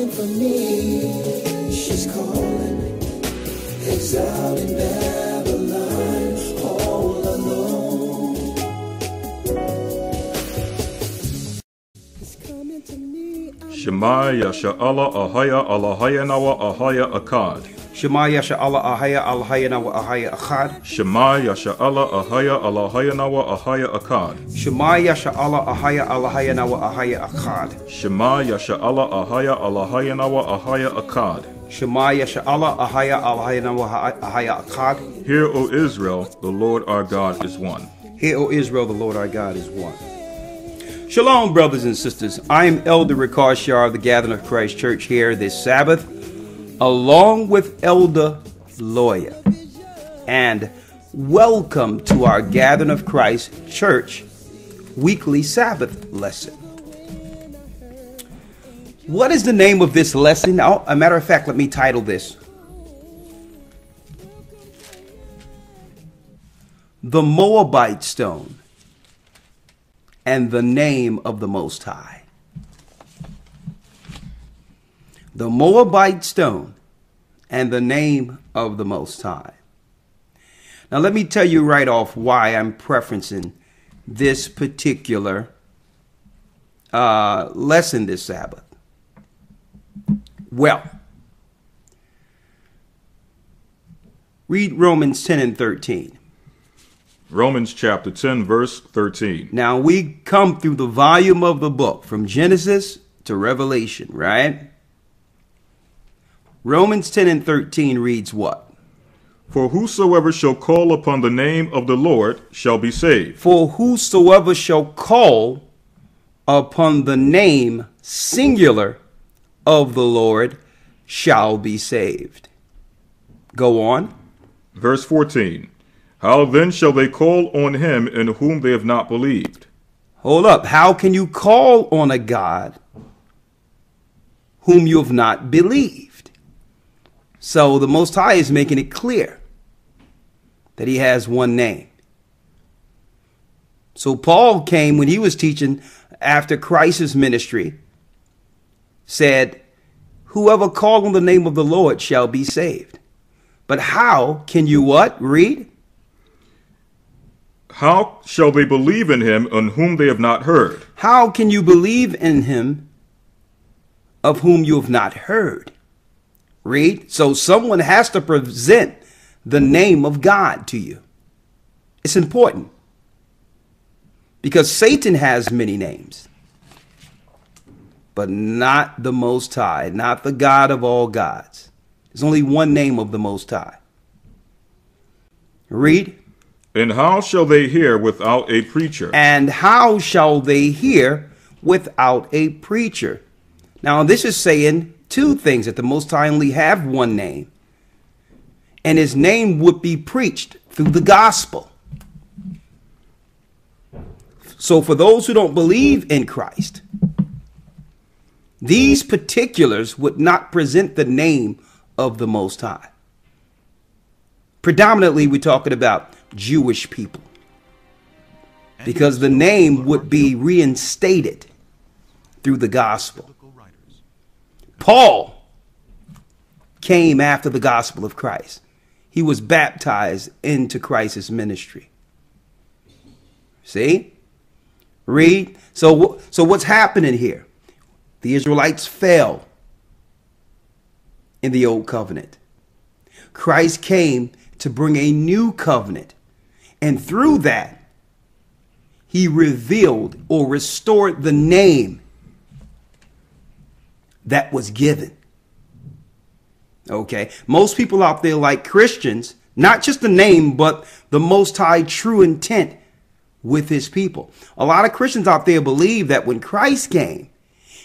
coming for me. She's calling, exiled in Babylon, all alone. It's coming to me. Shema Yasha'Allah Ahaya Alahaya Nawa Ahaya Akkad. Shema Yasha'Allah Ahaya Alahaya Nawa Ahaya Akkad. Shema Yasha'Allah Ahaya Alahaya Nawa Ahaya Akkad. Shema Yasha'Allah Ahaya Alahaya Nawa Ahaya Akkad. Shema Yasha'Allah Ahaya Alahaya Nawa Ahaya Akkad. Shema Yasha'Allah Ahaya Alahaya Nawa Ahaya Akkad. Hear, O Israel, the Lord our God is one. Hear, O Israel, the Lord our God is one. Shalom, brothers and sisters. I am Elder Rawchaa of the Gathering of Christ Church here this Sabbath, along with Elder Lawya. And welcome to our Gathering of Christ Church weekly Sabbath lesson. What is the name of this lesson? Now, a matter of fact, let me title this: The Moabite Stone and the Name of the Most High. The Moabite Stone and the Name of the Most High. Now let me tell you right off why I'm preferencing this particular lesson this Sabbath. Well, read Romans 10 and 13. Romans chapter 10, verse 13. Now we come through the volume of the book from Genesis to Revelation, right? Romans 10 and 13 reads what? For whosoever shall call upon the name of the Lord shall be saved. For whosoever shall call upon the name singular of the Lord shall be saved. Go on. Verse 14. How then shall they call on him in whom they have not believed? Hold up. How can you call on a God whom you have not believed? So the Most High is making it clear that he has one name. So Paul came when he was teaching after Christ's ministry, said, whoever called on the name of the Lord shall be saved. But how can you what? Read. How shall they believe in him on whom they have not heard? How can you believe in him of whom you have not heard? Read. So someone has to present the name of God to you. It's important because Satan has many names, but not the Most High, not the God of all gods. There's only one name of the Most High. Read. And how shall they hear without a preacher? And how shall they hear without a preacher? Now, this is saying two things, that the Most High only have one name, and his name would be preached through the gospel. So for those who don't believe in Christ, these particulars would not present the name of the Most High. Predominantly, we're talking about Jewish people, because the name would be reinstated through the gospel. Paul came after the gospel of Christ. He was baptized into Christ's ministry. See? Read. So what's happening here? The Israelites fell in the old covenant. Christ came to bring a new covenant. And through that, he revealed or restored the name that was given. Okay. Most people out there, like Christians, not just the name, but the Most High true intent with his people. A lot of Christians out there believe that when Christ came,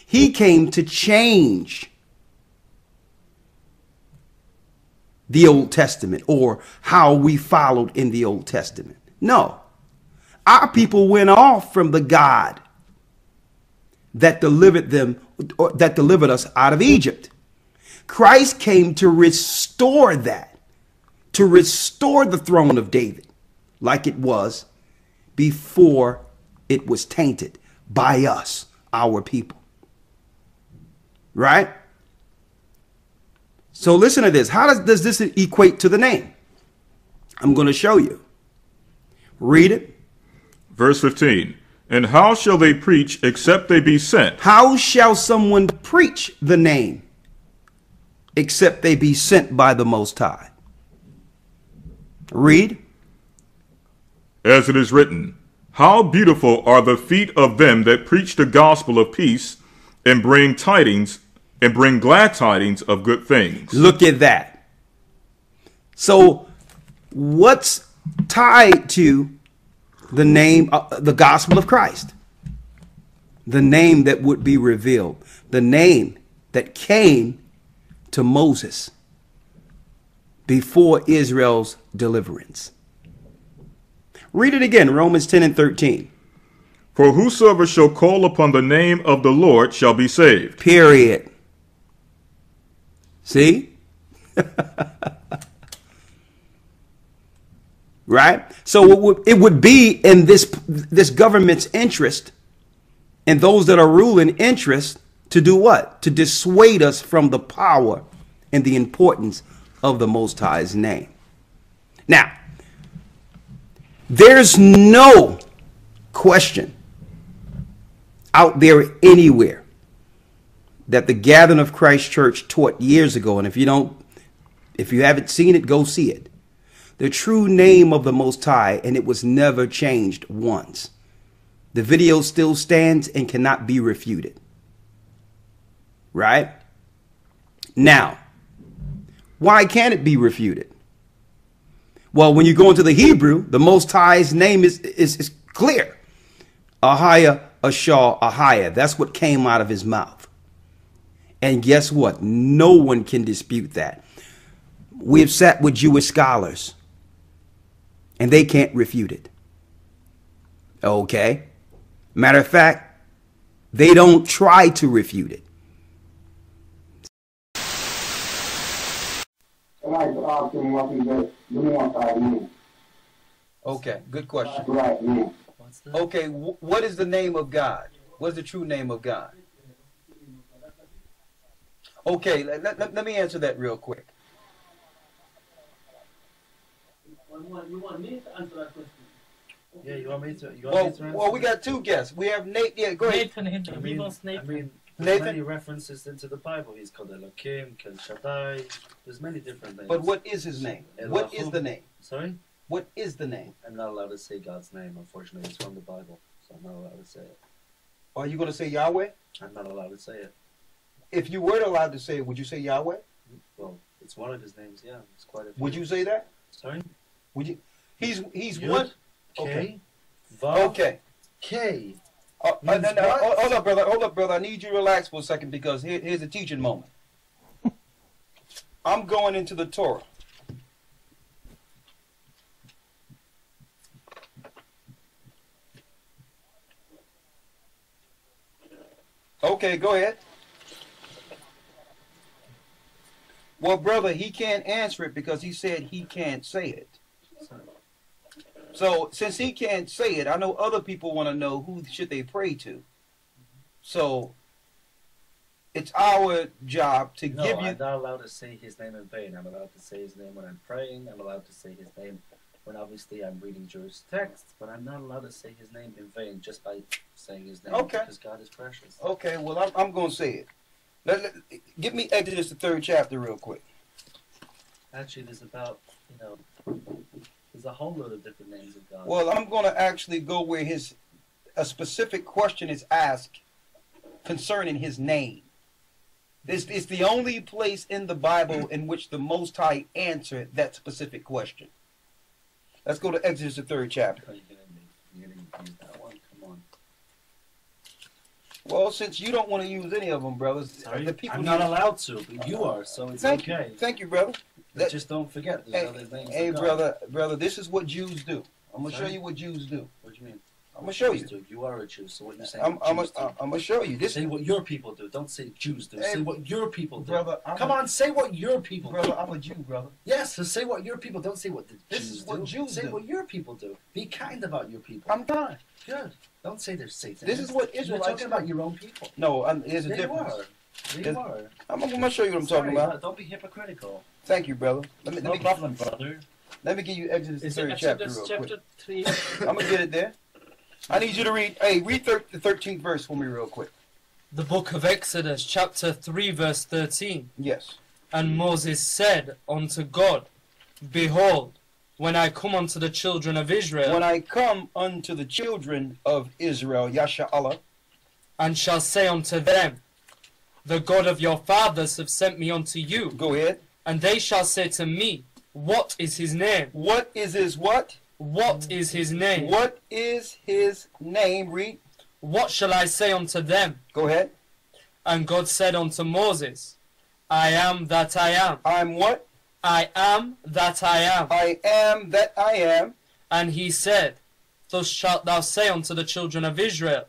he came to change the Old Testament, or how we followed in the Old Testament. No, our people went off from the God that delivered them, or that delivered us out of Egypt. Christ came to restore that, to restore the throne of David like it was before it was tainted by us, our people. Right? So listen to this. How does this equate to the name? I'm going to show you. Read it. Verse 15. And how shall they preach except they be sent? How shall someone preach the name except they be sent by the Most High? Read. As it is written, how beautiful are the feet of them that preach the gospel of peace and bring tidings and bring glad tidings of good things. Look at that. So what's tied to the name, the gospel of Christ? The name that would be revealed. The name that came to Moses before Israel's deliverance. Read it again, Romans 10 and 13. For whosoever shall call upon the name of the Lord shall be saved. Period. See? Right? So it would be in this government's interest and those that are ruling interest to do what? To dissuade us from the power and the importance of the Most High's name. Now, there's no question out there anywhere that the Gathering of Christ Church taught years ago, and if you haven't seen it, go see it. The true name of the Most High, and it was never changed once. The video still stands and cannot be refuted. Right? Now, why can't it be refuted? Well, when you go into the Hebrew, the Most High's name is clear. Ahia, Ashar, Ahia. That's what came out of his mouth. And guess what? No one can dispute that. We have sat with Jewish scholars, and they can't refute it. Okay? Matter of fact, they don't try to refute it. Okay, good question. Okay, what is the name of God? What's the true name of God? Okay, let me answer that real quick. You want me to answer that question? Yeah, you want me to? Well, we got two guests. We have Nate. Yeah, go ahead. Nathan. Many references into the Bible. He's called Elohim, El Shaddai. There's many different names. But what is his name? What is the name? Sorry? What is the name? I'm not allowed to say God's name, unfortunately. It's from the Bible, so I'm not allowed to say it. Are you going to say Yahweh? I'm not allowed to say it. If you were allowed to say it, would you say Yahweh? Well, it's one of his names, yeah. It's quite a few. Would you say that? Sorry? Would you? He's Yud, one. K, Okay. Vav, Okay. K. No. Hold up, brother. Hold up, brother. I need you to relax for a second because here's a teaching moment. I'm going into the Torah. Okay, go ahead. Well, brother, he can't answer it because he said he can't say it. So since he can't say it, I know other people want to know who should they pray to. So it's our job to give you. I'm not allowed to say his name in vain. I'm allowed to say his name when I'm praying. I'm allowed to say his name when obviously I'm reading Jewish texts. But I'm not allowed to say his name in vain just by saying his name. Okay. Because God is precious. Okay, well, I'm going to say it. Give me Exodus, the 3rd chapter real quick. Actually, there's about, there's a whole load of different names of God. Well, I'm going to actually go where a specific question is asked concerning his name. This is the only place in the Bible in which the Most High answered that specific question. Let's go to Exodus, the 3rd chapter. You're going to use that one? Come on. Well, since you don't want to use any of them, brothers, Sorry? the people I'm not allowed to, but you are, so it's okay. Thank you, brother. But just don't forget. There's other names Hey, of God. brother, this is what Jews do. I'm going to show you what Jews do. What do you mean? I'm going to show you. Do. You are a Jew, so what you're saying? I'm going to show you. Say what your people do. Don't say Jews do. Say what your people do. Brother, Come on, say what your people do. Brother, I'm a Jew, brother. Yes, so say what your people. Don't say what the This Jews is what do. Jews say do. what your people do. Be kind about your people. I'm kind. Good. Don't say they're Satan. This is what You're Israelites talking about your own people. No, here's a Yeah, difference. you are. You are. I'm going to show you what I'm Sorry, talking about. Don't be hypocritical. Thank you, brother. No problem, brother. Let me give you Exodus the Is third it chapter Exodus real quick. chapter 3? I'm going to get it there. I need you to read, read the 13th verse for me real quick. The book of Exodus, chapter 3, verse 13. Yes. And Moses said unto God, Behold, when I come unto the children of Israel, When I come unto the children of Israel, Yasha Allah, and shall say unto them, The God of your fathers have sent me unto you, go ahead. and they shall say to me, What is his name? What is his what? What is his name? What is his name? Read. What shall I say unto them? Go ahead. And God said unto Moses, I am that I am. I'm what? I am that I am. I am that I am. And he said, Thus shalt thou say unto the children of Israel,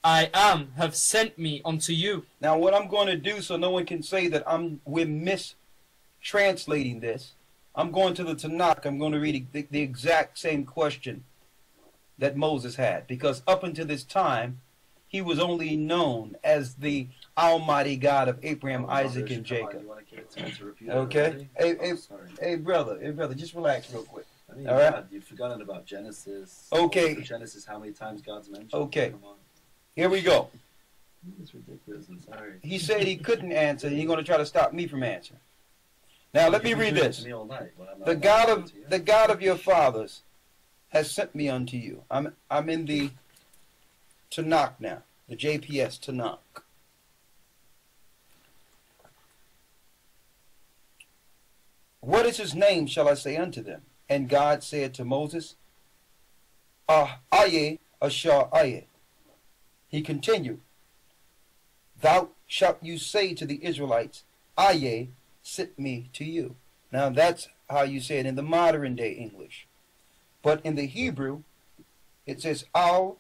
I am have sent me unto you. Now what I'm going to do so no one can say that we're mistranslating this, I'm going to the Tanakh. I'm going to read the exact same question that Moses had. Because up until this time, he was only known as the Almighty God of Abraham, Isaac, and Jacob. Okay? Hey, brother, just relax real quick. I mean, All right. God, you've forgotten about Genesis. Okay. Genesis, how many times God's mentioned? Okay. Come on. Here we go. It's ridiculous. I'm sorry. He said he couldn't answer, and he's going to try to stop me from answering. Now let me read this. The God of your fathers has sent me unto you. I'm in the Tanakh now, the JPS Tanakh. What is his name, shall I say unto them? And God said to Moses, Aye, Ashar Aye. He continued, Thou shalt you say to the Israelites, Aye, sent me to you. Now that's how you say it in the modern day English. But in the Hebrew, it says Al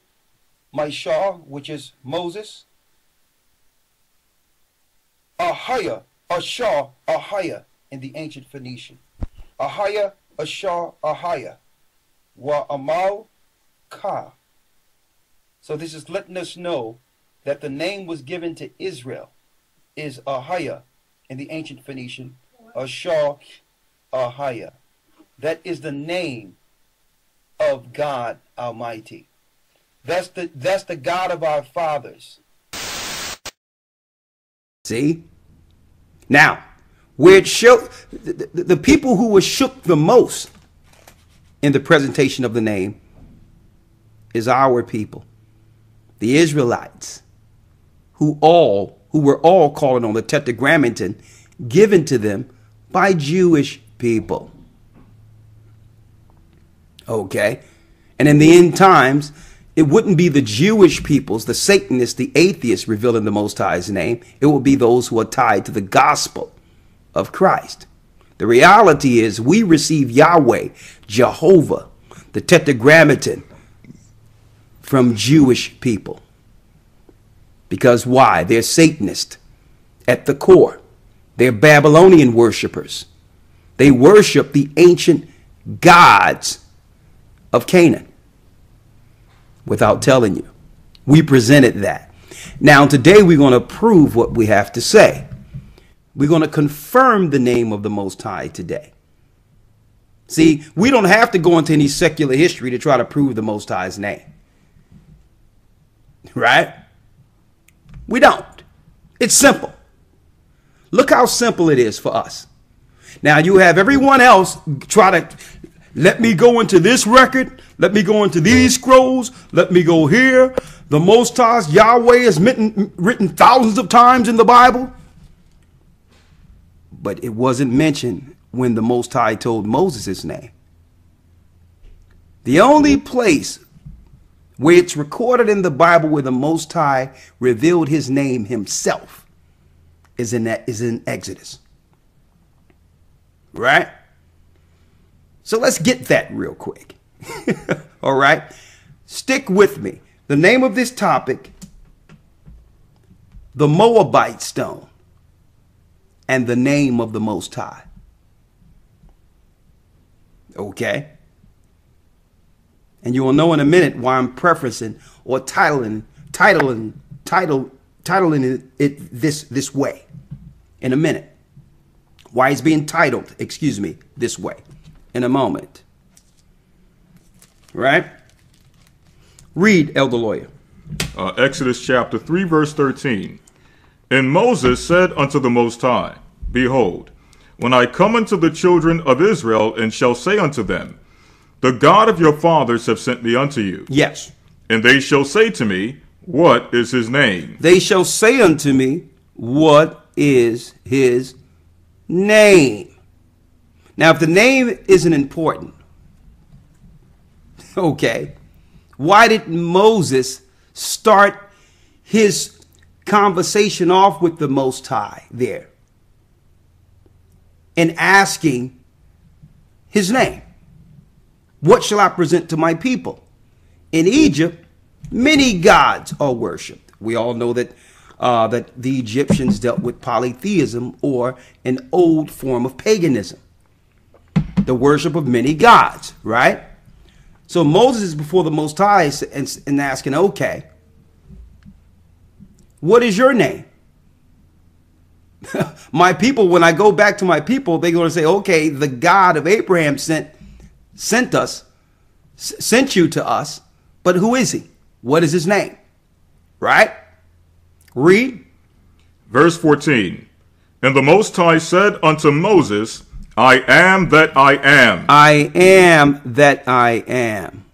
Mashah, which is Moses. Ahaya, Ashah, Ahaya in the ancient Phoenician. Ahaya, Ashah, Ahaya. Wa Amal Ka. So this is letting us know that the name was given to Israel is Ahaya in the ancient Phoenician, Ashah, Ahaya. That is the name of God Almighty. That's the God of our fathers. See? Now, where it showed the people who were shook the most in the presentation of the name is our people, the Israelites, who were all calling on the Tetragrammaton given to them by Jewish people. Okay? And in the end times, it wouldn't be the Jewish peoples, the Satanists, the atheists revealing the Most High's name. It will be those who are tied to the gospel of Christ. The reality is we receive Yahweh, Jehovah, the Tetragrammaton from Jewish people. Because why? They're Satanist at the core. They're Babylonian worshipers. They worship the ancient gods of Canaan. Without telling you, we presented that. Now today we're going to prove what we have to say. We're going to confirm the name of the Most High today. See, we don't have to go into any secular history to try to prove the Most High's name. Right? We don't. It's simple. Look how simple it is for us. Now you have everyone else try to let me go into this record. Let me go into these scrolls. Let me go here. The Most High, Yahweh, is written thousands of times in the Bible. But it wasn't mentioned when the Most High told Moses his name. The only place where it's recorded in the Bible where the Most High revealed his name himself is in Exodus. Right? So let's get that real quick. All right? Stick with me. The name of this topic, the Moabite Stone, and the name of the Most High. Okay? And you will know in a minute why I'm preferencing or titling titling it this way in a minute. Why it's being titled, excuse me, this way in a moment. Right? Read, Elder Lawya. Exodus chapter 3, verse 13. And Moses said unto the Most High, Behold, when I come unto the children of Israel, and shall say unto them, The God of your fathers have sent me unto you. Yes. And they shall say to me, What is his name? They shall say unto me, What is his name? Now, if the name isn't important, okay, why did Moses start his conversation off with the Most High there and asking his name? What shall I present to my people? In Egypt, many gods are worshipped. We all know that that the Egyptians dealt with polytheism, or an old form of paganism, the worship of many gods, right? So Moses is before the Most High and asking, okay, what is your name? My people, when I go back to my people, they're going to say, okay, the God of Abraham sent you to us, but who is he? What is his name? Right? Read. Verse 14. And the Most High said unto Moses, I am that I am. I am that I am.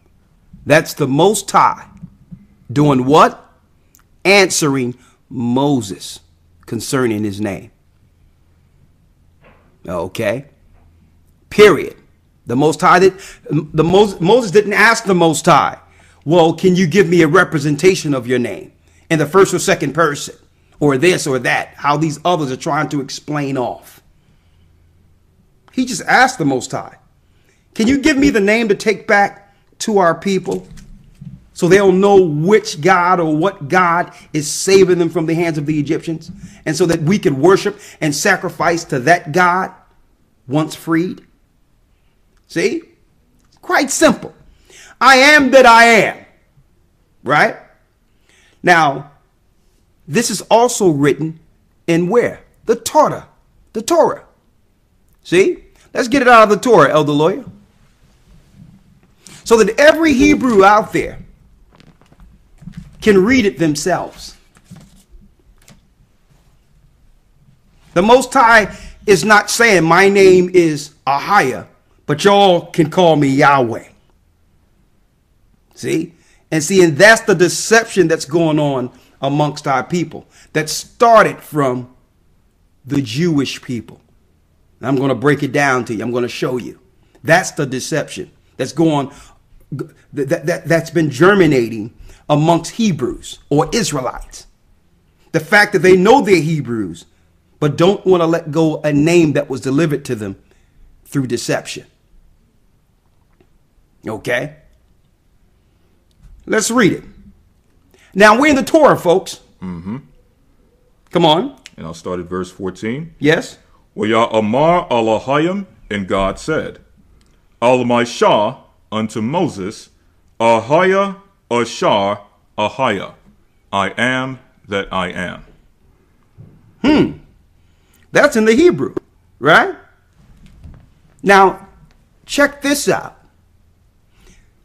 That's the Most High doing what? Answering Moses concerning his name. Okay. Period. The Most High Moses didn't ask the Most High, well, can you give me a representation of your name in the first or second person, or this or that, how these others are trying to explain off. He just asked the Most High, can you give me the name to take back to our people so they'll know which God or what God is saving them from the hands of the Egyptians, and so that we can worship and sacrifice to that God once freed? See? Quite simple. I am that I am. Right? Now, this is also written in where? The Torah. The Torah. See? Let's get it out of the Torah, Elder Lawya. So that every Hebrew out there can read it themselves. The Most High is not saying my name is Ahia, but y'all can call me Yahweh. See? And that's the deception that's going on amongst our people, that started from the Jewish people. And I'm going to break it down to you. I'm going to show you. That's the deception that's that's been germinating amongst Hebrews or Israelites. The fact that they know they're Hebrews, but don't want to let go a name that was delivered to them through deception. Okay? Let's read it. Now, we're in the Torah, folks. Mm-hmm. Come on. And I'll start at verse 14. Yes. Waya Amar Alahayim, and God said, Al-Mashah unto Moses, Ahaya Ashar Ahaya, I am that I am. That's in the Hebrew, right? Now, check this out.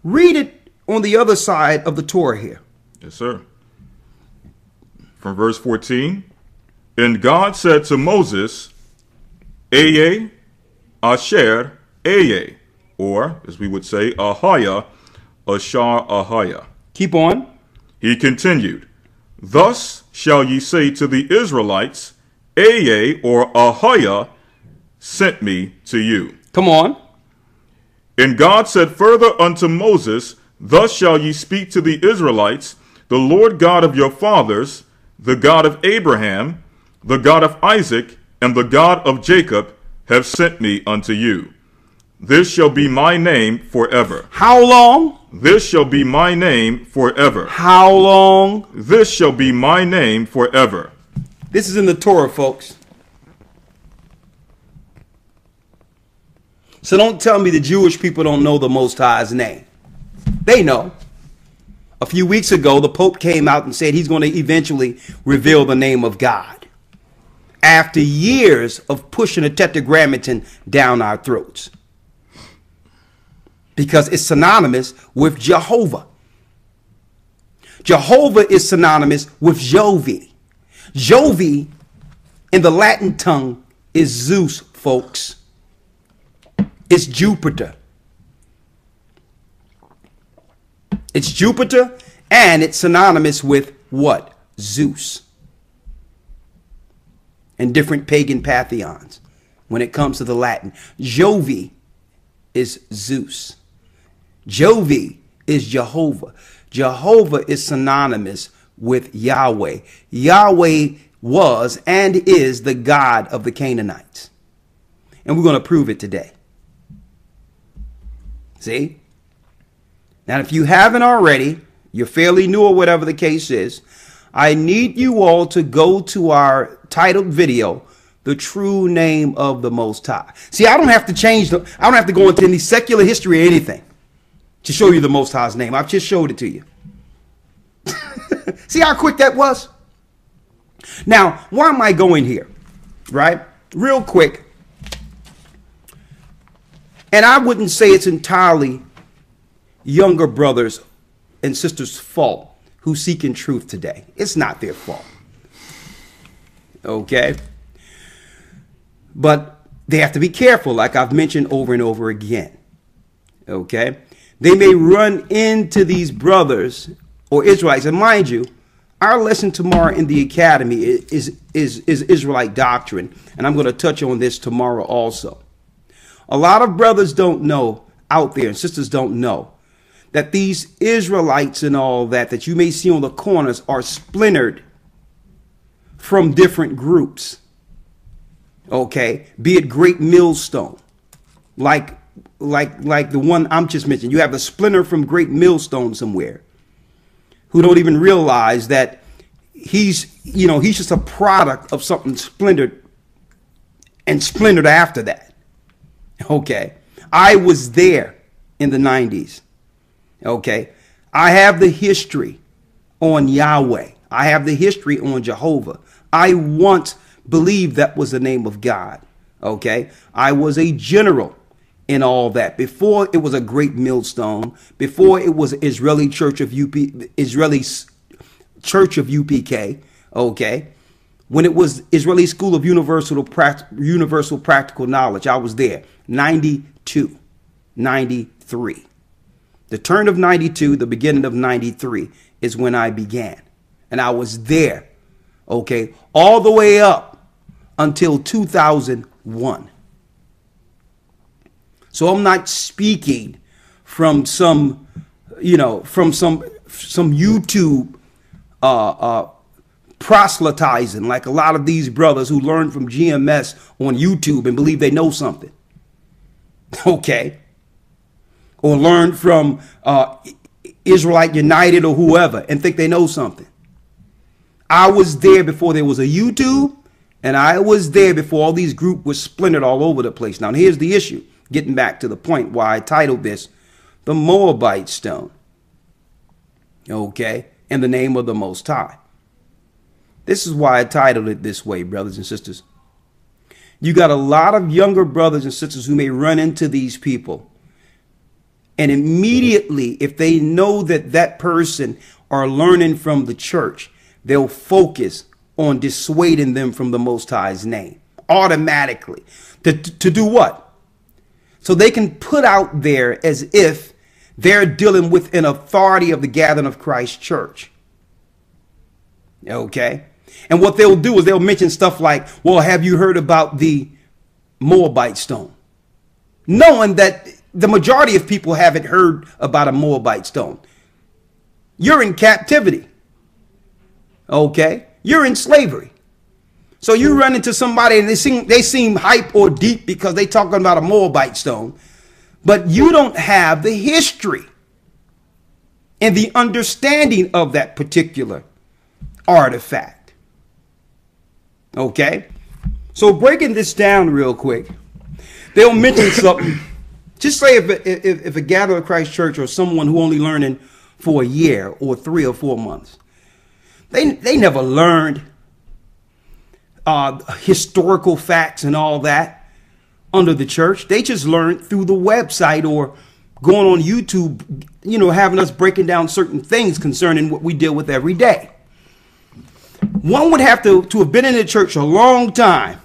Read it on the other side of the Torah here. Yes, sir. From verse 14. And God said to Moses, Eye, Asher, Eye, or, as we would say, Ahaya, Ashar, Ahaya. Keep on. He continued, Thus shall ye say to the Israelites, Eye, or Ahaya, sent me to you. Come on. And God said further unto Moses, Thus shall ye speak to the Israelites, the Lord God of your fathers, the God of Abraham, the God of Isaac, and the God of Jacob, have sent me unto you. This shall be my name forever. How long? This shall be my name forever. How long? This shall be my name forever. This is in the Torah, folks. So don't tell me the Jewish people don't know the Most High's name. They know. A few weeks ago, the Pope came out and said he's going to eventually reveal the name of God after years of pushing a tetragrammaton down our throats, because it's synonymous with Jehovah. Jehovah is synonymous with Jovi. Jovi in the Latin tongue is Zeus, folks. It's Jupiter. It's Jupiter, and it's synonymous with what? Zeus. And different pagan pantheons when it comes to the Latin. Jovi is Zeus. Jovi is Jehovah. Jehovah is synonymous with Yahweh. Yahweh was and is the God of the Canaanites. And we're going to prove it today. See? Now, if you haven't already, you're fairly new or whatever the case is, I need you all to go to our titled video, The True Name of the Most High. See, I don't have to change I don't have to go into any secular history or anything to show you the Most High's name. I've just showed it to you. See how quick that was? Now, why am I going here? Right? Real quick. And I wouldn't say it's entirely younger brothers and sisters' fault who seek in truth today. It's not their fault. Okay? But they have to be careful, like I've mentioned over and over again. Okay? They may run into these brothers or Israelites. And mind you, our lesson tomorrow in the academy is Israelite doctrine. And I'm going to touch on this tomorrow also. A lot of brothers don't know out there, and sisters don't know, that these Israelites and all that you may see on the corners are splintered from different groups. Okay? Be it great millstone, like the one I'm just mentioning. You have a splinter from great millstone somewhere who don't even realize that he's just a product of something splintered and splintered after that. Okay. I was there in the 90s. Okay. I have the history on Yahweh. I have the history on Jehovah. I once believed that was the name of God. Okay. I was a general in all that before it was a great millstone, before it was Israeli Church of UPK. Okay. When it was Israeli School of Universal Practical Knowledge, I was there. 92, 93. The turn of 92, the beginning of 93 is when I began. And I was there, okay, all the way up until 2001. So I'm not speaking from some YouTube proselytizing like a lot of these brothers who learn from GMS on YouTube and believe they know something. Okay. Or learn from Israelite United or whoever and think they know something. I was there before there was a YouTube, and I was there before all these groups were splintered all over the place. Now, here's the issue. Getting back to the point why I titled this, The Moabite Stone. Okay. In the name of the Most High. This is why I titled it this way, brothers and sisters. You got a lot of younger brothers and sisters who may run into these people. And immediately, if they know that that person are learning from the church, they'll focus on dissuading them from the Most High's name. Automatically. To do what? So they can put out there as if they're dealing with an authority of the gathering of Christ church. Okay? And what they'll do is they'll mention stuff like, well, have you heard about the Moabite Stone? Knowing that the majority of people haven't heard about a Moabite Stone. You're in captivity. Okay? You're in slavery. So you run into somebody and they seem hype or deep because they talking about a Moabite Stone. But you don't have the history and the understanding of that particular artifact. Okay? So breaking this down real quick, they'll mention something. Just say if a gatherer of Christ church or someone who only learning for a year or 3 or 4 months. They never learned historical facts and all that under the church. They just learned through the website or going on YouTube, you know, having us breaking down certain things concerning what we deal with every day. One would have to have been in the church a long time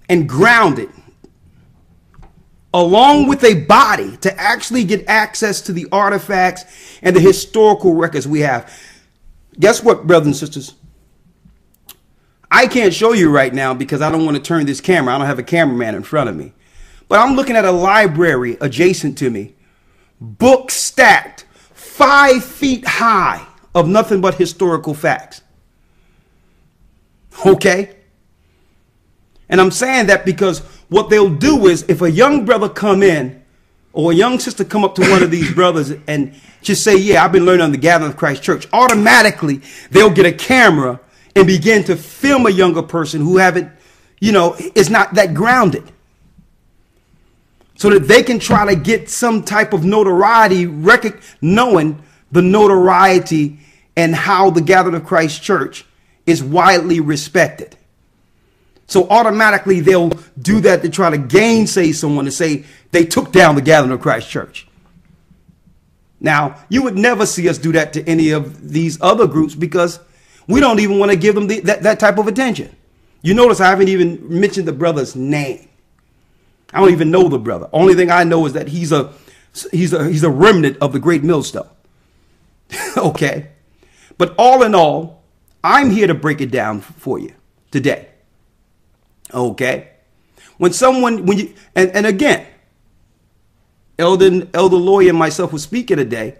and grounded, along with a body, to actually get access to the artifacts and the historical records we have. Guess what, brothers and sisters? I can't show you right now because I don't want to turn this camera. I don't have a cameraman in front of me. But I'm looking at a library adjacent to me, books stacked 5 feet high of nothing but historical facts. Okay? And I'm saying that because what they'll do is, if a young brother come in or a young sister come up to one of these brothers and just say, yeah, I've been learning on the Gathering of Christ Church, automatically they'll get a camera and begin to film a younger person who haven't, you know, is not that grounded, so that they can try to get some type of notoriety, knowing the notoriety and how the Gathering of Christ Church is widely respected. So automatically they'll do that to try to gainsay someone, to say they took down the Gathering of Christ Church. Now, you would never see us do that to any of these other groups because we don't even want to give them that type of attention. You notice I haven't even mentioned the brother's name. I don't even know the brother. Only thing I know is that he's a remnant of the great millstone. Okay. But all in all, I'm here to break it down for you today. Okay. And again, Elder Lawya and myself were speaking today.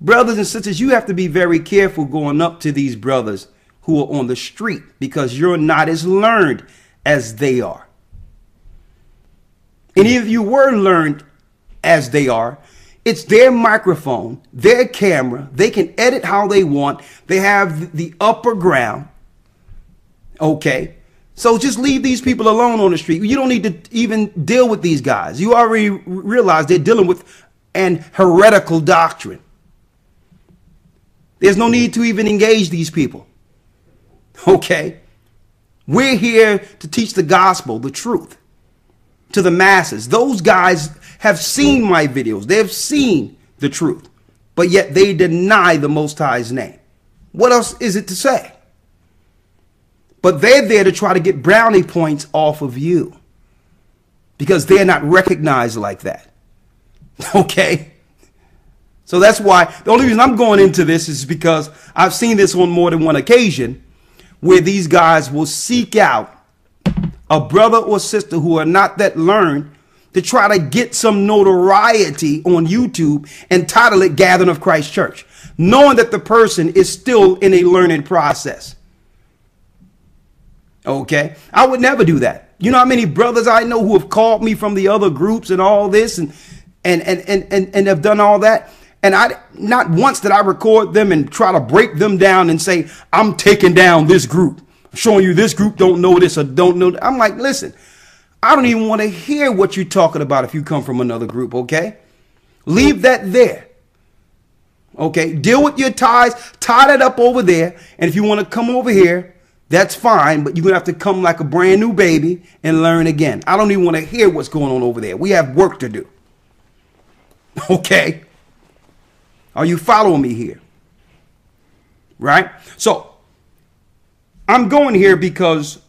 Brothers and sisters, you have to be very careful going up to these brothers who are on the street, because you're not as learned as they are. And if you were learned as they are, it's their microphone, their camera. They can edit how they want. They have the upper ground. Okay. So just leave these people alone on the street. You don't need to even deal with these guys. You already realize they're dealing with an heretical doctrine. There's no need to even engage these people. Okay. We're here to teach the gospel, the truth, to the masses. Those guys have seen my videos. They have seen the truth, but yet they deny the Most High's name. What else is it to say? But they're there to try to get brownie points off of you because they're not recognized like that. Okay. So that's why the only reason I'm going into this is because I've seen this on more than one occasion where these guys will seek out a brother or sister who are not that learned to try to get some notoriety on YouTube and title it Gathering of Christ Church, knowing that the person is still in a learning process. Okay. I would never do that. You know how many brothers I know who have called me from the other groups and all this and have done all that. And not once did I record them and try to break them down and say, I'm taking down this group, showing you this group don't know this or don't know that. I'm like, listen, I don't even want to hear what you're talking about if you come from another group. Okay. Leave that there. Okay. Deal with your ties, tie that up over there. And if you want to come over here, that's fine. But you're going to have to come like a brand new baby and learn again. I don't even want to hear what's going on over there. We have work to do. Okay. Are you following me here? Right? So I'm going here because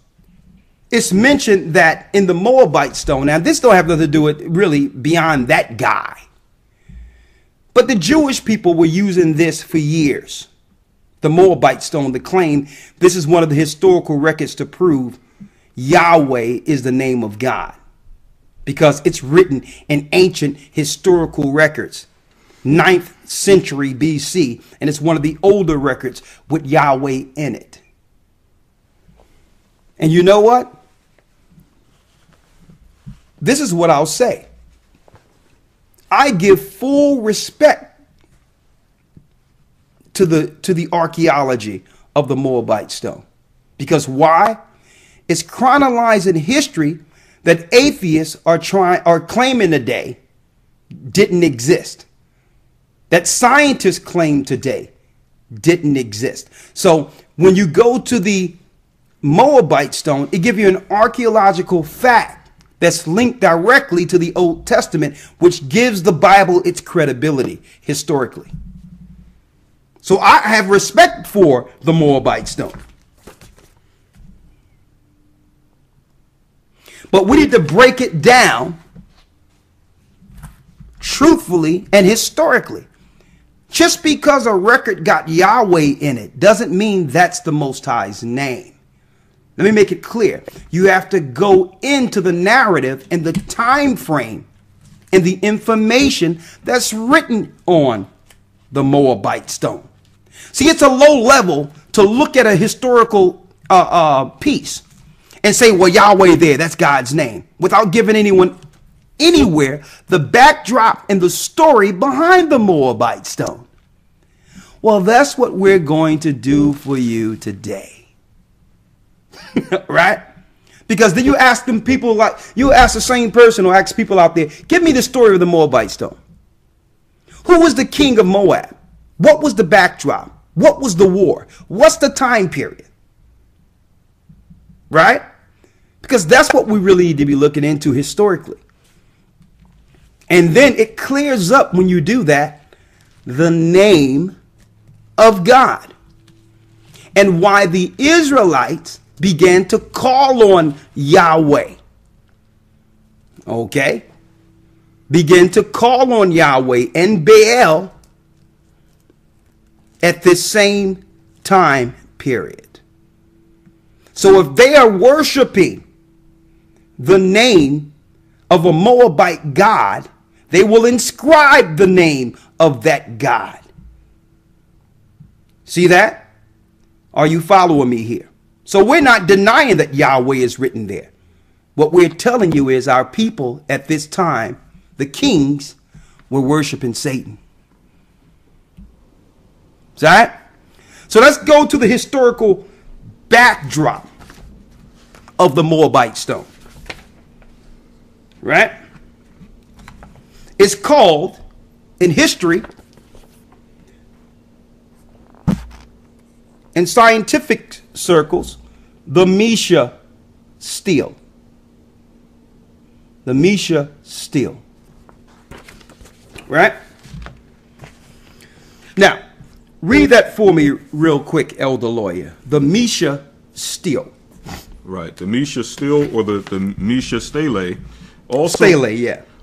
it's mentioned that in the Moabite Stone, now this don't have nothing to do with really beyond that guy, but the Jewish people were using this for years. The Moabite Stone, to claim this is one of the historical records to prove Yahweh is the name of God, because it's written in ancient historical records, 9th century BC, and it's one of the older records with Yahweh in it. And you know what? This is what I'll say. I give full respect to the archaeology of the Moabite Stone. Because why? It's chronologizing history that atheists are claiming today didn't exist. that scientists claim today didn't exist. So when you go to the Moabite stone, it gives you an archaeological fact that's linked directly to the Old Testament, which gives the Bible its credibility historically. So I have respect for the Moabite stone. But we need to break it down truthfully and historically. Just because a record got Yahweh in it doesn't mean that's the Most High's name. Let me make it clear. You have to go into the narrative and the time frame and the information that's written on the Moabite stone. See, it's a low level to look at a historical piece and say, well, Yahweh there, that's God's name, without giving anyone anywhere the backdrop and the story behind the Moabite stone. Well, that's what we're going to do for you today. Right? Because then you ask them people, like you ask the same person or ask people out there, give me the story of the Moabite stone. Who was the king of Moab? What was the backdrop? What was the war? What's the time period? Right? Because that's what we really need to be looking into historically. And then it clears up when you do that, the name of God. And why the Israelites began to call on Yahweh. Okay? Began to call on Yahweh and Baal at this same time period. So if they are worshiping the name of a Moabite god, they will inscribe the name of that god. See that? Are you following me here? So we're not denying that Yahweh is written there. What we're telling you is our people at this time, the kings, were worshiping Satan. Is that? So let's go to the historical backdrop of the Moabite stone. Right? It's called, in history, in scientific circles, the Mesha Stele. The Mesha Stele. Right? Now, read that for me real quick, Elder Lawya. The Mesha Stele. Right. The Mesha Stele, or the Mesha Stele,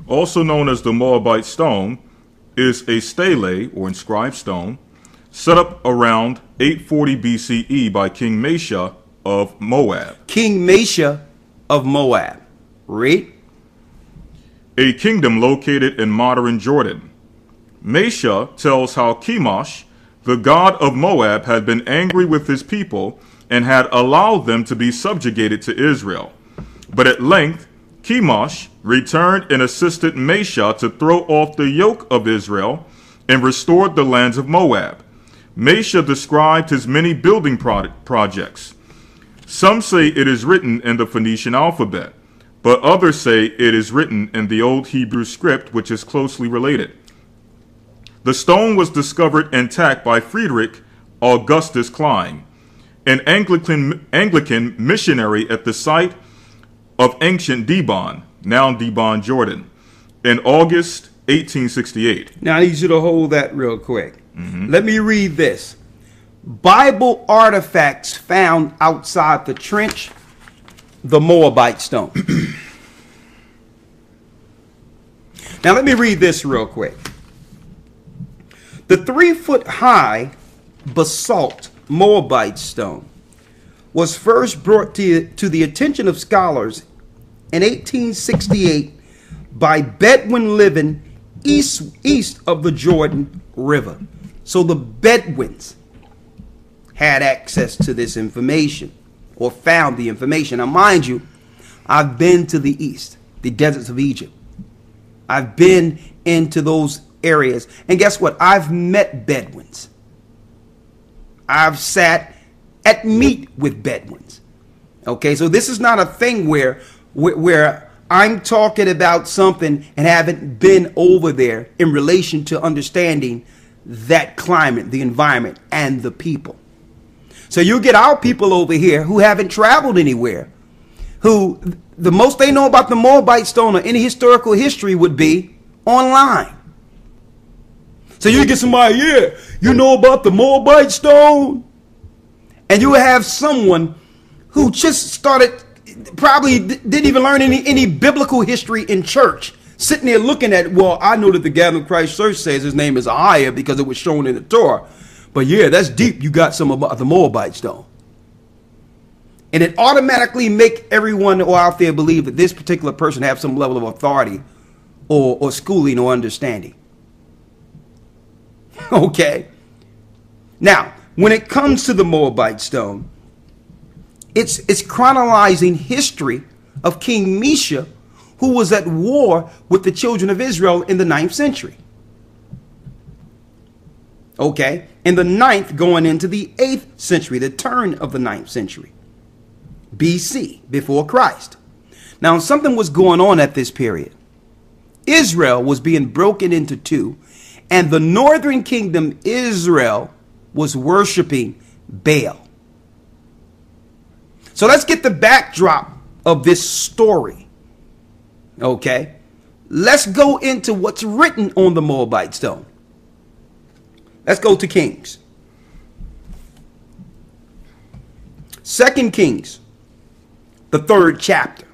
also known as the Moabite stone, is a stele, or inscribed stone, set up around 840 BCE by King Mesha of Moab. King Mesha of Moab. Read. A kingdom located in modern Jordan. Mesha tells how Chemosh, the god of Moab, had been angry with his people and had allowed them to be subjugated to Israel. But at length, Chemosh returned and assisted Mesha to throw off the yoke of Israel and restored the lands of Moab. Mesha described his many building projects. Some say it is written in the Phoenician alphabet, but others say it is written in the Old Hebrew script, which is closely related. The stone was discovered intact by Friedrich Augustus Klein, an Anglican missionary at the site of ancient Dibon, now Dibon, Jordan, in August 1868. Now I need you to hold that real quick. Let me read this. Bible artifacts found outside the trench, the Moabite stone. Now let me read this real quick. The 3-foot-high basalt Moabite stone was first brought to the attention of scholars in 1868 by Bedouin living east of the Jordan River. So the Bedouins had access to this information, or found the information. Now mind you, I've been to the east, the deserts of Egypt. I've been into those areas, and guess what? I've met Bedouins. I've sat at meat with Bedouins. Okay, so this is not a thing where I'm talking about something and haven't been over there in relation to understanding that climate, the environment, and the people. So you get our people over here who haven't traveled anywhere, who the most they know about the Moabite Stone or any historical history would be online. So you get somebody, yeah, you know about the Moabite Stone? And you have someone who just started, probably didn't even learn any biblical history in church, sitting there looking at, well, I know that the Gathering of Christ Church says his name is Ahiah because it was shown in the Torah. But yeah, that's deep. You got some about the Moabite Stone. And it automatically make everyone out there believe that this particular person have some level of authority or schooling or understanding. Okay. Now, when it comes to the Moabite Stone, it's chronicling history of King Mesha, who was at war with the children of Israel in the 9th century. Okay, in the 9th going into the 8th century, the turn of the 9th century, BC, before Christ. Now, something was going on at this period. Israel was being broken into two, and the northern kingdom, Israel, was worshiping Baal. So let's get the backdrop of this story. Okay, let's go into what's written on the Moabite Stone. Let's go to Kings. 2 Kings, the 3rd chapter.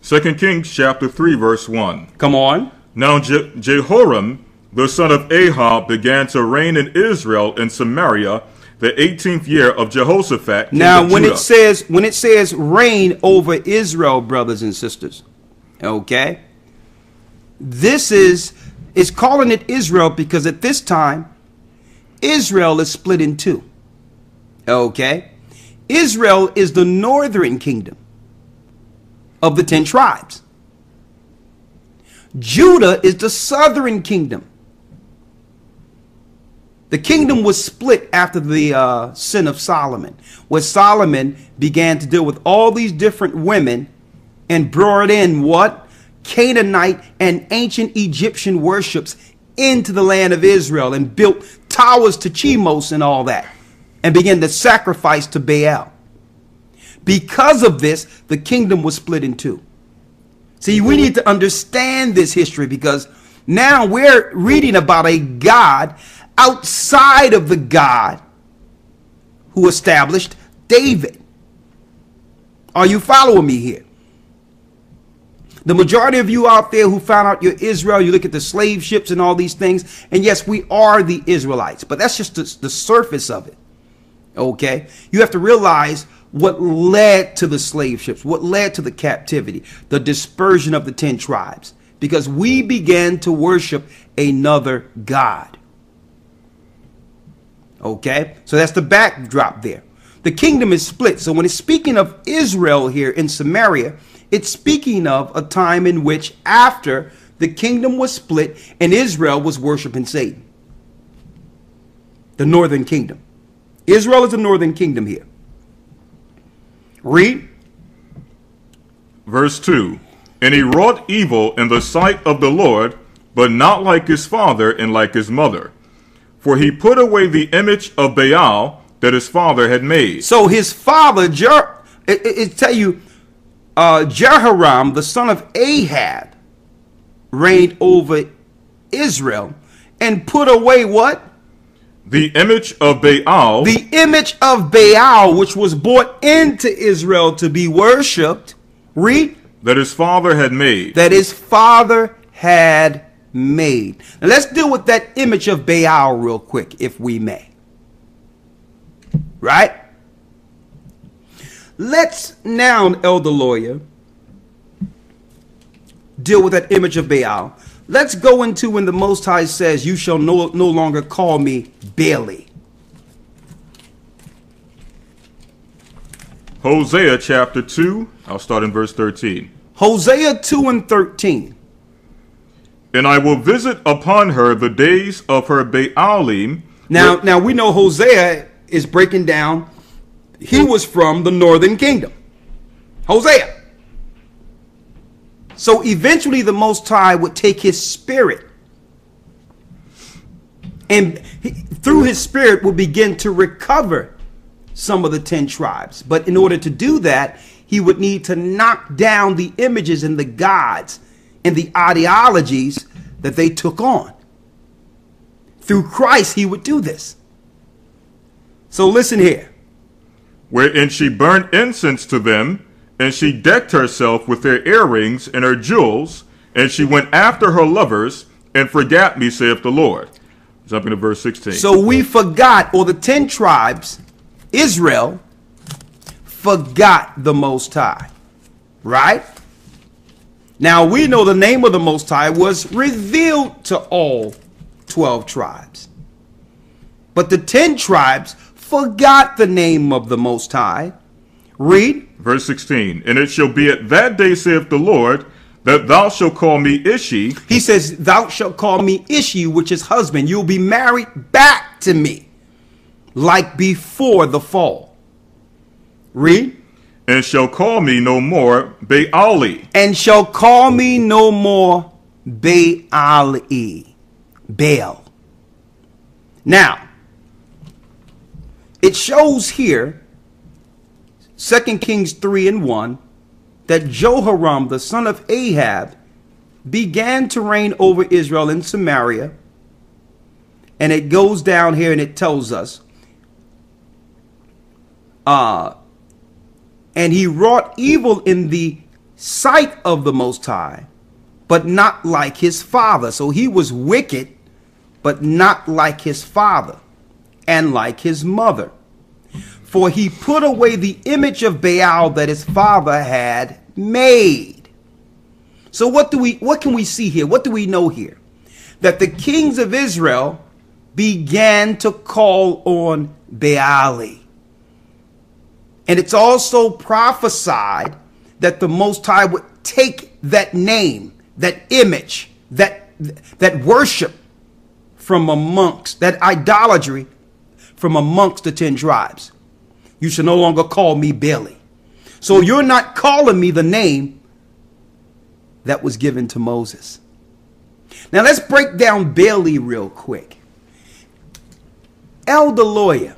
2 Kings chapter 3 verse 1. Come on. Now Jehoram, the son of Ahab, began to reign in Israel in Samaria the 18th year of Jehoshaphat. Now, when it says reign over Israel, brothers and sisters, okay, this is calling it Israel because at this time Israel is split in two. Okay, Israel is the northern kingdom of the 10 tribes. Judah is the southern kingdom. The kingdom was split after the sin of Solomon, where Solomon began to deal with all these different women and brought in what? Canaanite and ancient Egyptian worships into the land of Israel and built towers to Chemos and all that and began to sacrifice to Baal. Because of this, the kingdom was split in two. See, we need to understand this history because now we're reading about a God outside of the God who established David. Are you following me here? The majority of you out there who found out you're Israel, you look at the slave ships and all these things, and yes, we are the Israelites, but that's just the surface of it. Okay? You have to realize what led to the slave ships, what led to the captivity, the dispersion of the 10 tribes, because we began to worship another God. Okay, so that's the backdrop there. The kingdom is split. So when it's speaking of Israel here in Samaria, it's speaking of a time in which after the kingdom was split and Israel was worshiping Satan. The northern kingdom. Israel is the northern kingdom here. Read. Verse 2. And he wrought evil in the sight of the Lord, but not like his father and like his mother. For he put away the image of Baal that his father had made. So his father, it tell you, Jehoram, the son of Ahab, reigned over Israel and put away what? The image of Baal. The image of Baal, which was brought into Israel to be worshipped. Read. That his father had made. That his father had made. Now let's deal with that image of Baal real quick, if we may. Right? Let's now, Elder Lawya, deal with that image of Baal. Let's go into when the Most High says, you shall no longer call me Baali. Hosea chapter 2. I'll start in verse 13. Hosea 2 and 13. And I will visit upon her the days of her Baalim. Now we know Hosea is breaking down. He was from the northern kingdom. Hosea. So eventually the Most High would take his spirit, and through his spirit will begin to recover some of the 10 tribes. But in order to do that, he would need to knock down the images and the gods and the ideologies that they took on. Through Christ, he would do this. So listen here. Wherein she burnt incense to them, and she decked herself with her earrings and her jewels, and she went after her lovers, and forgot me, saith the Lord. Jumping to verse 16. So we forgot, or the 10 tribes, Israel, forgot the Most High. Right? Now we know the name of the Most High was revealed to all 12 tribes. But the 10 tribes forgot the name of the Most High. Read. Verse 16. And it shall be at that day, saith the Lord, that thou shalt call me Ishi. He says, thou shalt call me Ishi, which is husband. You'll be married back to me, like before the fall. Read. And shall call me no more Baali. And shall call me no more Baali. Baal. Now, it shows here, 2 Kings 3:1, that Jehoram, the son of Ahab, began to reign over Israel in Samaria. And it goes down here and it tells us, and he wrought evil in the sight of the Most High, but not like his father. So he was wicked, but not like his father and like his mother. For he put away the image of Baal that his father had made. So what can we see here? What do we know here? That the kings of Israel began to call on Baali. And it's also prophesied that the Most High would take that name, that image, that worship from amongst, that idolatry from amongst the 10 tribes. You shall no longer call me Baali. So you're not calling me the name that was given to Moses. Now let's break down Baali real quick. Elder Lawya,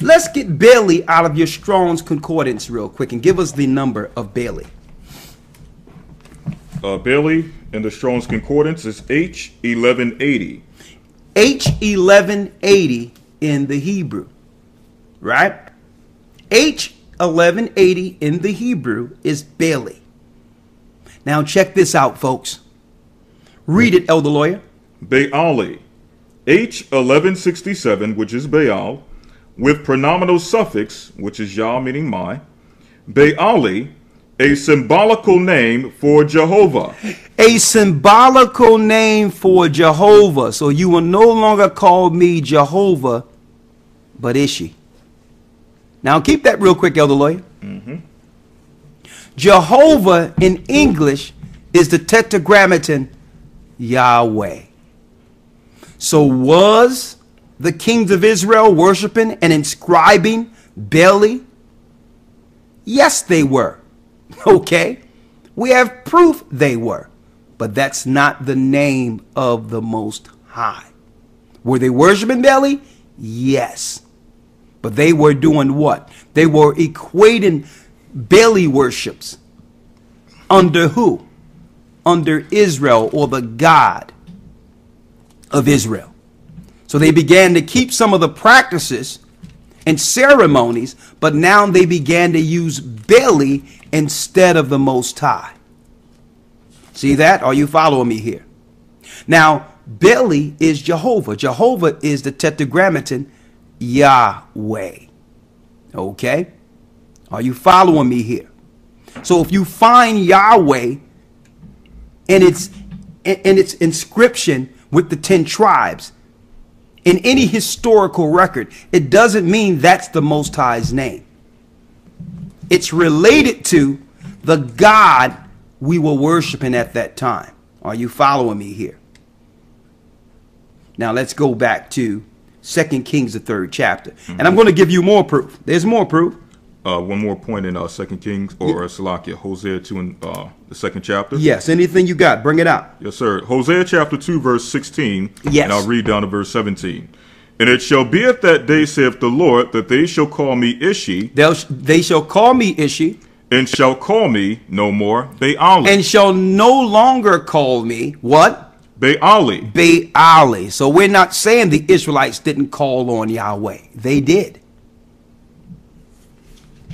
let's get Baali out of your Strong's Concordance real quick and give us the number of Baali. Baali in the Strong's Concordance is H1180. H1180 in the Hebrew, right? H1180 in the Hebrew is Baali. Now check this out, folks. Read it, Elder Lawya. Baali, H1167, which is Baal, with pronominal suffix, which is Yah, meaning my. Baali, a symbolical name for Jehovah. A symbolical name for Jehovah. So you will no longer call me Jehovah, but Ishi. Now keep that real quick, Elder Lawya. Jehovah in English is the tetragrammaton Yahweh. So was the kings of Israel worshiping and inscribing Baali? Yes, they were. Okay, we have proof they were, but that's not the name of the Most High. Were they worshiping Baali? Yes, but they were doing what? They were equating Baali worships under who? Under Israel, or the God of Israel. So they began to keep some of the practices and ceremonies, but now they began to use Baali instead of the Most High. See that? Are you following me here? Now, Baali is Jehovah. Jehovah is the tetragrammaton Yahweh. Okay? Are you following me here? So if you find Yahweh in its inscription with the 10 tribes in any historical record, it doesn't mean that's the Most High's name. It's related to the God we were worshiping at that time. Are you following me here? Now let's go back to 2 Kings, the 3rd chapter. And I'm going to give you more proof. There's more proof. One more point in 2 Kings or Salakia, Hosea 2 and the 2nd chapter. Yes, anything you got, bring it out. Yes, sir. Hosea chapter 2, verse 16. Yes. And I'll read down to verse 17. And it shall be at that day, saith the Lord, that they shall call me Ishi. They shall call me Ishi. And shall call me no more Baali. And shall no longer call me what? Baali. Baali. So we're not saying the Israelites didn't call on Yahweh. They did.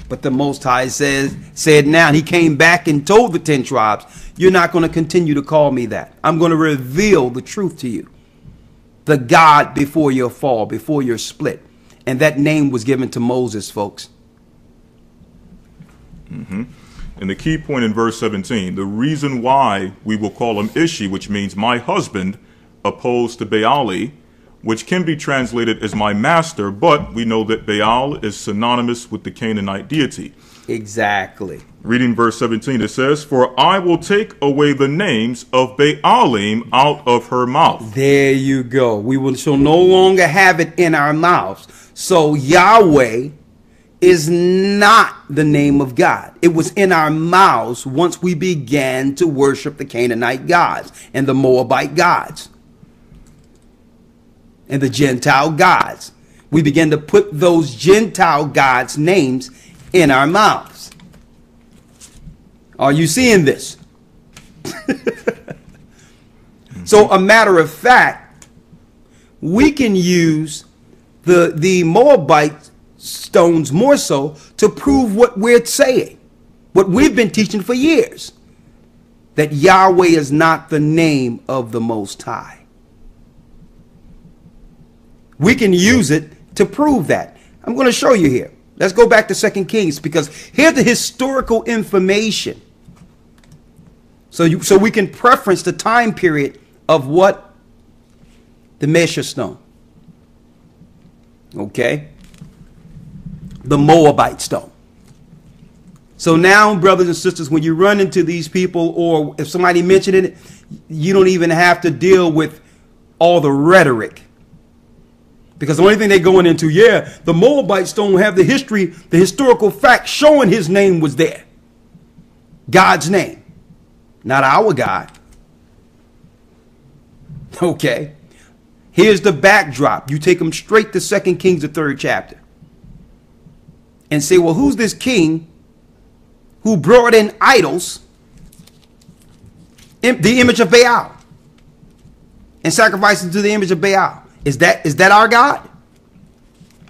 But the Most High said now, he came back and told the 10 tribes, you're not going to continue to call me that. I'm going to reveal the truth to you. The God before your fall, before your split. And that name was given to Moses, folks. And the key point in verse 17, the reason why we will call him Ishi, which means my husband, opposed to Baali, which can be translated as my master, but we know that Baal is synonymous with the Canaanite deity. Exactly. Reading verse 17, it says, for I will take away the names of Baalim out of her mouth. There you go. Shall no longer have it in our mouths. So Yahweh is not the name of God. It was in our mouths once we began to worship the Canaanite gods and the Moabite gods and the Gentile gods. We began to put those Gentile gods' names in our mouths. Are you seeing this? So, a matter of fact, we can use the Moabite stones more so to prove what we're saying, what we've been teaching for years, that Yahweh is not the name of the Most High. We can use it to prove that. I'm going to show you here. Let's go back to 2 Kings, because here's the historical information. So we can preference the time period of what? The Mesha Stone. Okay? The Moabite Stone. So now, brothers and sisters, when you run into these people, or if somebody mentioned it, you don't even have to deal with all the rhetoric. Because the only thing they're going into, the Moabite Stone have the history, the historical fact showing his name was there. God's name. Not our God. Okay. Here's the backdrop. You take them straight to 2 Kings, the 3rd chapter. And say, well, who's this king who brought in idols, the image of Baal, and sacrifices to the image of Baal? Is that our God?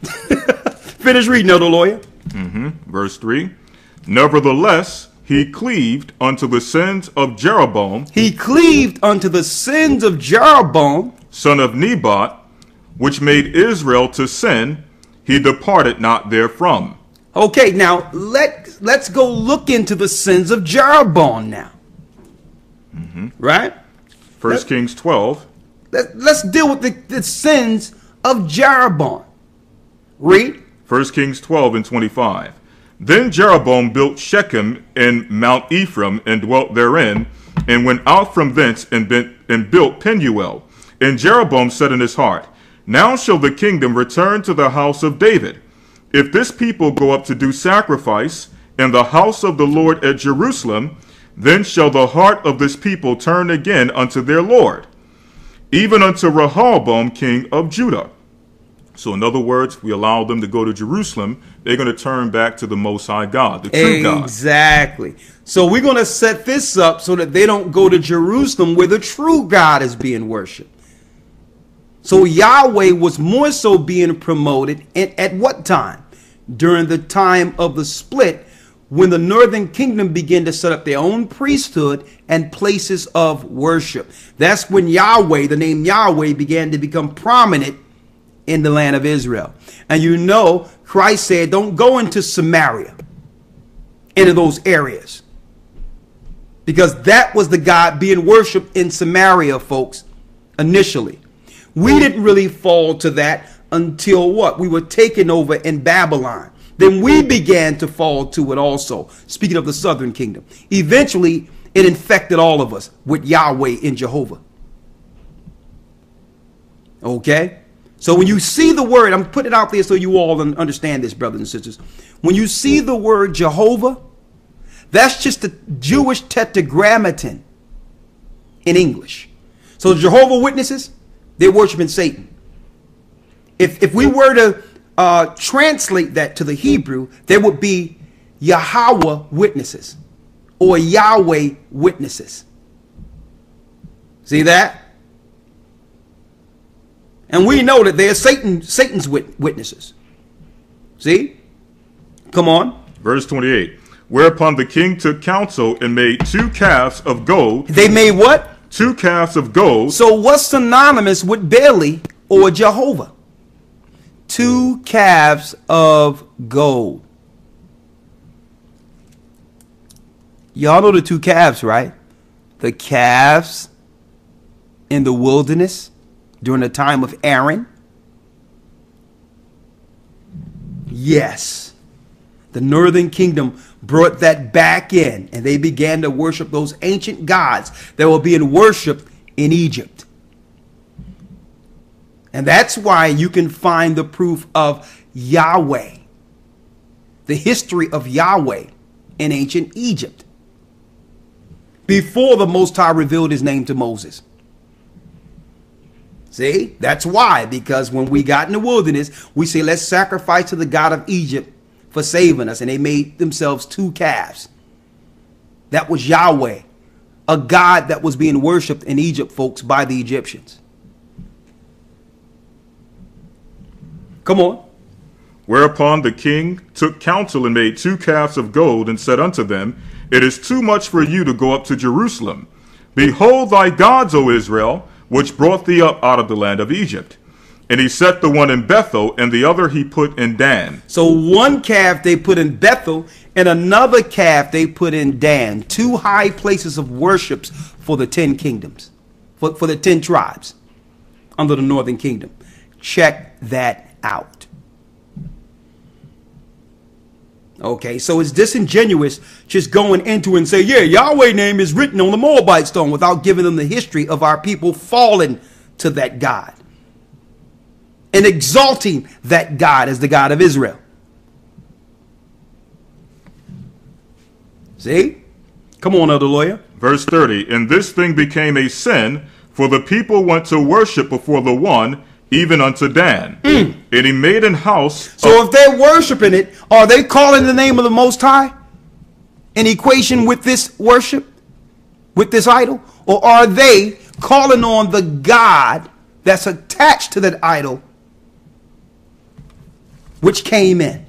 Finish reading, Elder Lawya. Verse 3. Nevertheless, he cleaved unto the sins of Jeroboam. He cleaved unto the sins of Jeroboam, son of Nebat, which made Israel to sin. He departed not therefrom. Okay, now let's go look into the sins of Jeroboam now. Right? 1 Kings 12. Let's deal with the sins of Jeroboam. Read. 1 Kings 12 and 25. Then Jeroboam built Shechem and Mount Ephraim, and dwelt therein, and went out from thence and built Penuel. And Jeroboam said in his heart, now shall the kingdom return to the house of David. If this people go up to do sacrifice in the house of the Lord at Jerusalem, then shall the heart of this people turn again unto their Lord, even unto Rehoboam king of Judah. So in other words, we allow them to go to Jerusalem, they're going to turn back to the Most High God, the true God. Exactly. So we're going to set this up so that they don't go to Jerusalem where the true God is being worshipped. So Yahweh was more so being promoted at what time? During the time of the split, when the northern kingdom began to set up their own priesthood and places of worship. That's when Yahweh, the name Yahweh, began to become prominent in the land of Israel. And you know, Christ said, don't go into Samaria, into those areas, because that was the God being worshipped in Samaria, folks, initially. We didn't really fall to that until what? We were taken over in Babylon. Then we began to fall to it also. Speaking of the southern kingdom. Eventually, it infected all of us with Yahweh in Jehovah. Okay? So when you see the word, I'm putting it out there so you all understand this, brothers and sisters. When you see the word Jehovah, that's just the Jewish tetragrammaton in English. So Jehovah Witnesses, they're worshiping Satan. If we were to translate that to the Hebrew, there would be Yahweh Witnesses or Yahweh Witnesses. See that? And we know that they're Satan's witnesses. See? Come on. Verse 28. Whereupon the king took counsel and made 2 calves of gold. They made what? 2 calves of gold. So what's synonymous with Baali or Jehovah? 2 calves of gold. Y'all know the 2 calves, right? The calves in the wilderness during the time of Aaron. Yes. The northern kingdom brought that back in, and they began to worship those ancient gods that were being worshipped in Egypt. And that's why you can find the proof of Yahweh, the history of Yahweh in ancient Egypt, before the Most High revealed his name to Moses. See, that's why, because when we got in the wilderness, we say, let's sacrifice to the God of Egypt for saving us. And they made themselves 2 calves. That was Yahweh, a God that was being worshipped in Egypt, folks, by the Egyptians. Come on. Whereupon the king took counsel and made 2 calves of gold and said unto them, it is too much for you to go up to Jerusalem. Behold thy gods, O Israel, which brought thee up out of the land of Egypt. And he set the one in Bethel, and the other he put in Dan. So 1 calf they put in Bethel, and another calf they put in Dan. 2 high places of worships for the 10 kingdoms, for the 10 tribes under the northern kingdom. Check that out. Okay, so it's disingenuous just going into and say, yeah, Yahweh's name is written on the Moabite stone, without giving them the history of our people falling to that God and exalting that God as the God of Israel. See? Come on, Elder Lawya. Verse 30. And this thing became a sin, for the people went to worship before the one, even unto Dan. And he made an house. So if they're worshiping it, are they calling the name of the Most High in equation with this worship, with this idol? Or are they calling on the God that's attached to that idol, which came in?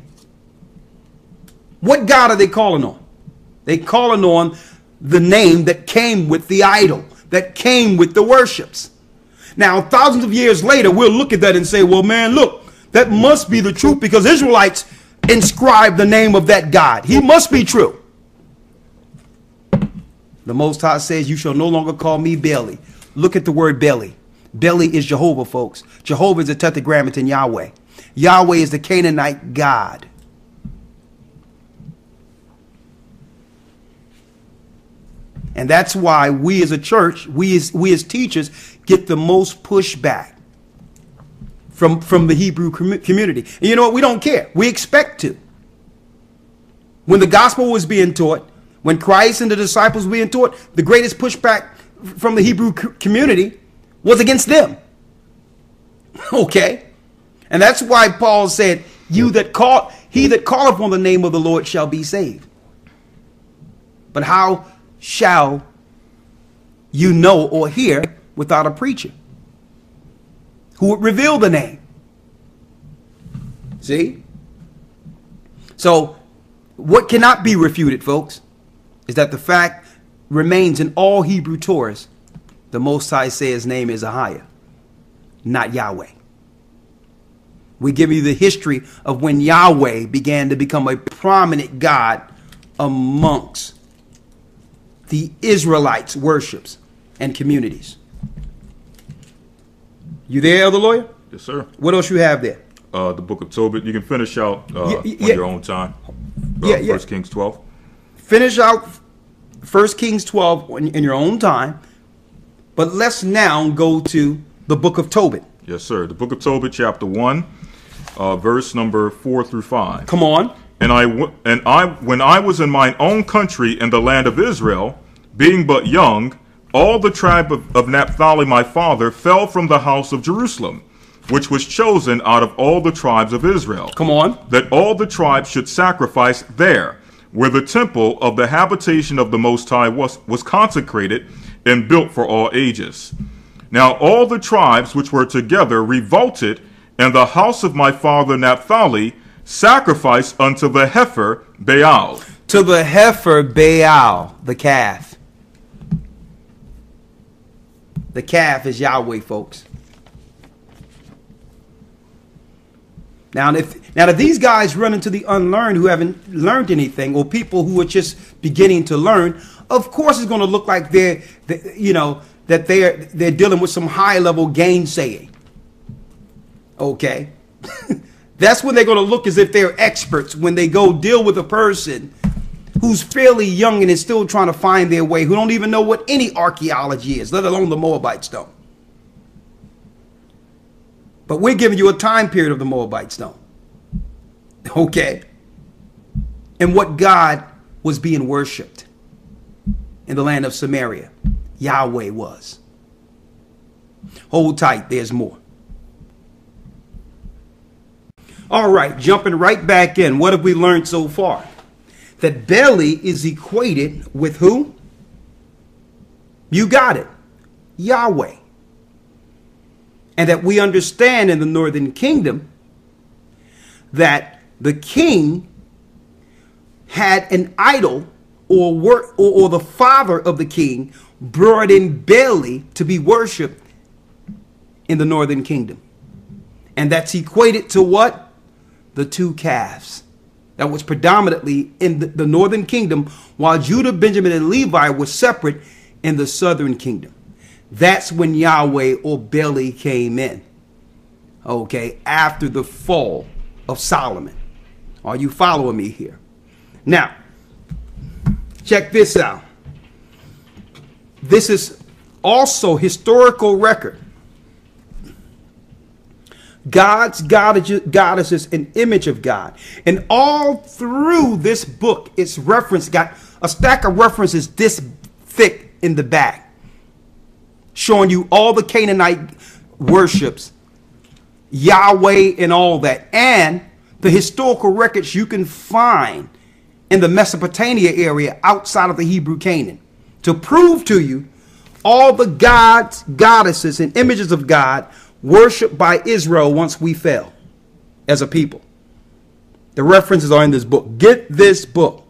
What God are they calling on? They calling on the name that came with the idol, that came with the worships. Now, thousands of years later, we'll look at that and say, well, man, look, that must be the truth, because Israelites inscribed the name of that God. He must be true. The Most High says, you shall no longer call me Baali. Look at the word Baali. Baali is Jehovah, folks. Jehovah is the tetragrammaton Yahweh. Yahweh is the Canaanite God. And that's why we as a church, we as teachers, get the most pushback from the Hebrew community. And you know what? We don't care. We expect to. When the gospel was being taught, when Christ and the disciples were being taught, the greatest pushback from the Hebrew community was against them. Okay? And that's why Paul said, he that calleth on the name of the Lord shall be saved. But how shall you know or hear without a preacher who would reveal the name? See? So what cannot be refuted, folks, is that the fact remains in all Hebrew Torahs, the Most High says his name is Ahiah, not Yahweh. We give you the history of when Yahweh began to become a prominent God amongst the Israelites' worships and communities. You there, Elder Lawya? Yes, sir. What else you have there? The book of Tobit. You can finish out on yeah. your own time. 1 Kings 12. Finish out 1 Kings 12 in your own time. But let's now go to the book of Tobit. Yes, sir. The book of Tobit, chapter 1, verse number 4 through 5. Come on. When I was in mine own country in the land of Israel, being but young, all the tribe of Naphtali my father fell from the house of Jerusalem, which was chosen out of all the tribes of Israel. Come on. That all the tribes should sacrifice there, where the temple of the habitation of the Most High was consecrated and built for all ages. Now all the tribes which were together revolted, and the house of my father Naphtali sacrificed unto the heifer Baal. To the heifer Baal, the calf. The calf is Yahweh, folks. Now, if these guys run into the unlearned who haven't learned anything, or people who are just beginning to learn, of course it's going to look like they're dealing with some high level gainsaying. Okay, that's when they're going to look as if they're experts when they go deal with a person who's fairly young and is still trying to find their way, who don't even know what any archaeology is, let alone the Moabite Stone. But we're giving you a time period of the Moabite Stone. Okay. And what God was being worshipped in the land of Samaria. Yahweh was. Hold tight, there's more. All right, jumping right back in. What have we learned so far? That belly is equated with who? You got it. Yahweh. And that we understand in the northern kingdom that the king had an idol, or the father of the king brought in belly to be worshipped in the northern kingdom. And that's equated to what? The two calves. That was predominantly in the northern kingdom, while Judah, Benjamin, and Levi were separate in the southern kingdom. That's when Yahweh, or belly, came in. Okay, after the fall of Solomon. Are you following me here? Now, check this out. This is also historical record. God's goddesses, an image of God. And all through this book, it's referenced, got a stack of references this thick in the back, showing you all the Canaanite worships, Yahweh and all that, and the historical records you can find in the Mesopotamia area outside of the Hebrew Canaan to prove to you all the gods, goddesses, and images of God worshipped by Israel once we fell as a people. The references are in this book. Get this book.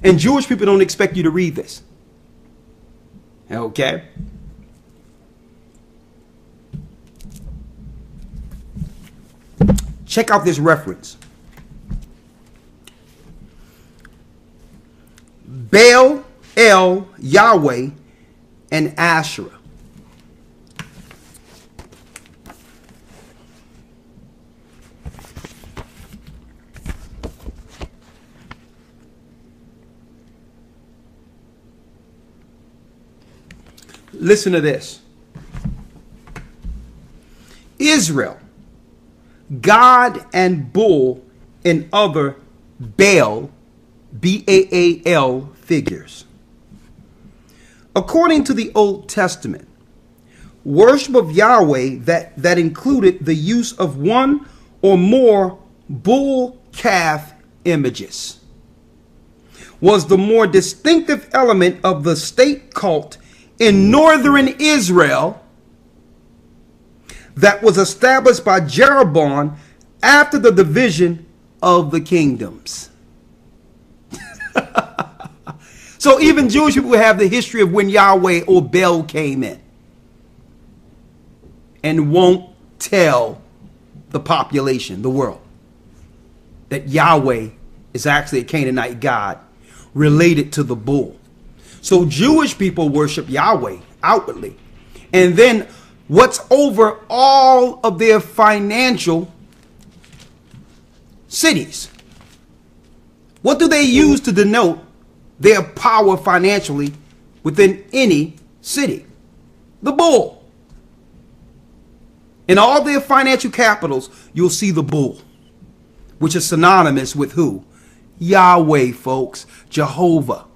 And Jewish people don't expect you to read this. Okay? Check out this reference. Baal, El, Yahweh, and Asherah. Listen to this. Israel, God and bull and other Baal, B-A-A-L figures. According to the Old Testament, worship of Yahweh that included the use of one or more bull calf images was the more distinctive element of the state cult in northern Israel that was established by Jeroboam after the division of the kingdoms. So even Jewish people have the history of when Yahweh or Baal came in and won't tell the population, the world, that Yahweh is actually a Canaanite god related to the bull. So Jewish people worship Yahweh outwardly. And then what's over all of their financial cities? What do they use to denote their power financially within any city? The bull. In all their financial capitals, you'll see the bull, which is synonymous with who? Yahweh, folks. Jehovah.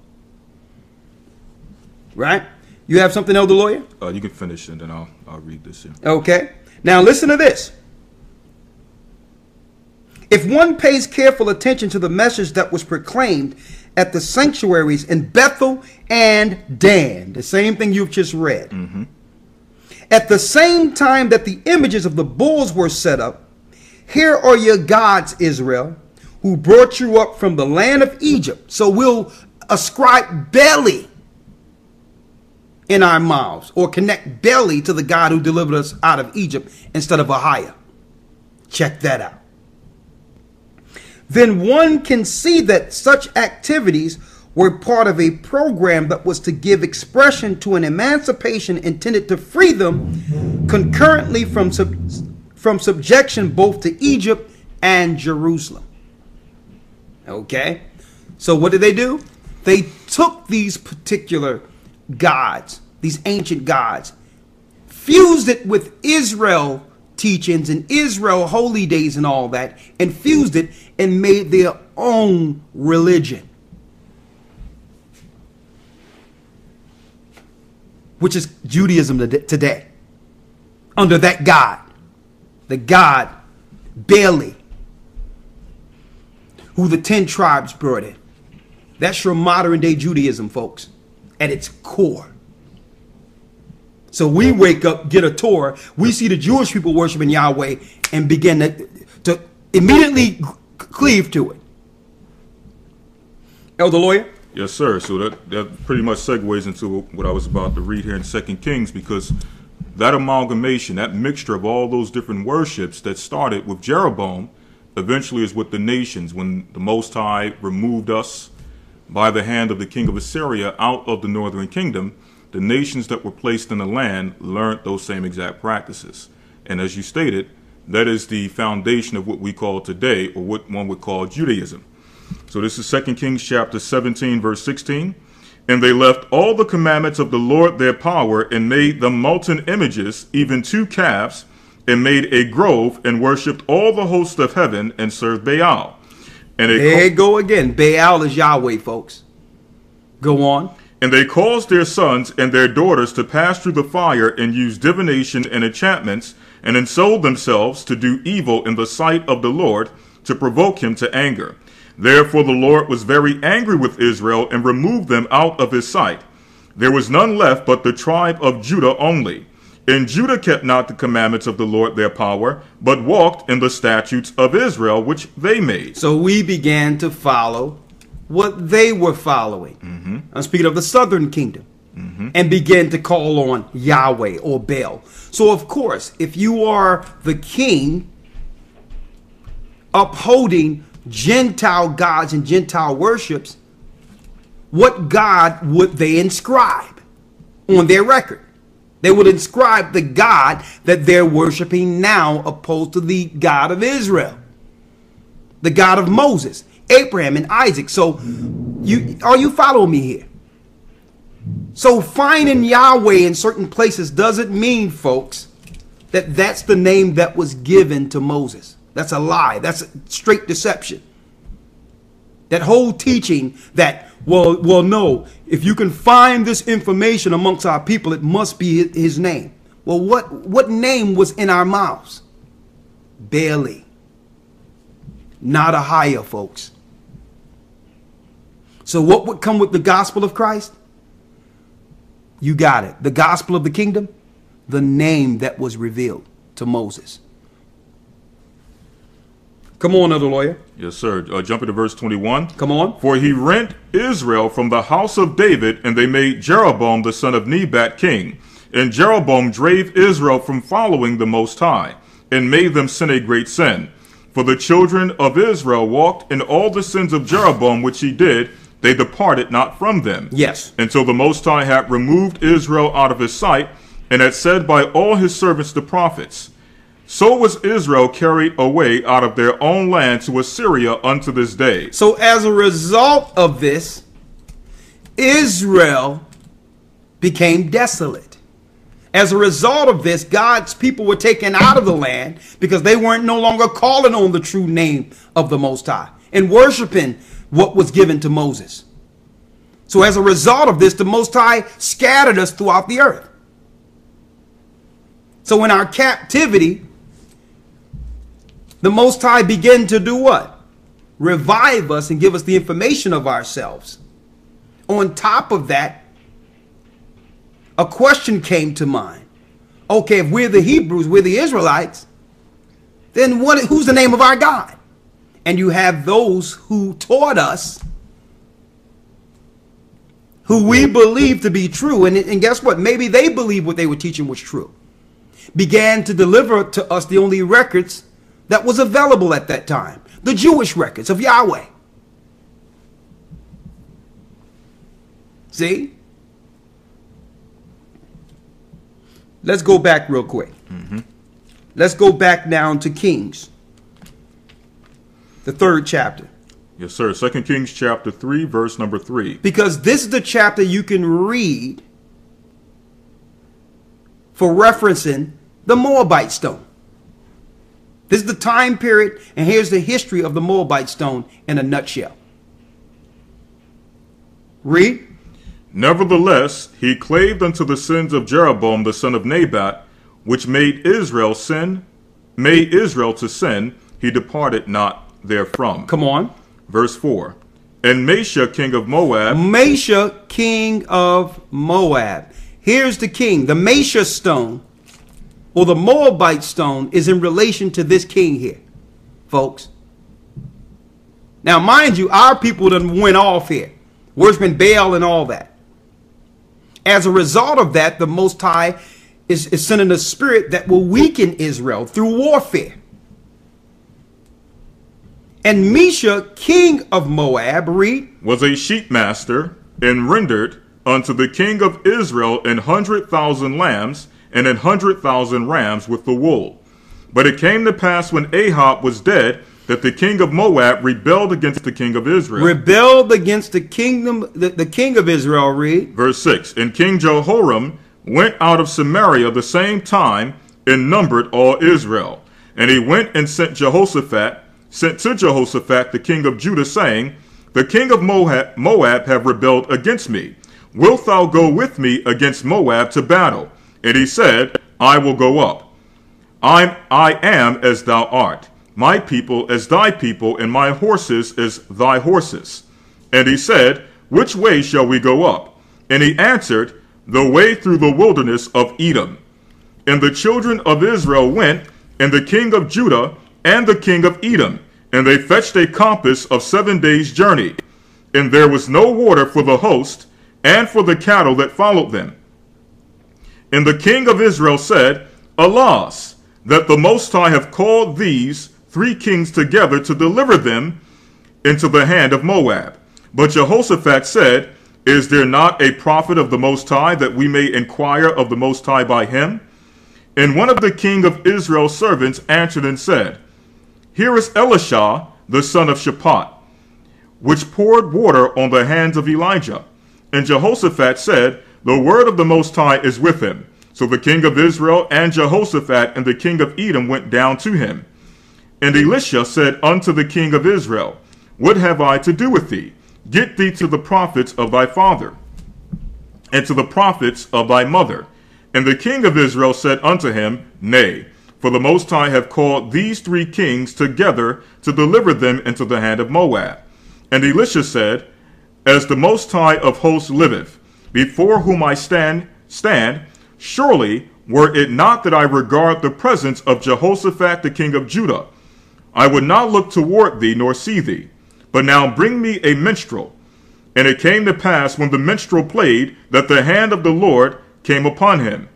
Right? You have something, Elder Lawyer? You can finish and then I'll read this here. Okay. Now listen to this. If one pays careful attention to the message that was proclaimed at the sanctuaries in Bethel and Dan, the same thing you've just read, at the same time that the images of the bulls were set up, here are your gods, Israel, who brought you up from the land of Egypt. So we'll ascribe belly in our mouths, or connect belly to the God who delivered us out of Egypt instead of Ahia. Check that out. Then one can see that such activities were part of a program that was to give expression to an emancipation intended to free them concurrently from subjection both to Egypt and Jerusalem. Okay? So what did they do? They took these particular gods, these ancient gods, fused it with Israel teachings and Israel holy days and all that, and fused it and made their own religion, which is Judaism today, under that God, the God Baali, who the 10 tribes brought in. That's your modern day Judaism, folks, at its core. So we wake up, get a Torah, we see the Jewish people worshiping Yahweh and begin to immediately cleave to it. Elder Lawyer? Yes, sir. So that pretty much segues into what I was about to read here in 2 Kings, because that amalgamation, that mixture of all those different worships that started with Jeroboam, eventually is with the nations. When the Most High removed us by the hand of the king of Assyria out of the northern kingdom, the nations that were placed in the land learned those same exact practices. And as you stated, that is the foundation of what we call today, or what one would call Judaism. So this is 2 Kings chapter 17, verse 16. And they left all the commandments of the Lord their power, and made the molten images, even 2 calves, and made a grove, and worshipped all the hosts of heaven, and served Baal. And there you go again. Baal is Yahweh, folks. Go on. And they caused their sons and their daughters to pass through the fire, and use divination and enchantments, and ensouled themselves to do evil in the sight of the Lord, to provoke him to anger. Therefore the Lord was very angry with Israel, and removed them out of his sight. There was none left but the tribe of Judah only. And Judah kept not the commandments of the Lord their power, but walked in the statutes of Israel, which they made. So we began to follow what they were following. I'm speaking of the southern kingdom. And began to call on Yahweh or Baal. So of course, if you are the king upholding Gentile gods and Gentile worships, what God would they inscribe on their record? They would inscribe the God that they're worshiping now, opposed to the God of Israel, the God of Moses, Abraham, and Isaac. So are you following me here? So finding Yahweh in certain places doesn't mean, folks, that that's the name that was given to Moses. That's a lie. That's a straight deception. That whole teaching that, well, no, if you can find this information amongst our people, it must be his name. Well, what name was in our mouths? Baali. Not Ahia, folks. So what would come with the gospel of Christ? You got it. The gospel of the kingdom, the name that was revealed to Moses. Come on, Elder Lawyer. Yes, sir. Jumping to verse 21. Come on. For he rent Israel from the house of David, and they made Jeroboam the son of Nebat king. And Jeroboam drave Israel from following the Most High, and made them sin a great sin. For the children of Israel walked in all the sins of Jeroboam which he did, they departed not from them. Yes. Until the Most High had removed Israel out of his sight, and had said by all his servants the prophets. So was Israel carried away out of their own land to Assyria unto this day. So as a result of this, Israel became desolate. As a result of this, God's people were taken out of the land because they weren't no longer calling on the true name of the Most High and worshiping what was given to Moses. So as a result of this, the Most High scattered us throughout the earth. So in our captivity, the Most High began to do what? Revive us and give us the information of ourselves. On top of that, a question came to mind. Okay, if we're the Hebrews, we're the Israelites, then who's the name of our God? And you have those who taught us, who we believe to be true. And guess what? Maybe they believed what they were teaching was true. Began to deliver to us the only records that was available at that time. The Jewish records of Yahweh. See? Let's go back real quick. Let's go back now to Kings, the 3rd chapter. Yes, sir. 2 Kings chapter 3, verse number 3. Because this is the chapter you can read for referencing the Moabite Stone. This is the time period, and here's the history of the Moabite Stone in a nutshell. Read. Nevertheless, he claved unto the sins of Jeroboam the son of Nebat, which made Israel to sin. He departed not therefrom. Come on. Verse 4. And Mesha, king of Moab. Mesha, king of Moab. Here's the king. The Mesha stone, or the Moabite stone, is in relation to this king here, folks. Now, mind you, our people done went off here, worshiping Baal and all that. As a result of that, the Most High is sending a spirit that will weaken Israel through warfare. And Mesha, king of Moab, read, was a sheep master, and rendered unto the king of Israel 100,000 lambs and 100,000 rams with the wool. But it came to pass when Ahab was dead, that the king of Moab rebelled against the king of Israel. Rebelled against the kingdom, the king of Israel, read. Verse 6. And King Jehoram went out of Samaria the same time, and numbered all Israel. And he went and sent to Jehoshaphat, the king of Judah, saying, the king of Moab have rebelled against me. Wilt thou go with me against Moab to battle? And he said, I will go up. I am as thou art, my people as thy people, and my horses as thy horses. And he said, which way shall we go up? And he answered, the way through the wilderness of Edom. And the children of Israel went, and the king of Judah, and the king of Edom, and they fetched a compass of 7 days' journey. And there was no water for the host, and for the cattle that followed them. And the king of Israel said, alas, that the Most High have called these 3 kings together to deliver them into the hand of Moab. But Jehoshaphat said, is there not a prophet of the Most High, that we may inquire of the Most High by him? And one of the king of Israel's servants answered and said, here is Elisha, the son of Shaphat, which poured water on the hands of Elijah. And Jehoshaphat said, the word of the Most High is with him. So the king of Israel and Jehoshaphat and the king of Edom went down to him. And Elisha said unto the king of Israel, what have I to do with thee? Get thee to the prophets of thy father, and to the prophets of thy mother. And the king of Israel said unto him, nay, for the Most High have called these 3 kings together to deliver them into the hand of Moab. And Elisha said, as the Most High of hosts liveth, before whom I stand, surely were it not that I regard the presence of Jehoshaphat the king of Judah, I would not look toward thee nor see thee. But now bring me a minstrel. And it came to pass, when the minstrel played, that the hand of the Lord came upon him.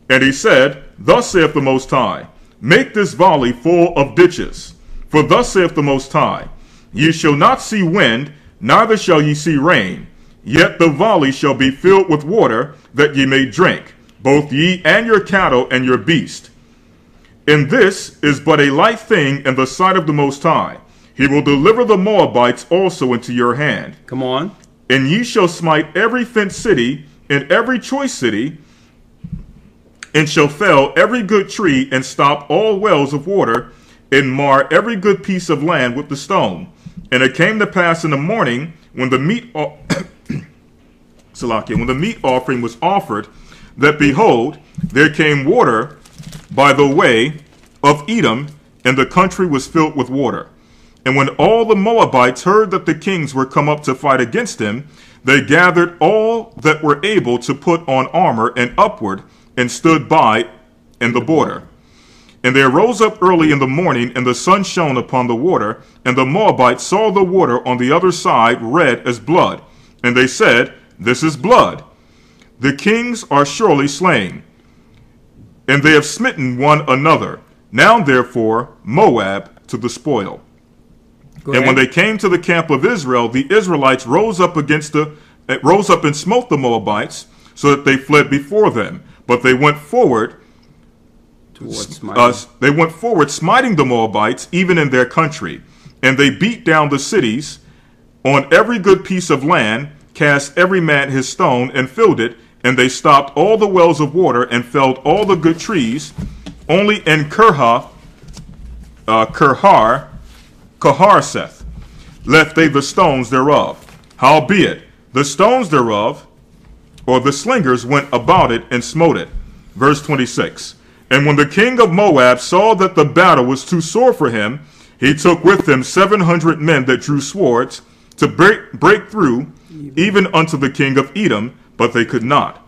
And he said, thus saith the Most High, make this valley full of ditches. For thus saith the Most High, ye shall not see wind, neither shall ye see rain, yet the valley shall be filled with water, that ye may drink, both ye and your cattle and your beast. And this is but a light thing in the sight of the Most High. He will deliver the Moabites also into your hand. Come on. And ye shall smite every fenced city and every choice city, and shall fell every good tree, and stop all wells of water, and mar every good piece of land with the stone. And it came to pass in the morning, when the meat when the meat offering was offered, that behold, there came water by the way of Edom, and the country was filled with water. And when all the Moabites heard that the kings were come up to fight against him, they gathered all that were able to put on armor and upward, and stood by in the border. And they arose up early in the morning, and the sun shone upon the water, and the Moabites saw the water on the other side red as blood. And they said, This is blood. The kings are surely slain, and they have smitten one another. Now therefore Moab to the spoil. And when they came to the camp of Israel, the Israelites rose up and smote the Moabites, so that they fled before them. But they went forward smiting the Moabites, even in their country. And they beat down the cities on every good piece of land, cast every man his stone, and filled it. And they stopped all the wells of water, and felled all the good trees. Only in Kaharseth left they the stones thereof. Howbeit, the stones thereof, or the slingers, went about it and smote it. Verse 26. And when the king of Moab saw that the battle was too sore for him, he took with him 700 men that drew swords to break through, even unto the king of Edom, but they could not.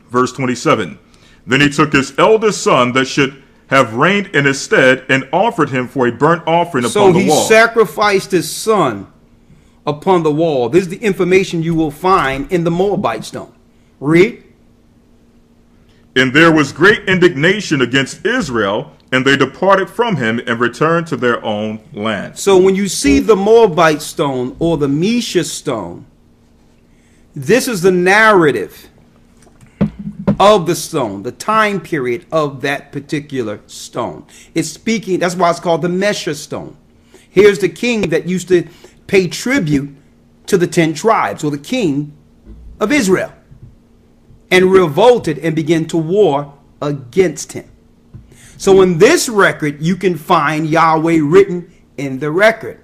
Verse 27. Then he took his eldest son that should have reigned in his stead, and offered him for a burnt offering upon the wall. So he sacrificed his son upon the wall. This is the information you will find in the Moabite Stone. Read. And there was great indignation against Israel, and they departed from him and returned to their own land. So when you see the Moabite Stone or the Mesha Stone, this is the narrative of the stone, the time period of that particular stone. It's speaking, that's why it's called the Mesha Stone. Here's the king that used to pay tribute to the 10 tribes, or the king of Israel, and revolted and began to war against him. So in this record, you can find Yahweh written in the record.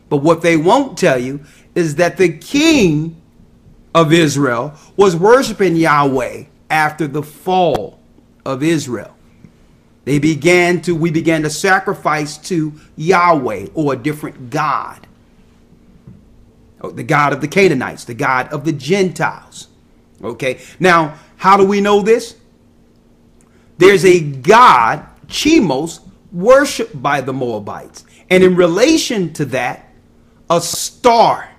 But what they won't tell you is that the king of Israel was worshiping Yahweh after the fall of Israel. We began to sacrifice to Yahweh, or a different god. The god of the Canaanites, the god of the Gentiles. Okay, now how do we know this? There's a god, Chemos, worshipped by the Moabites. And in relation to that, a star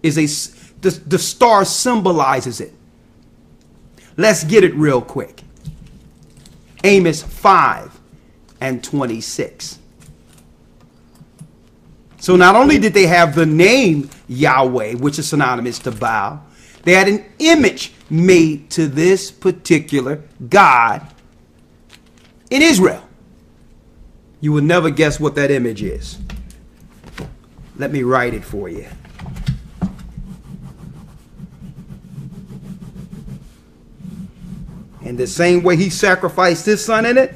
is the star symbolizes it. Let's get it real quick. Amos 5:26. So not only did they have the name Yahweh, which is synonymous to Baal, they had an image made to this particular God in Israel. You will never guess what that image is. Let me write it for you. In the same way he sacrificed his son in it,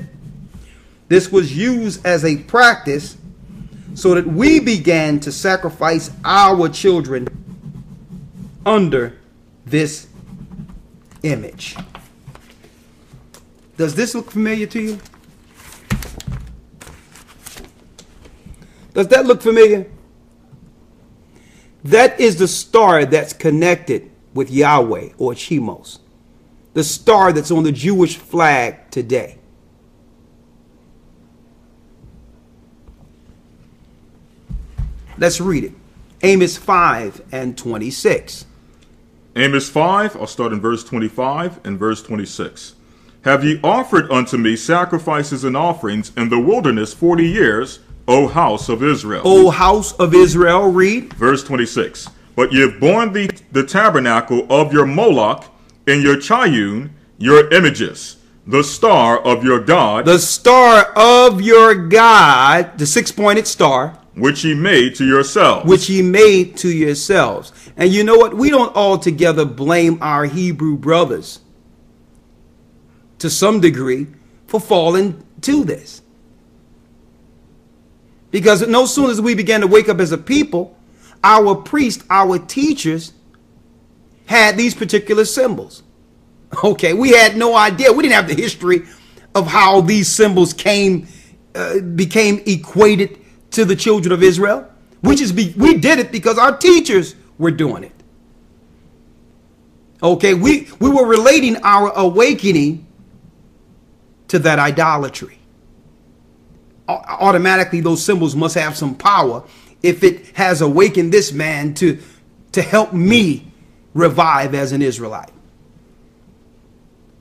this was used as a practice so that we began to sacrifice our children under this image. Does this look familiar to you? Does that look familiar? That is the star that's connected with Yahweh, or Chemos. The star that's on the Jewish flag today. Let's read it. Amos 5:26. Amos 5, I'll start in verse 25 and verse 26. Have ye offered unto me sacrifices and offerings in the wilderness 40 years, O house of Israel? O house of Israel, read. Verse 26. But ye have borne the tabernacle of your Moloch, and your Chayun, your images, the star of your God. The star of your God, the 6-pointed star. Which ye made to yourselves. Which ye made to yourselves. And you know what? We don't altogether blame our Hebrew brothers to some degree for falling to this. Because no sooner as we began to wake up as a people, our priests, our teachers had these particular symbols. Okay, we had no idea. We didn't have the history of how these symbols became equated to the children of Israel. We did it because our teachers were doing it. Okay, we were relating our awakening to that idolatry. Automatically, those symbols must have some power if it has awakened this man to help me revive as an Israelite.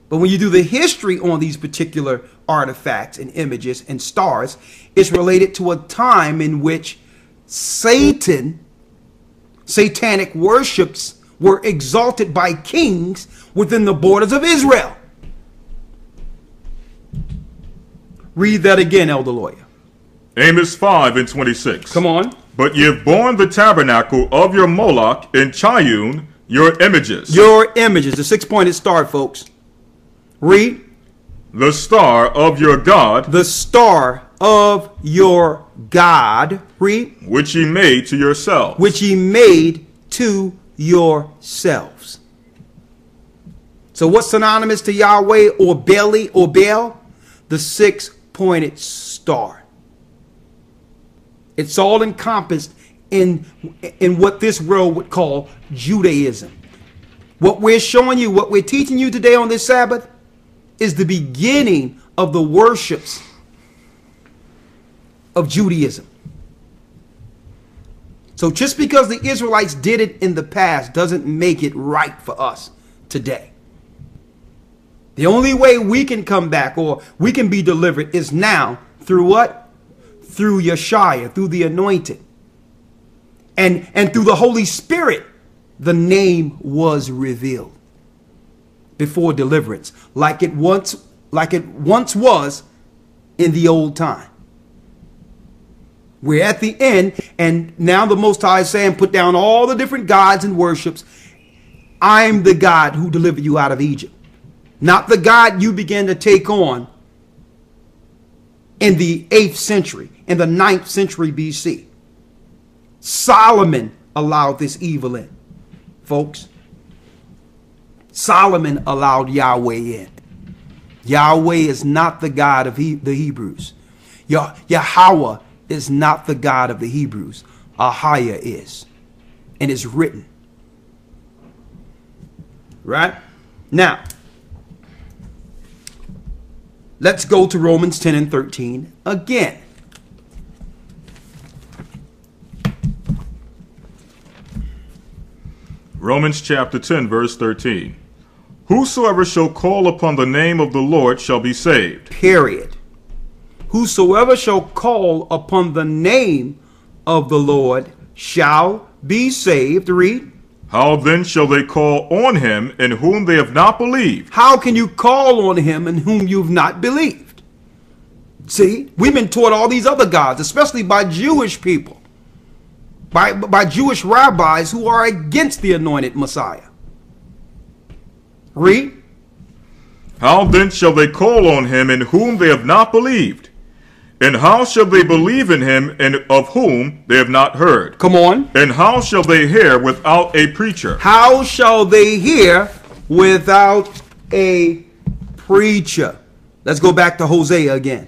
But when you do the history on these particular artifacts and images and stars, it's related to a time in which satanic worships were exalted by kings within the borders of Israel. Read that again, Elder Lawya. Amos 5:26. Come on. But ye have borne the tabernacle of your Moloch in Chayun, your images. Your images, the 6-pointed star, folks. Read. The star of your God. The star of your God. Read. Which ye made to yourselves. Which ye made to yourselves. So what's synonymous to Yahweh or Baali or Baal? The 6-pointed star. It's all encompassed in what this world would call Judaism. What we're showing you, what we're teaching you today on this Sabbath is the beginning of the worships of Judaism. So just because the Israelites did it in the past doesn't make it right for us today. The only way we can come back or we can be delivered is now through what? Through Yeshua, through the anointed. And through the Holy Spirit, the name was revealed before deliverance, like it once was in the old time. We're at the end, and now the Most High is saying, put down all the different gods and worships. I'm the God who delivered you out of Egypt. Not the God you began to take on in the 8th century, in the 9th century BC. Solomon allowed this evil in, folks. Solomon allowed Yahweh in. Yahweh is not the God of the Hebrews. Yahweh is not the God of the Hebrews. Ahia is. And it's written. Right? Now, let's go to Romans 10 and 13 again. Romans chapter 10, verse 13. Whosoever shall call upon the name of the Lord shall be saved. Period. Whosoever shall call upon the name of the Lord shall be saved. Read. How then shall they call on him in whom they have not believed? How can you call on him in whom you've not believed? See, we've been taught all these other gods, especially by Jewish people, by Jewish rabbis who are against the anointed Messiah. Read. How then shall they call on him in whom they have not believed? And how shall they believe in him and of whom they have not heard? Come on. And how shall they hear without a preacher? How shall they hear without a preacher? Let's go back to Hosea again.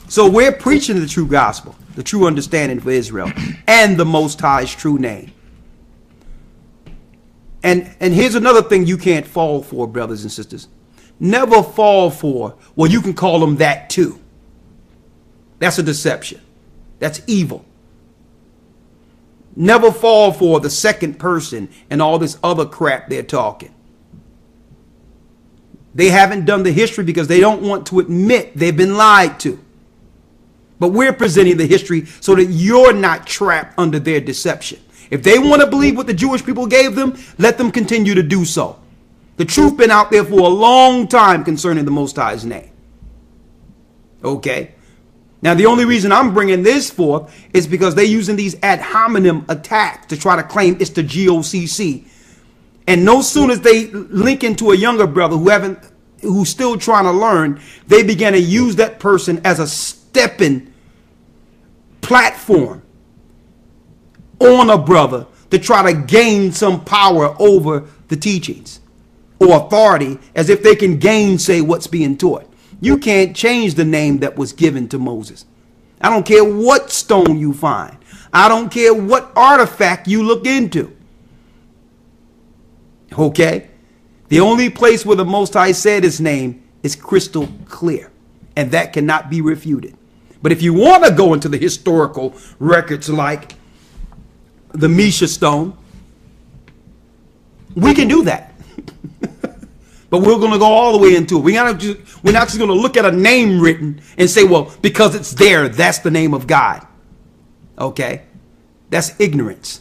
So we're preaching the true gospel, the true understanding for Israel, and the Most High's true name. And here's another thing you can't fall for, brothers and sisters. Never fall for, well, you can call them that too. That's a deception. That's evil. Never fall for the second person and all this other crap they're talking. They haven't done the history because they don't want to admit they've been lied to. But we're presenting the history so that you're not trapped under their deception. If they want to believe what the Jewish people gave them, let them continue to do so. The truth been out there for a long time concerning the Most High's name. Okay? Now, the only reason I'm bringing this forth is because they're using these ad hominem attacks to try to claim it's the GOCC. And no sooner as they link into a younger brother who's still trying to learn, they began to use that person as a stepping platform on a brother to try to gain some power over the teachings or authority, as if they can gainsay what's being taught. You can't change the name that was given to Moses. I don't care what stone you find. I don't care what artifact you look into. Okay? The only place where the Most High said his name is crystal clear, and that cannot be refuted. But if you want to go into the historical records like the Mesha Stone, we can do that. But we're going to go all the way into it. We're not just going to look at a name written and say, well, because it's there, that's the name of God. Okay? That's ignorance.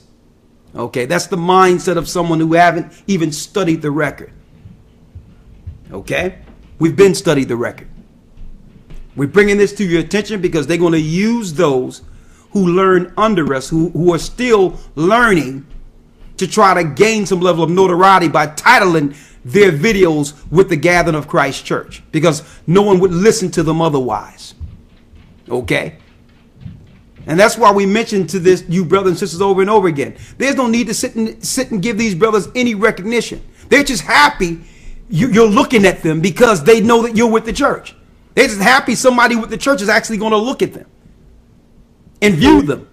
Okay? That's the mindset of someone who haven't even studied the record. Okay? We've been studied the record. We're bringing this to your attention because they're going to use those who learn under us, who are still learning, to try to gain some level of notoriety by titling their videos with the Gathering of Christ Church, because no one would listen to them otherwise. Okay? And that's why we mention to this, you brothers and sisters, over and over again. There's no need to sit and give these brothers any recognition. They're just happy you're looking at them because they know that you're with the church. They're just happy somebody with the church is actually going to look at them and view them,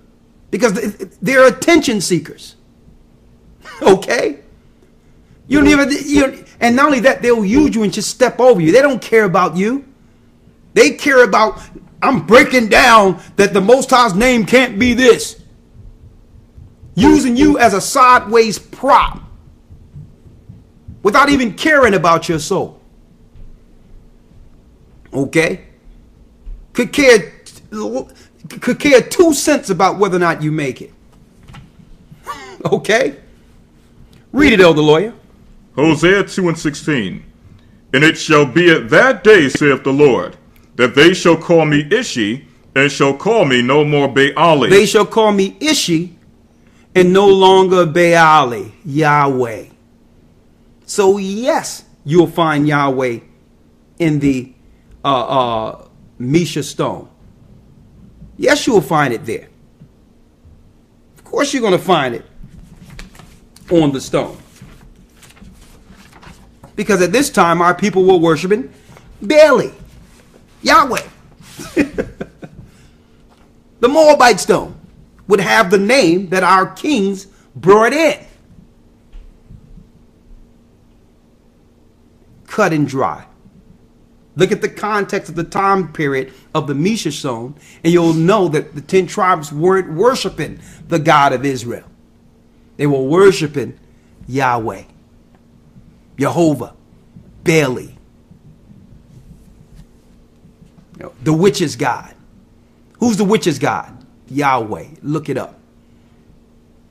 because they're attention seekers. Okay? You don't even, and not only that, they'll use you and just step over you. They don't care about you. They care about, I'm breaking down that the Most High's name can't be this. Using you as a sideways prop without even caring about your soul. Okay? Could care 2 cents about whether or not you make it. Okay? Read it, Elder Lawya. Hosea 2:16. And it shall be at that day, saith the Lord, that they shall call me Ishi, and shall call me no more Baali. They shall call me Ishi, and no longer Baali, Yahweh. So yes, you'll find Yahweh in the Mesha Stone. Yes, you'll find it there. Of course you're going to find it on the stone. Because at this time, our people were worshiping Baali, Yahweh. The Moabite Stone would have the name that our kings brought in. Cut and dry. Look at the context of the time period of the Mesha Stone, and you'll know that the 10 tribes weren't worshiping the God of Israel. They were worshiping Yahweh, Jehovah, Baali, the witch's God. Who's the witch's God? Yahweh. Look it up.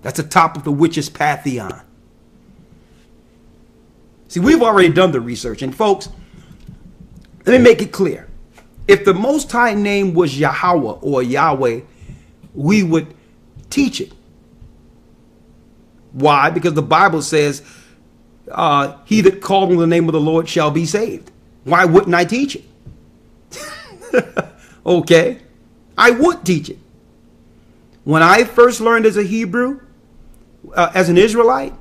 That's the top of the witch's pantheon. See, we've already done the research, and folks, let me make it clear. If the Most High name was Yahweh or Yahweh, we would teach it. Why? Because the Bible says, he that called on the name of the Lord shall be saved. Why wouldn't I teach it? Okay, I would teach it. When I first learned as a Hebrew, as an Israelite,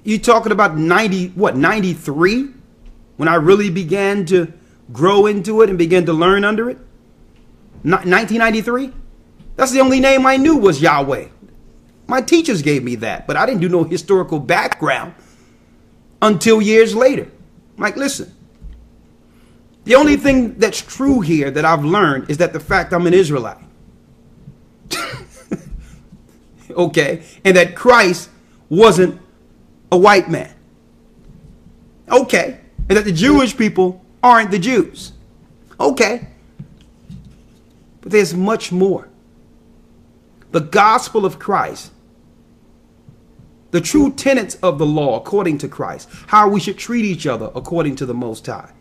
you talking about 93? When I really began to grow into it and began to learn under it? 1993? That's the only name I knew was Yahweh. My teachers gave me that, but I didn't do no historical background until years later. Like, listen, the only thing that's true here that I've learned is that the fact I'm an Israelite. Okay? And that Christ wasn't a white man. Okay? And that the Jewish people aren't the Jews. Okay? But there's much more. The gospel of Christ, the true tenets of the law according to Christ, how we should treat each other according to the Most High,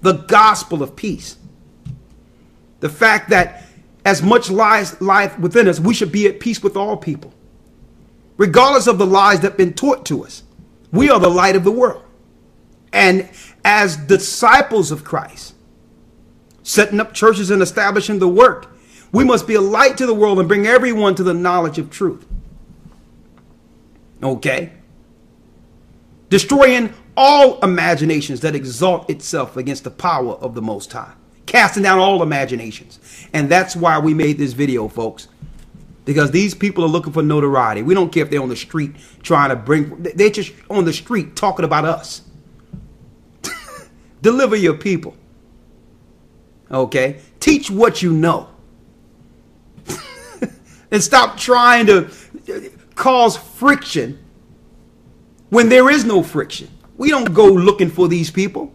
the gospel of peace, The fact that as much lies lieth within us, we should be at peace with all people, regardless of the lies that have been taught to us. We are the light of the world. And as disciples of Christ, setting up churches and establishing the work, we must be a light to the world and bring everyone to the knowledge of truth. Okay? Destroying all imaginations that exalt itself against the power of the Most High. Casting down all imaginations. And that's why we made this video, folks. Because these people are looking for notoriety. We don't care if they're on the street trying to bring... They're just on the street talking about us. Deliver your people. Okay? Teach what you know. And stop trying to cause friction when there is no friction. We don't go looking for these people.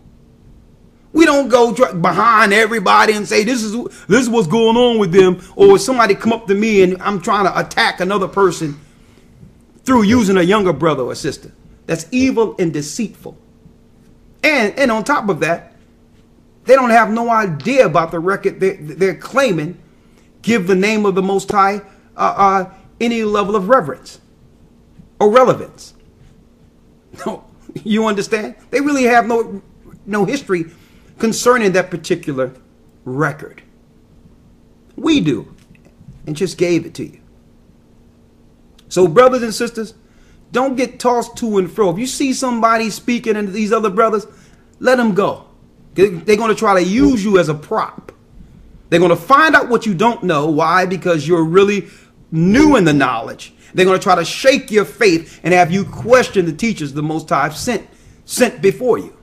We don't go behind everybody and say, this is what's going on with them. Or somebody come up to me and I'm trying to attack another person through using a younger brother or sister. That's evil and deceitful. And on top of that, they don't have no idea about the record they're claiming give the name of the Most High any level of reverence or relevance. No, you understand? They really have no history concerning that particular record. We do, and just gave it to you. So brothers and sisters, don't get tossed to and fro. If you see somebody speaking and these other brothers, let them go. They're going to try to use you as a prop. They're going to find out what you don't know. Why? Because you're really new in the knowledge. They're going to try to shake your faith and have you question the teachers the Most High sent before you.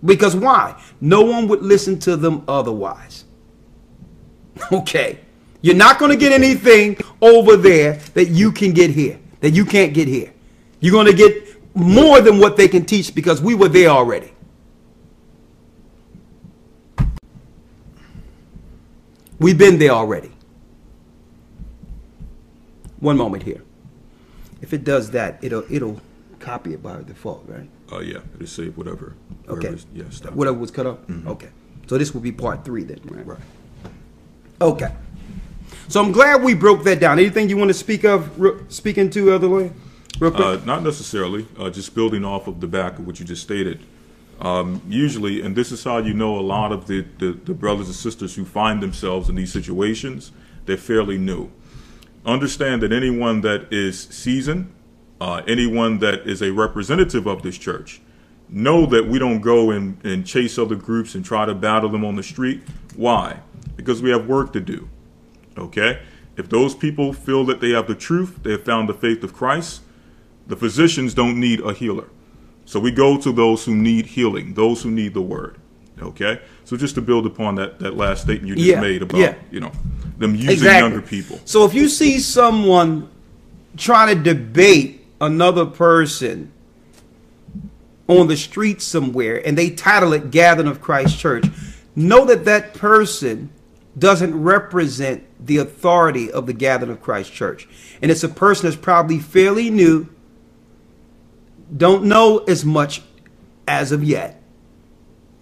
Because why? No one would listen to them otherwise. Okay. You're not going to get anything over there that you can get here, that you can't get here. You're going to get more than what they can teach because we were there already. We've been there already. One moment here. If it does that, it'll copy it by default, right? Yeah, it'll save whatever. Okay. Yeah, stop. Whatever was cut off? Mm-hmm. Okay. So this will be part 3 then, right? Right. Okay. So I'm glad we broke that down. Anything you want to speak into, Elder Lawya? Real quick? Not necessarily. Just building off of the back of what you just stated. Usually, and this is how you know a lot of the brothers and sisters who find themselves in these situations, they're fairly new. Understand that anyone that is seasoned, anyone that is a representative of this church, know that we don't go and chase other groups and try to battle them on the street. Why? Because we have work to do. Okay? If those people feel that they have the truth, they have found the faith of Christ, the physicians don't need a healer. So we go to those who need healing, those who need the word. Okay? So just to build upon that last statement you just made about, them using younger people. So if you see someone trying to debate another person on the street somewhere and they title it Gathering of Christ Church, know that that person doesn't represent the authority of the Gathering of Christ Church. And it's a person that's probably fairly new, don't know as much as of yet.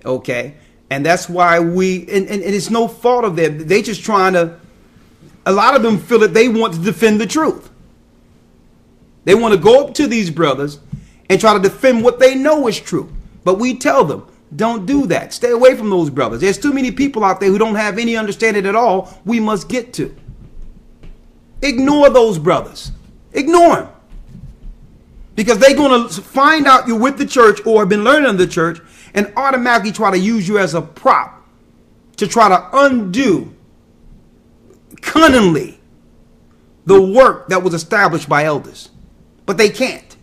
Okay? And that's why and it's no fault of them. They just trying to, a lot of them feel that they want to defend the truth. They want to go up to these brothers and try to defend what they know is true. But we tell them, don't do that. Stay away from those brothers. There's too many people out there who don't have any understanding at all we must get to. Ignore those brothers. Ignore them. Because they're going to find out you're with the church or have been learning in the church and automatically try to use you as a prop to try to undo cunningly the work that was established by elders. But they can't.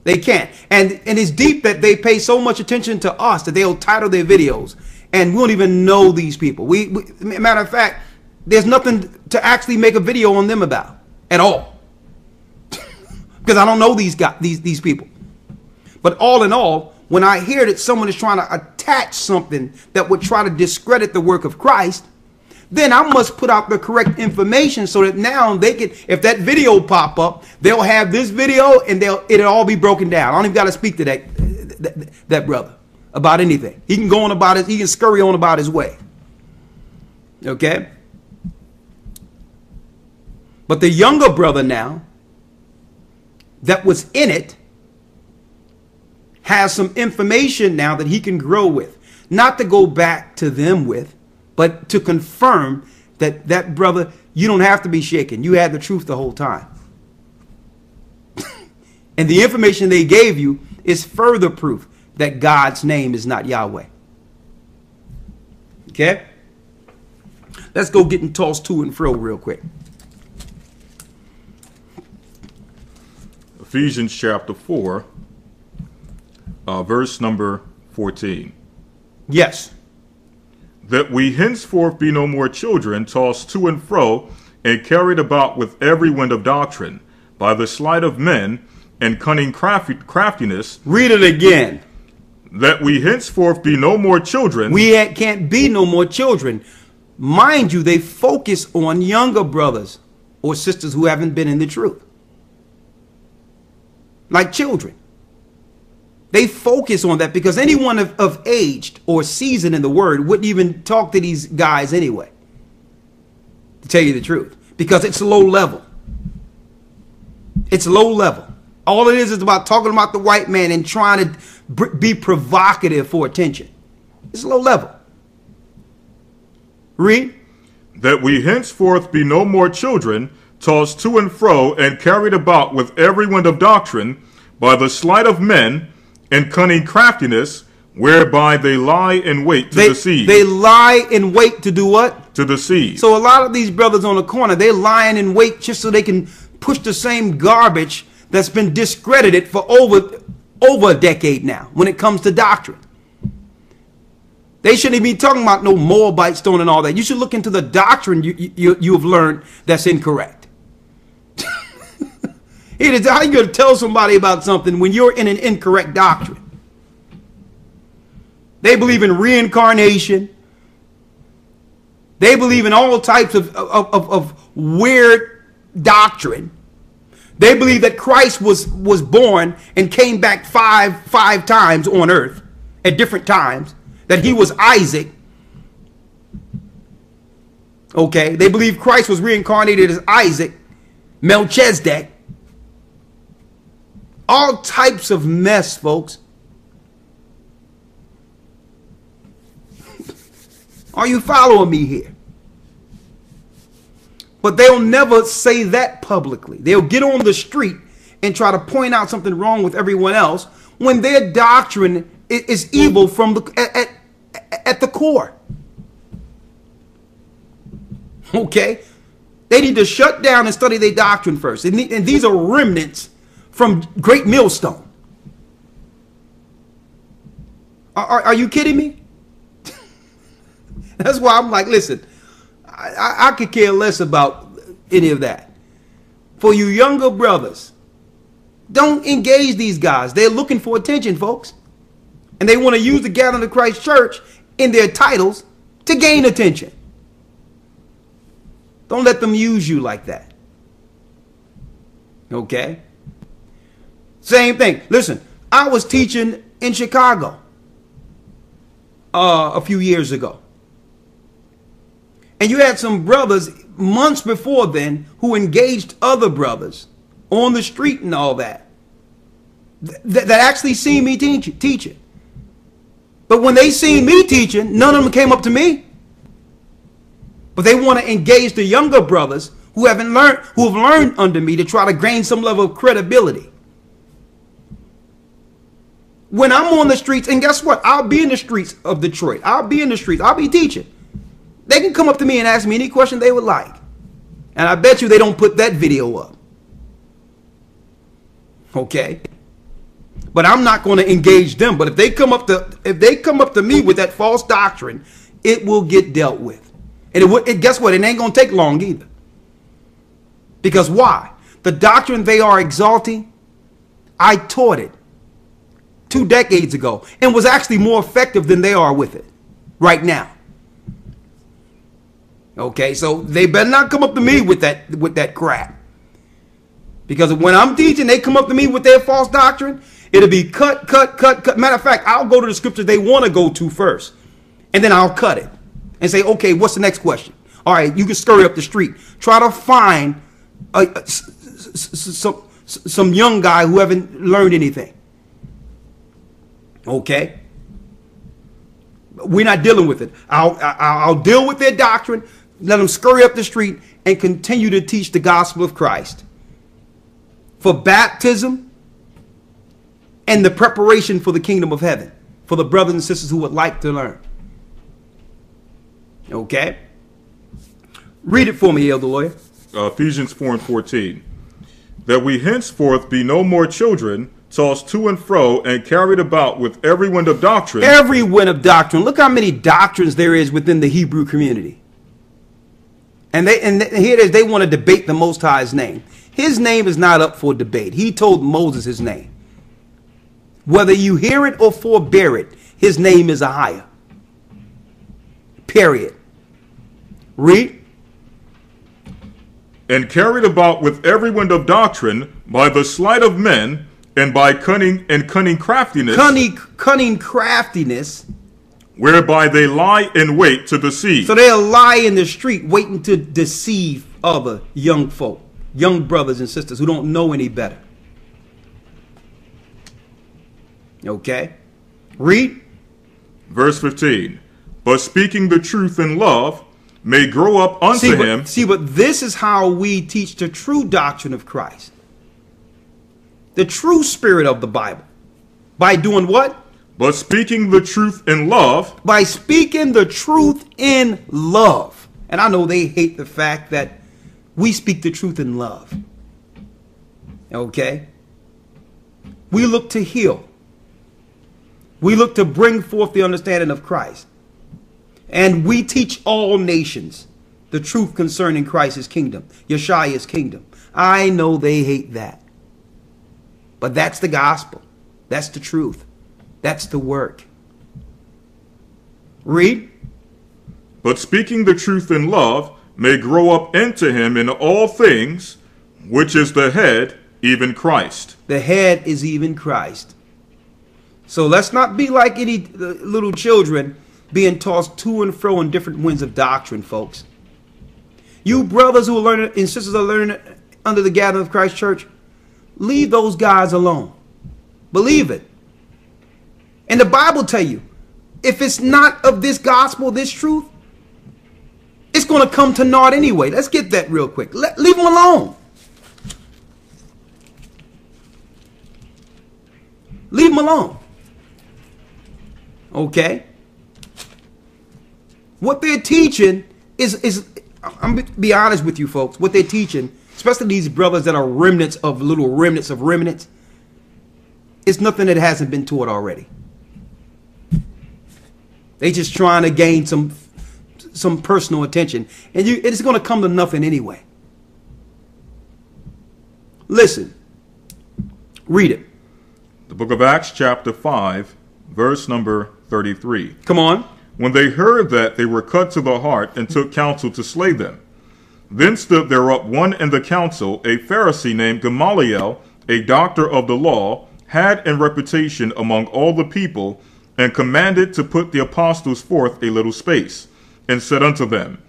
They can't. And it's deep that they pay so much attention to us that they'll title their videos and we don't even know these people. Matter of fact, there's nothing to actually make a video on them about at all. Because I don't know these people. But all in all, when I hear that someone is trying to attach something that would try to discredit the work of Christ, then I must put out the correct information so that now they can, if that video pop up, they'll have this video and it'll all be broken down. I don't even got to speak to that brother about anything. He can go on about it. He can scurry on about his way. Okay. But the younger brother now that was in it has some information now that he can grow with. Not to go back to them with, but to confirm that that brother, you don't have to be shaken. You had the truth the whole time. And the information they gave you is further proof that God's name is not Yahweh. Okay? Let's go getting tossed to and fro real quick. Ephesians chapter 4, verse number 14. Yes. That we henceforth be no more children, tossed to and fro, and carried about with every wind of doctrine, by the sleight of men, and cunning craftiness. Read it again. That we henceforth be no more children. Can't be no more children. Mind you, they focus on younger brothers or sisters who haven't been in the truth. Like children. They focus on that because anyone of aged or seasoned in the word wouldn't even talk to these guys anyway. To tell you the truth. Because it's low level. It's low level. All it is about talking about the white man and trying to be provocative for attention. It's low level. Read. That we henceforth be no more children, tossed to and fro, and carried about with every wind of doctrine, by the sleight of men, and cunning craftiness, whereby they lie in wait to deceive. They lie in wait to do what? To deceive. So a lot of these brothers on the corner, they're lying in wait just so they can push the same garbage that's been discredited for over a decade now when it comes to doctrine. They shouldn't even be talking about no Moabite Stone and all that. You should look into the doctrine you have learned that's incorrect. How are you going to tell somebody about something when you're in an incorrect doctrine? They believe in reincarnation. They believe in all types of weird doctrine. They believe that Christ was born and came back five times on earth at different times. That he was Isaac. Okay. They believe Christ was reincarnated as Isaac, Melchizedek. All types of mess, folks. Are you following me here? But they'll never say that publicly. They'll get on the street and try to point out something wrong with everyone else when their doctrine is evil from at the core. Okay? They need to shut down and study their doctrine first. And these are remnants from Great Millstone. Are you kidding me? That's why I'm like, listen, I could care less about any of that. For you younger brothers, don't engage these guys. They're looking for attention, folks. And they want to use the Gathering of Christ Church in their titles to gain attention. Don't let them use you like that. Okay? Same thing. Listen, I was teaching in Chicago a few years ago. And you had some brothers months before then who engaged other brothers on the street and all that. That actually seen me teaching. But when they seen me teaching, none of them came up to me. But they want to engage the younger brothers who have learned under me to try to gain some level of credibility. When I'm on the streets, and guess what? I'll be in the streets of Detroit. I'll be in the streets. I'll be teaching. They can come up to me and ask me any question they would like. And I bet you they don't put that video up. Okay? But I'm not going to engage them. But if they come up to me with that false doctrine, it will get dealt with. And guess what? It ain't going to take long either. Because why? The doctrine they are exalting, I taught it 2 decades ago and was actually more effective than they are with it right now. Okay, so they better not come up to me with that crap. Because when I'm teaching, they come up to me with their false doctrine, It'll be cut, cut, cut, cut. Matter of fact, I'll go to the scripture they want to go to first. And then I'll cut it and say, okay, what's the next question? All right, you can scurry up the street. Try to find some young guy who haven't learned anything. Okay? We're not dealing with it. I'll deal with their doctrine, let them scurry up the street, and continue to teach the gospel of Christ. For baptism and the preparation for the kingdom of heaven. For the brothers and sisters who would like to learn. Okay? Read it for me, Elder Lawya. Ephesians 4:14. That we henceforth be no more children, tossed to and fro and carried about with every wind of doctrine. Every wind of doctrine. Look how many doctrines there is within the Hebrew community. And here it is, they want to debate the Most High's name. His name is not up for debate. He told Moses his name. Whether you hear it or forbear it, his name is Ahia. Period. Read. And carried about with every wind of doctrine by the sleight of men and by cunning craftiness. Cunning craftiness. Whereby they lie in wait to deceive. So they'll lie in the street waiting to deceive other young folk, young brothers and sisters who don't know any better. Okay? Read. Verse 15. But speaking the truth in love may grow up unto him. But this is how we teach the true doctrine of Christ. The true spirit of the Bible. By doing what? But speaking the truth in love. By speaking the truth in love. And I know they hate the fact that we speak the truth in love. Okay? We look to heal. We look to bring forth the understanding of Christ. And we teach all nations the truth concerning Christ's kingdom, Yeshua's kingdom. I know they hate that. But that's the gospel. That's the truth. That's the work. Read. But speaking the truth in love may grow up into him in all things, which is the head, even Christ. The head is even Christ. So let's not be like any little children being tossed to and fro in different winds of doctrine, folks. You brothers who are learning and sisters are learning under the gathering of Christ Church, leave those guys alone. Believe it. And the Bible tell you, if it's not of this gospel, this truth, it's going to come to naught anyway. Let's get that real quick. Leave them alone. Leave them alone. Okay? What they're teaching is I'm going to be honest with you folks, what they're teaching, especially these brothers that are remnants of little remnants of remnants, it's nothing that hasn't been taught already. They just trying to gain some personal attention. And it's going to come to nothing anyway. Listen. Read it. The book of Acts chapter 5, verse number 33. Come on. When they heard that, they were cut to the heart and took counsel to slay them. Then stood there up one in the council, a Pharisee named Gamaliel, a doctor of the law, had in reputation among all the people, and commanded to put the apostles forth a little space, and said unto them,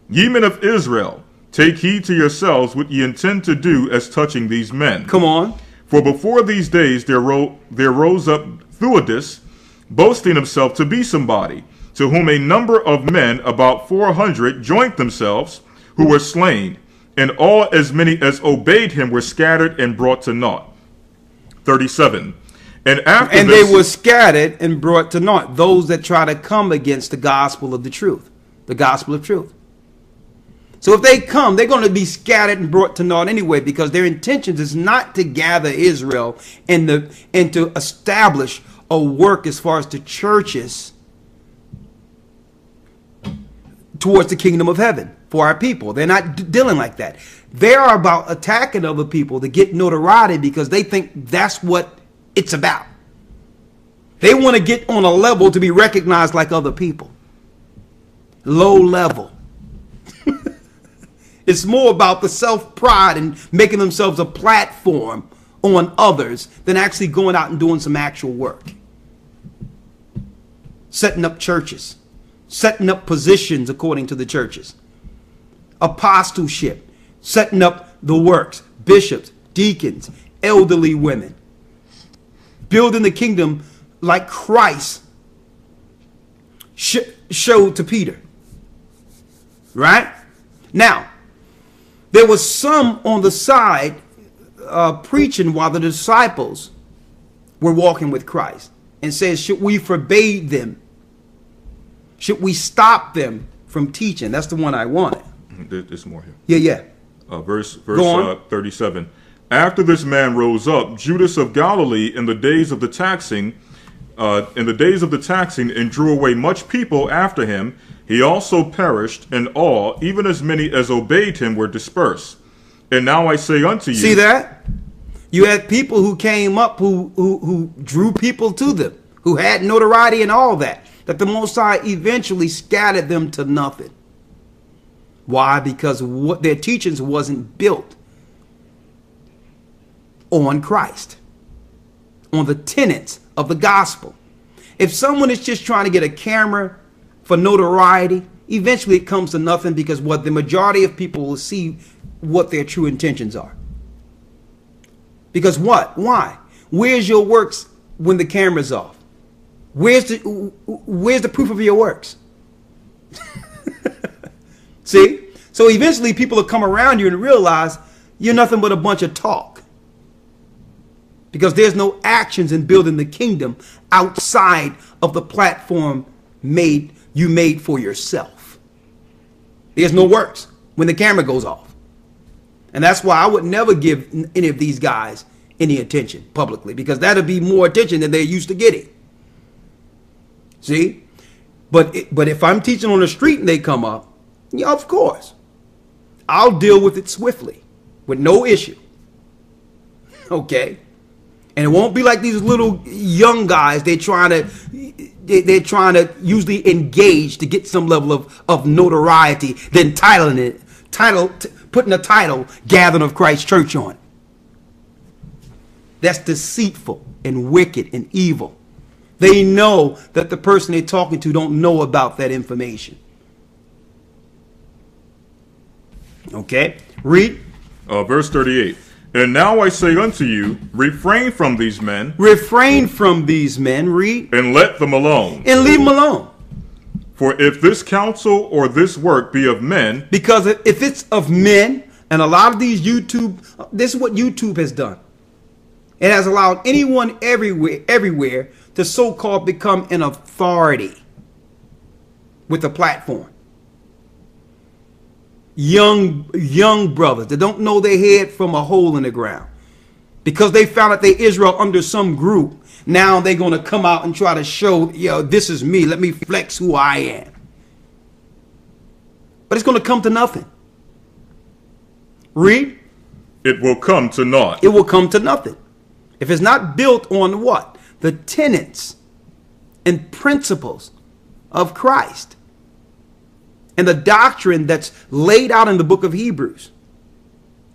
Ye men of Israel, take heed to yourselves what ye intend to do as touching these men. Come on. For before these days there rose up Theudas, boasting himself to be somebody, to whom a number of men, about 400, joined themselves, who were slain, and all as many as obeyed him were scattered and brought to naught. 37. And they were scattered and brought to naught. Those that try to come against the gospel of the truth. The gospel of truth. So if they come, they're going to be scattered and brought to naught anyway, because their intentions is not to gather Israel and to establish a work as far as the churches towards the kingdom of heaven for our people. They're not dealing like that. They are about attacking other people to get notoriety because they think that's what it's about. They want to get on a level to be recognized like other people. Low level. It's more about the self-pride and making themselves a platform on others than actually going out and doing some actual work. Setting up churches, setting up positions according to the churches, apostleship, setting up the works, bishops, deacons, elderly women, building the kingdom like Christ showed to Peter. Right? Now, there was some on the side preaching while the disciples were walking with Christ, and says, should we forbade them? Should we stop them from teaching? That's the one I wanted. There's more here. Yeah. Verse 37. After this man rose up, Judas of Galilee, in the days of the taxing, and drew away much people after him, he also perished, and all, even as many as obeyed him, were dispersed. And now I say unto you. See that? You had people who came up who drew people to them, who had notoriety and all that the Most High eventually scattered them to nothing. Why? Because what their teachings wasn't built on Christ, on the tenets of the gospel. If someone is just trying to get a camera for notoriety, eventually it comes to nothing, because what the majority of people will see what their true intentions are. Because what? Why? Where's your works when the camera's off? Where's the proof of your works? See? So eventually people will come around you and realize you're nothing but a bunch of talk. Because there's no actions in building the kingdom outside of the platform you made for yourself. There's no works when the camera goes off. And that's why I would never give any of these guys any attention publicly, because that'll be more attention than they're used to getting. See? But if I'm teaching on the street and they come up, yeah, of course, I'll deal with it swiftly with no issue. Okay? And it won't be like these little young guys. They're trying to usually engage to get some level of notoriety, then putting a title, Gathering of Christ Church on it. That's deceitful and wicked and evil. They know that the person they're talking to don't know about that information. Okay, read. Verse 38. And now I say unto you, refrain from these men. Refrain from these men, read. And let them alone. And leave them alone. For if this counsel or this work be of men. Because if it's of men, and a lot of these this is what YouTube has done. It has allowed anyone everywhere to so-called become an authority with a platform. Young brothers that don't know their head from a hole in the ground, because they found out they Israel under some group. Now they're going to come out and try to show, this is me. Let me flex who I am. But it's going to come to nothing. Read. It will come to naught. It will come to nothing. If it's not built on what? The tenets and principles of Christ and the doctrine that's laid out in the book of Hebrews.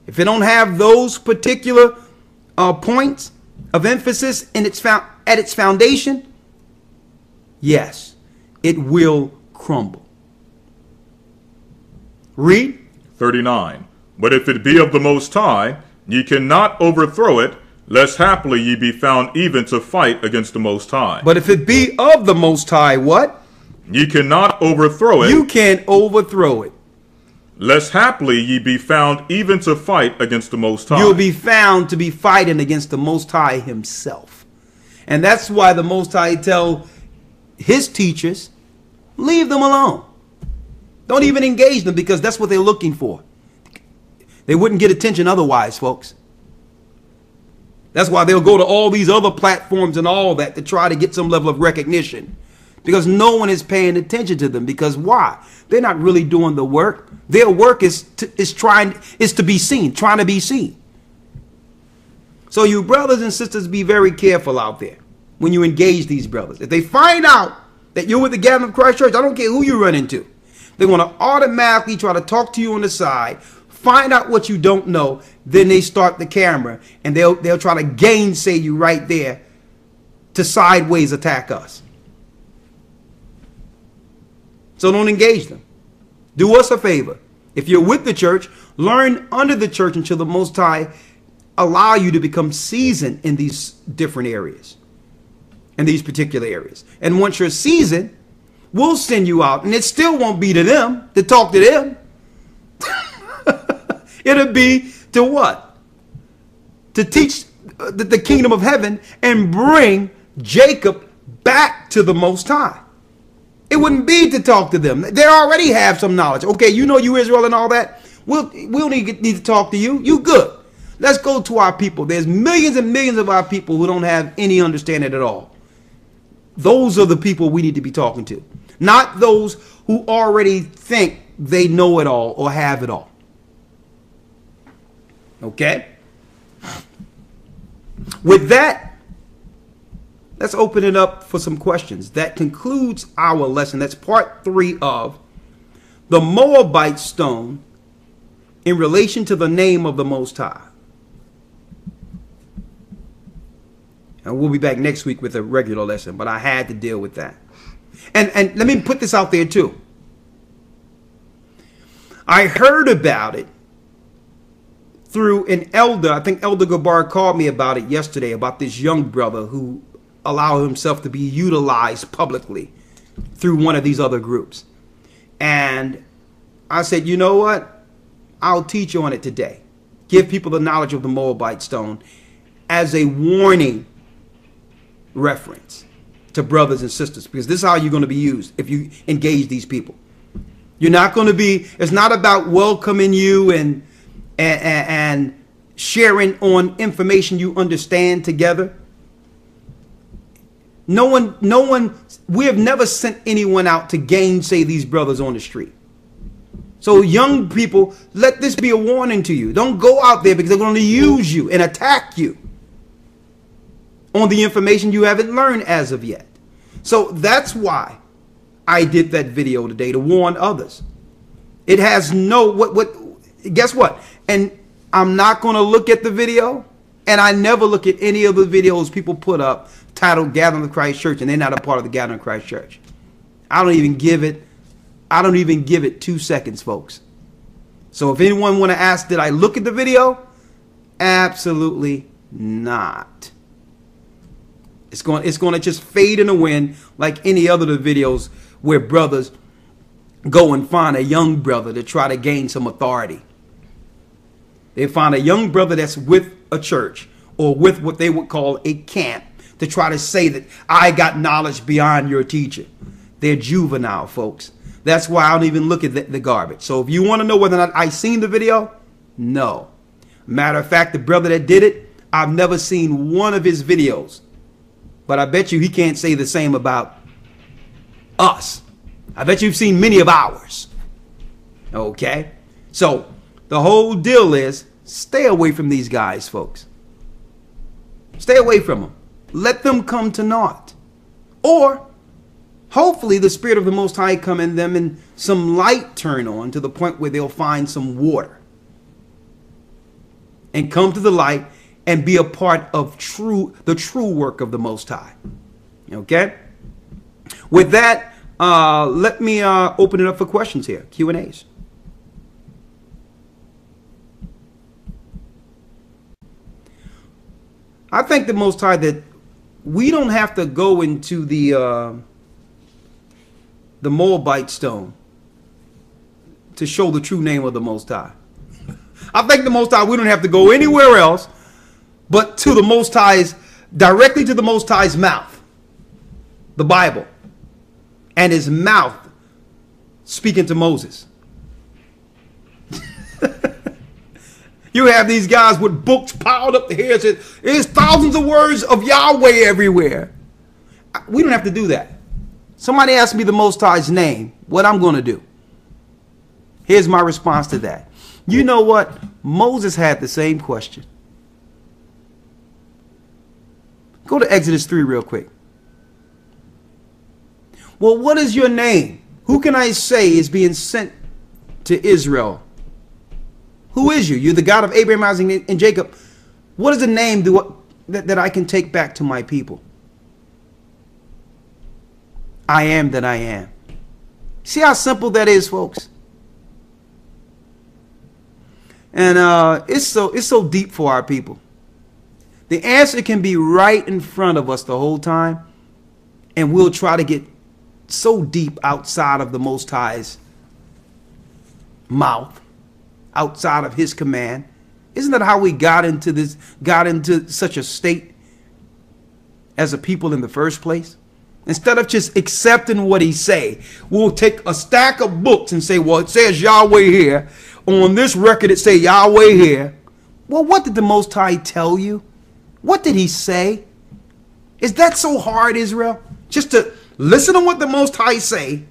If it don't have those particular points of emphasis in at its foundation, yes, it will crumble. Read. 39. But if it be of the Most High, ye cannot overthrow it, lest haply ye be found even to fight against the Most High. But if it be of the Most High, what? Ye cannot overthrow it. You can't overthrow it. Lest haply ye be found even to fight against the Most High. You'll be found to be fighting against the Most High himself. And that's why the Most High tell his teachers, leave them alone. Don't even engage them, because that's what they're looking for. They wouldn't get attention otherwise, folks. That's why they'll go to all these other platforms and all that to try to get some level of recognition, because no one is paying attention to them. Because why? They're not really doing the work. Their work is to be seen, trying to be seen. So you brothers and sisters, be very careful out there when you engage these brothers. If they find out that you're with the Gathering of Christ Church, I don't care who you run into, they're going to automatically try to talk to you on the side, find out what you don't know, then they start the camera and they'll try to gainsay you right there to sideways attack us. So don't engage them. Do us a favor. If you're with the church, learn under the church until the Most High allow you to become seasoned in these different areas, in these particular areas. And once you're seasoned, we'll send you out, and it still won't be to them, to talk to them. It'll be to what? To teach the kingdom of heaven and bring Jacob back to the Most High. It wouldn't be to talk to them. They already have some knowledge. Okay, you know you Israel and all that. We'll need to talk to you. You good. Let's go to our people. There's millions and millions of our people who don't have any understanding at all. Those are the people we need to be talking to. Not those who already think they know it all or have it all. Okay? With that, let's open it up for some questions. That concludes our lesson. That's part 3 of the Moabite Stone in relation to the name of the Most High. And we'll be back next week with a regular lesson, but I had to deal with that. And let me put this out there too. I heard about it through an elder. I think Elder Gabar called me about it yesterday, about this young brother who allowed himself to be utilized publicly through one of these other groups. And I said, you know what? I'll teach on it today. Give people the knowledge of the Moabite Stone as a warning reference to brothers and sisters, because this is how you're going to be used if you engage these people. You're not going to be, it's not about welcoming you and sharing on information you understand together. No one, we have never sent anyone out to gainsay these brothers on the street. So young people, let this be a warning to you. Don't go out there because they're going to use you and attack you on the information you haven't learned as of yet. So that's why I did that video today, to warn others. It has no, guess what? And I'm not going to look at the video, and I never look at any of the videos people put up titled Gathering of Christ Church, and they're not a part of the Gathering of Christ Church. I don't even give it 2 seconds, folks. So if anyone want to ask, did I look at the video? Absolutely not. It's going to just fade in the wind like any other of the videos where brothers go and find a young brother to try to gain some authority. They find a young brother that's with a church or with what they would call a camp to try to say that I got knowledge beyond your teacher. They're juvenile, folks. That's why I don't even look at the garbage. So if you want to know whether or not I seen the video, no. Matter of fact, the brother that did it, I've never seen one of his videos. But I bet you he can't say the same about us. I bet you've seen many of ours. Okay? So the whole deal is stay away from these guys, folks. Stay away from them. Let them come to naught. Or hopefully the Spirit of the Most High come in them and some light turn on to the point where they'll find some water. And come to the light and be a part of the true work of the Most High. Okay? With that, let me open it up for questions here. Q&As. I thank the Most High that we don't have to go into the Moabite Stone to show the true name of the Most High. I thank the Most High we don't have to go anywhere else but to the Most High's, directly to the Most High's mouth, the Bible, and his mouth speaking to Moses. You have these guys with books piled up here. There's thousands of words of Yahweh everywhere. We don't have to do that. Somebody asked me the Most High's name, what I'm going to do. Here's my response to that. You know what? Moses had the same question. Go to Exodus 3 real quick. Well, what is your name? Who can I say is being sent to Israel Who is you? You're the God of Abraham, Isaac, and Jacob. What is the name that I can take back to my people? I am that I am. See how simple that is, folks? And it's so deep for our people. The answer can be right in front of us the whole time, and we'll try to get so deep outside of the Most High's mouth, outside of his command. Isn't that how we got into such a state as a people in the first place? Instead of just accepting what he say, we'll take a stack of books and say, well, it says Yahweh here. On this record, it say Yahweh here. Well, what did the Most High tell you? What did he say? Is that so hard, Israel? Just to listen to what the Most High say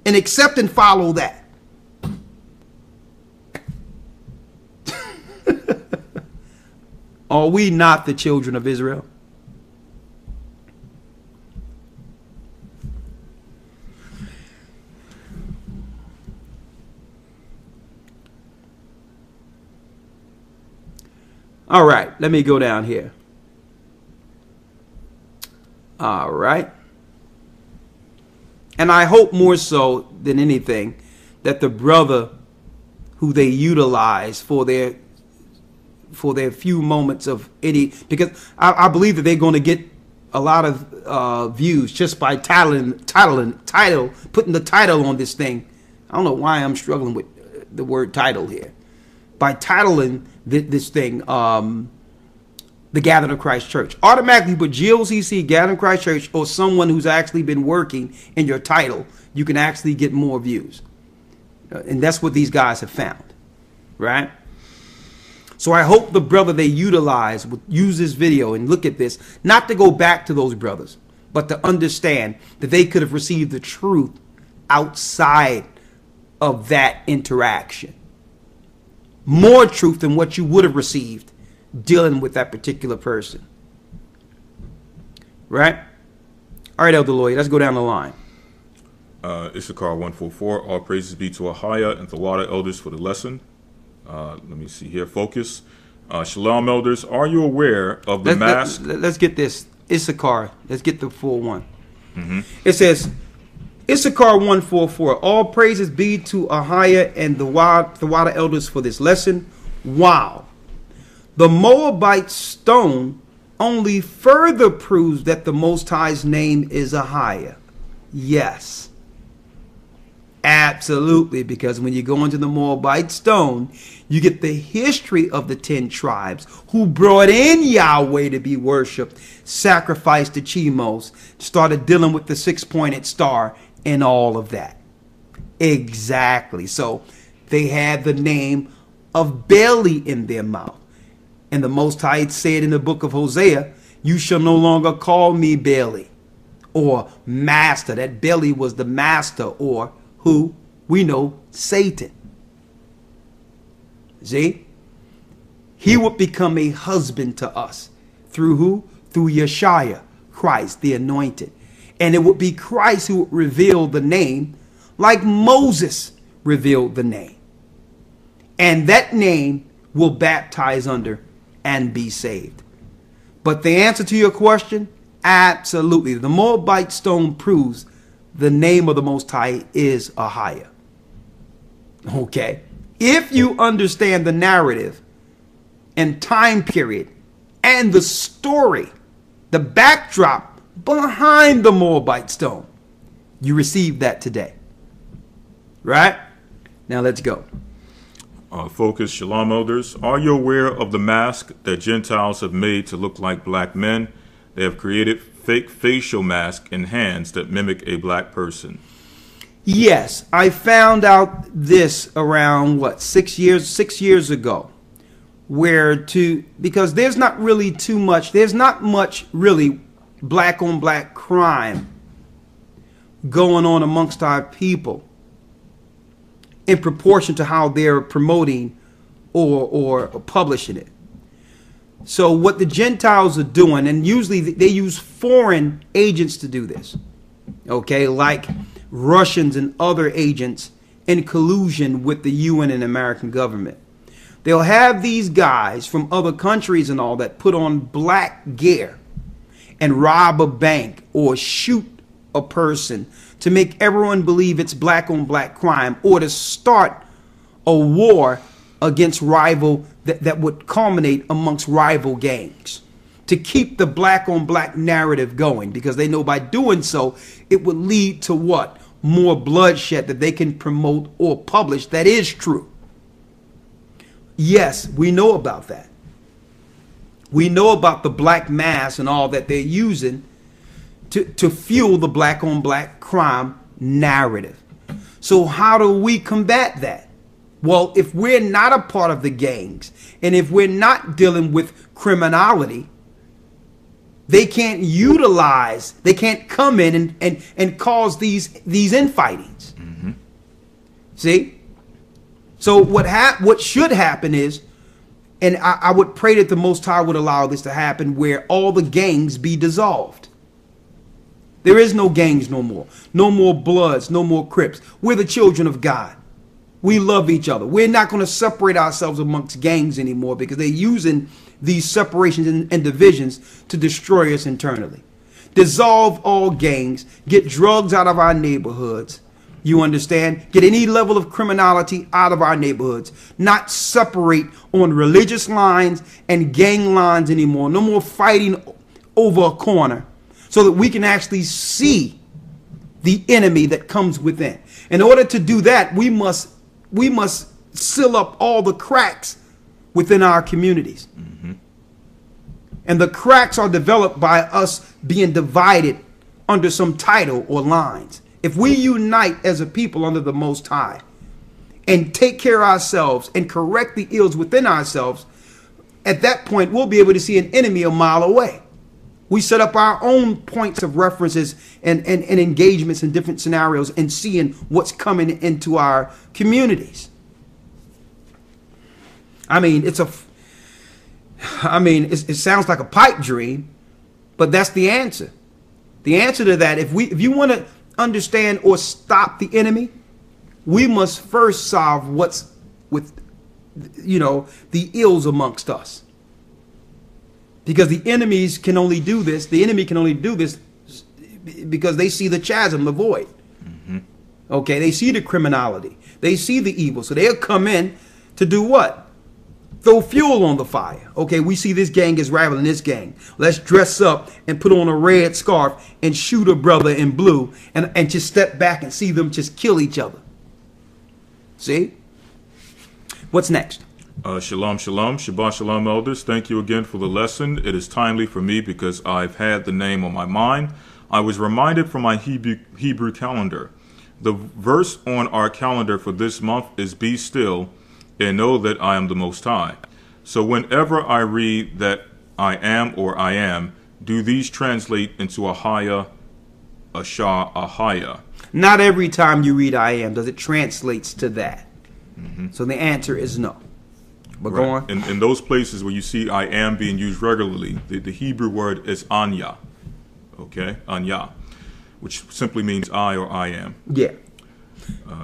and accept and follow that. Are we not the children of Israel? All right, let me go down here. All right. And I hope more so than anything that the brother who they utilize for their few moments of any, because I believe that they're going to get a lot of views just by putting the title on this thing. I don't know why I'm struggling with the word title here. By titling this thing, the Gathered of Christ Church. Automatically put GOCC, Gathered of Christ Church, or someone who's actually been working in your title, you can actually get more views. And that's what these guys have found, right? So I hope the brother they utilize would use this video and look at this, not to go back to those brothers, but to understand that they could have received the truth outside of that interaction. More truth than what you would have received dealing with that particular person. Right? All right, Elder Lawya, let's go down the line. Issachar 144, all praises be to Hosea and the Lawya elders for the lesson. Let me see here. Focus. Shalom, elders. Are you aware of the mask? Let's get this. Issachar. Let's get the full one. It says, Issachar 144, all praises be to Hosea and the Lawya elders for this lesson. Wow. The Moabite stone only further proves that the Most High's name is Hosea. Yes. Absolutely, because when you go into the Moabite stone, you get the history of the 10 tribes who brought in Yahweh to be worshipped, sacrificed to Chemos, started dealing with the 6-pointed star and all of that. Exactly. So they had the name of Baali in their mouth. And the Most High said in the book of Hosea, you shall no longer call me Baali or master. That Baali was the master, or who we know, Satan. See? He would become a husband to us. Through who? Through Yeshua, Christ, the anointed. And it would be Christ who would reveal the name like Moses revealed the name. And that name will baptize under and be saved. But the answer to your question, absolutely. The Moabite stone proves the name of the Most High is Hosea. Okay. If you understand the narrative and time period and the story, the backdrop behind the Moabite stone, you receive that today. Right? Now let's go. Focus. Shalom, elders. Are you aware of the mask that Gentiles have made to look like black men? They have created fake facial masks and hands that mimic a black person. Yes, I found this around, what, 6 years ago, because there's not much really black on black crime going on amongst our people in proportion to how they're promoting or publishing it. So what the Gentiles are doing, and usually they use foreign agents to do this, okay, like Russians and other agents in collusion with the UN and American government. They'll have these guys from other countries and all that put on black gear and rob a bank or shoot a person to make everyone believe it's black on black crime, or to start a war against rival that would culminate amongst rival gangs, to keep the black on black narrative going, because they know by doing so it would lead to what? More bloodshed that they can promote or publish. That is true. Yes, we know about that. We know about the black mass and all that they're using to fuel the black on black crime narrative. So how do we combat that? Well, if we're not a part of the gangs, and if we're not dealing with criminality, they can't utilize, they can't come in and cause these infightings. Mm-hmm. See? So what should happen is, and I would pray that the Most High would allow this to happen, where all the gangs be dissolved. There is no gangs no more. No more Bloods, no more Crips. We're the children of God. We love each other. We're not going to separate ourselves amongst gangs anymore, because they're using these separations and divisions to destroy us internally. Dissolve all gangs. Get drugs out of our neighborhoods. You understand? Get any level of criminality out of our neighborhoods. Not separate on religious lines and gang lines anymore. No more fighting over a corner, so that we can actually see the enemy that comes within. In order to do that, we must seal up all the cracks within our communities. Mm-hmm. And the cracks are developed by us being divided under some title or lines. If we unite as a people under the Most High and take care of ourselves and correct the ills within ourselves, at that point we'll be able to see an enemy a mile away. We set up our own points of references and engagements in different scenarios, and seeing what's coming into our communities. I mean, it sounds like a pipe dream, but that's the answer. The answer to that, if you want to understand or stop the enemy, we must first solve what's with, the ills amongst us. Because the enemies can only do this. The enemy can only do this because they see the chasm, the void. Mm-hmm. Okay, they see the criminality. They see the evil. So they'll come in to do what? Throw fuel on the fire. Okay, we see this gang is rivaling this gang. Let's dress up and put on a red scarf and shoot a brother in blue and just step back and see them just kill each other. See? What's next? Shalom, shalom, Shabbat shalom, elders. Thank you again for the lesson. It is timely for me because I've had the name on my mind. I was reminded from my Hebrew calendar. The verse on our calendar for this month is "Be still and know that I am the Most High." So whenever I read that I am or I am, do these translate into a haya, a shah, a haya? Not every time you read I am does it translates to that. Mm-hmm. So the answer is no. But right. Go on. In those places where you see I am being used regularly, the Hebrew word is anya. Okay? Anya. Which simply means I or I am. Yeah.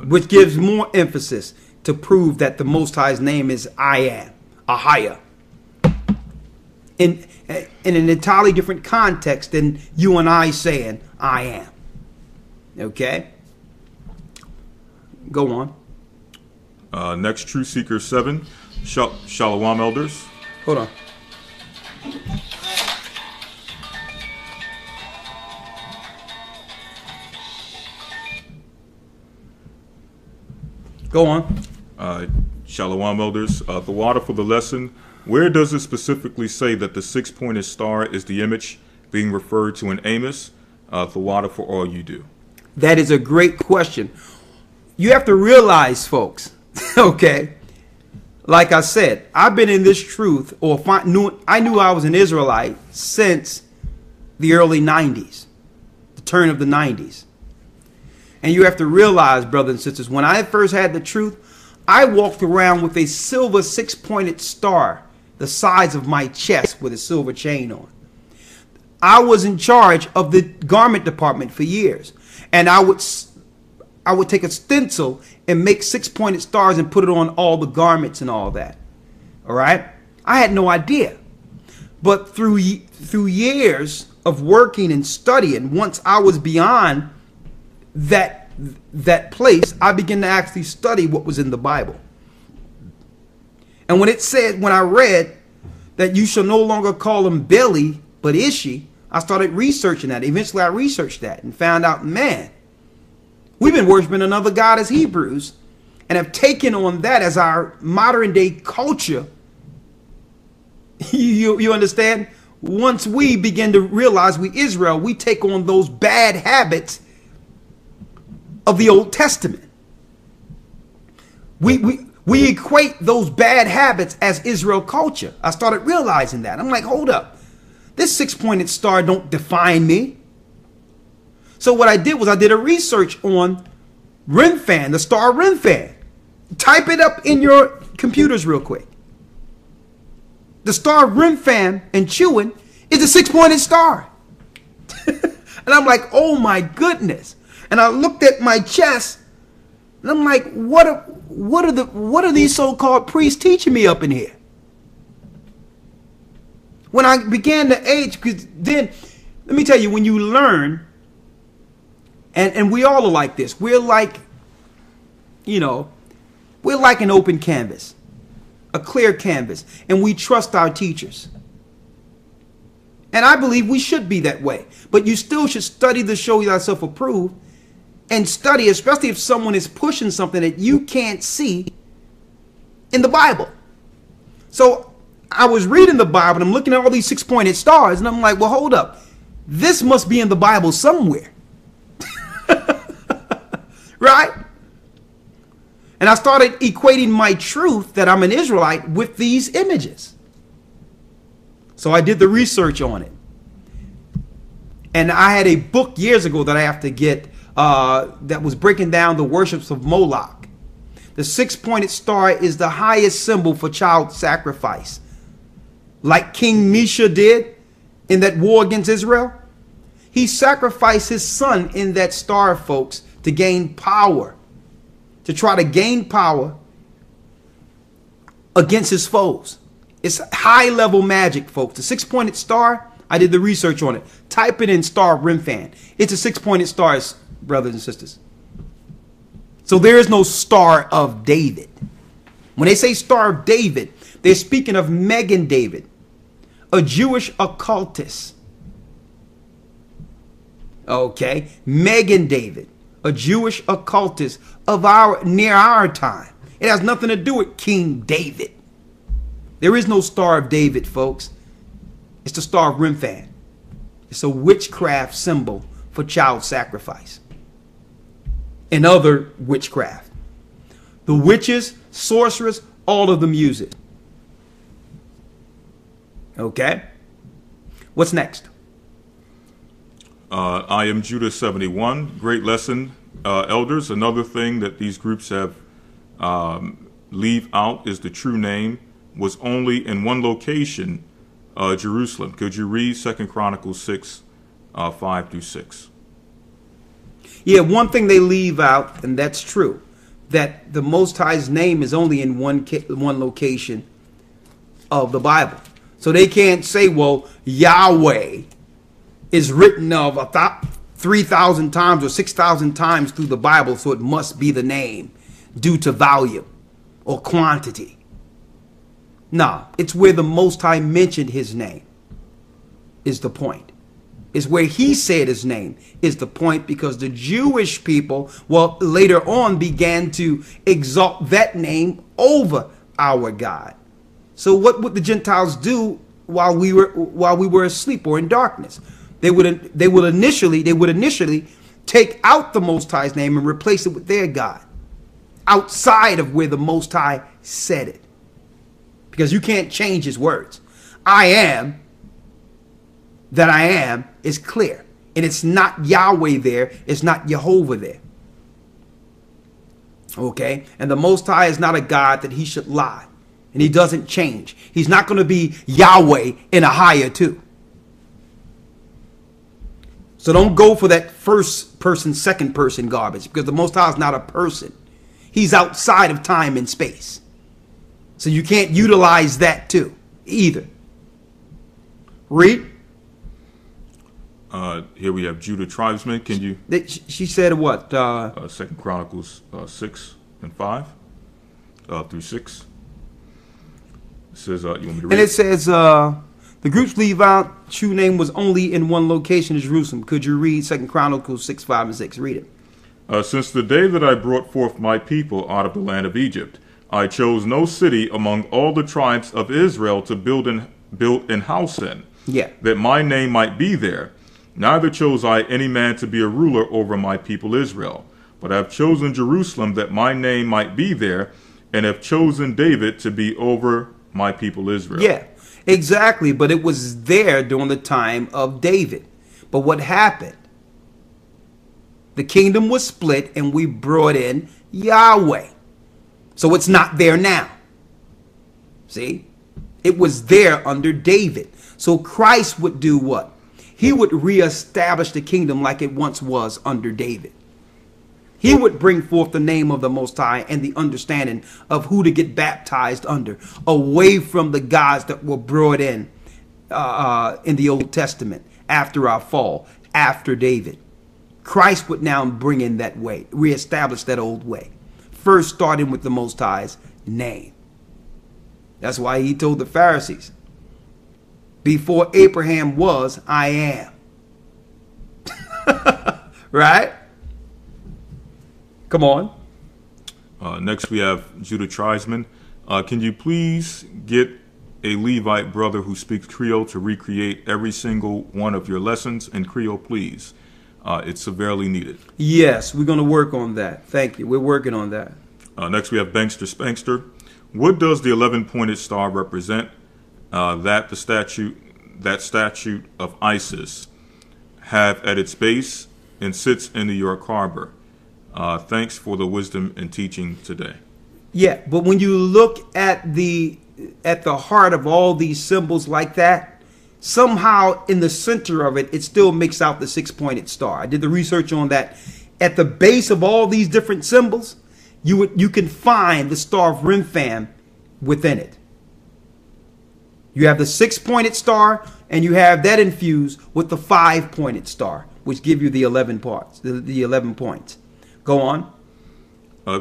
Which gives more emphasis to prove that the Most High's name is I am. Ahaya. In an entirely different context than you and I saying I am. Okay? Go on. Next, True Seeker 7. Shalom, elders. Hold on. Go on. Shalom, elders. The water for the lesson. Where does it specifically say that the six-pointed star is the image being referred to in Amos? The water for all you do. That is a great question. You have to realize, folks, okay, like I said, I've been in this truth, I knew I was an Israelite since the early 90s, the turn of the 90s. And you have to realize, brothers and sisters, when I first had the truth, I walked around with a silver six-pointed star the size of my chest with a silver chain on. I was in charge of the garment department for years. And I would take a stencil and make six-pointed stars and put it on all the garments and all that. All right. I had no idea. But through years of working and studying, once I was beyond that place, I began to actually study what was in the Bible. And when it said, when I read that you shall no longer call him Baali, but Ishi, I started researching that. Eventually I researched that and found out, man, we've been worshiping another God as Hebrews and have taken on that as our modern day culture. You understand? Once we begin to realize we Israel, we take on those bad habits of the Old Testament. We equate those bad habits as Israel culture. I started realizing that. I'm like, hold up. This six-pointed star don't define me. So what I did was I did a research on Remphan, the star Remphan. Type it up in your computers real quick. The star Remphan and Chewin is a six-pointed star. And I'm like, oh my goodness. And I looked at my chest and I'm like, what are these so-called priests teaching me up in here? When I began to age, because then, let me tell you, when you learn, and we all are like this, we're like, you know, we're like an open canvas, a clear canvas, and we trust our teachers. And I believe we should be that way. But you still should study to show thyself approved, and study, especially if someone is pushing something that you can't see in the Bible. So I was reading the Bible and I'm looking at all these six-pointed stars and I'm like, well, hold up. This must be in the Bible somewhere. Right? And I started equating my truth that I'm an Israelite with these images. So I did the research on it. And I had a book years ago that I have to get that was breaking down the worships of Moloch. The six-pointed star is the highest symbol for child sacrifice. Like King Mesha did in that war against Israel. He sacrificed his son in that star, folks, to gain power. To try to gain power against his foes. It's high-level magic, folks. The six-pointed star, I did the research on it. Type it in star Remphan. It's a six-pointed star, brothers and sisters. So there is no Star of David. When they say Star of David, they're speaking of Megan David, a Jewish occultist. Okay, Megan David, a Jewish occultist of near our time. It has nothing to do with King David. There is no Star of David, folks. It's the Star of Remphan. It's a witchcraft symbol for child sacrifice and other witchcraft. The witches, sorcerers, all of them use it. Okay? What's next? I am Judah 71. Great lesson, elders. Another thing that these groups have leave out is the true name was only in one location, Jerusalem. Could you read 2 Chronicles 6, 5 through 6? Yeah, one thing they leave out, and that's true, that the Most High's name is only in one location of the Bible. So they can't say, well, Yahweh is written of 3,000 times or 6,000 times through the Bible, so it must be the name due to volume or quantity. No, it's where the Most High mentioned his name is the point. It's where he said his name is the point, because the Jewish people, well, later on began to exalt that name over our God. So what would the Gentiles do while we were asleep or in darkness? They would initially take out the Most High's name and replace it with their God, outside of where the Most High said it. Because you can't change his words. I am that I am is clear. And it's not Yahweh there. It's not Jehovah there. Okay? And the Most High is not a God that he should lie. And he doesn't change. He's not going to be Yahweh in a higher too. So don't go for that first person, second person garbage, because the Most High is not a person. He's outside of time and space. So you can't utilize that too, either. Read. Here we have Judah tribesmen. Can you? She said what? 2 Chronicles 6 and 5 through 6. It says, you want me to read? And it says, the group's leave out true name was only in one location in Jerusalem. Could you read 2 Chronicles 6, 5, and 6? Read it. Since the day that I brought forth my people out of the land of Egypt, I chose no city among all the tribes of Israel to build an house in, Yeah. that my name might be there. Neither chose I any man to be a ruler over my people Israel, but I have chosen Jerusalem that my name might be there, and have chosen David to be over my people Israel. Yeah, exactly. But it was there during the time of David. But what happened? The kingdom was split and we brought in Yahweh. So it's not there now. See? It was there under David. So Christ would do what? He would reestablish the kingdom like it once was under David. He would bring forth the name of the Most High and the understanding of who to get baptized under, away from the gods that were brought in the Old Testament after our fall, after David. Christ would now bring in that way, reestablish that old way. First starting with the Most High's name. That's why he told the Pharisees, before Abraham was, I am. Right? Come on. Next we have Judah tribesmen. Can you please get a Levite brother who speaks Creole to recreate every single one of your lessons in Creole, please? It's severely needed. Yes, we're going to work on that. Thank you. We're working on that. Next we have Bankster Spankster. What does the 11-pointed star represent? That statute of Isis have at its base and sits in New York Harbor. Thanks for the wisdom and teaching today. Yeah, but when you look at the heart of all these symbols like that, somehow in the center of it, it still makes out the 6-pointed star. I did the research on that. At the base of all these different symbols, you can find the star of Remphan within it. You have the 6-pointed star, and you have that infused with the 5-pointed star, which give you the 11 parts, the 11 points. Go on.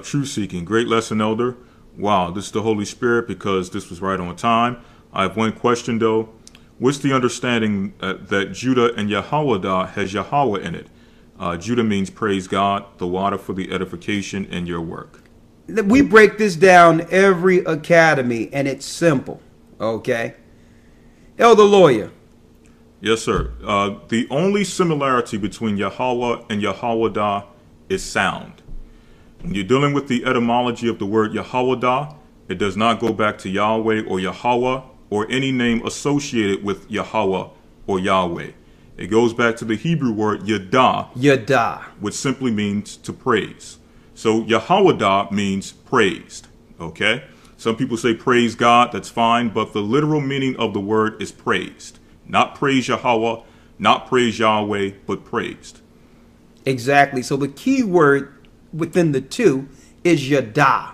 Truth seeking. Great lesson, Elder. Wow, this is the Holy Spirit because this was right on time. I have one question, though. What's the understanding that Judah and Yahweh has Yahweh in it? Judah means praise God, the water for the edification in your work. We break this down every academy, and it's simple. Okay? Elder Lawya. Yes, sir. The only similarity between Yahweh and Yahweh is sound. When you're dealing with the etymology of the word Yahweh, it does not go back to Yahweh or Yahweh or any name associated with Yahweh or Yahweh. It goes back to the Hebrew word Yadah, which simply means to praise. So Yahweh means praised. Okay? Some people say praise God, that's fine, but the literal meaning of the word is praised. Not praise Yahweh, not praise Yahweh, but praised. Exactly. So the key word within the two is Yadah,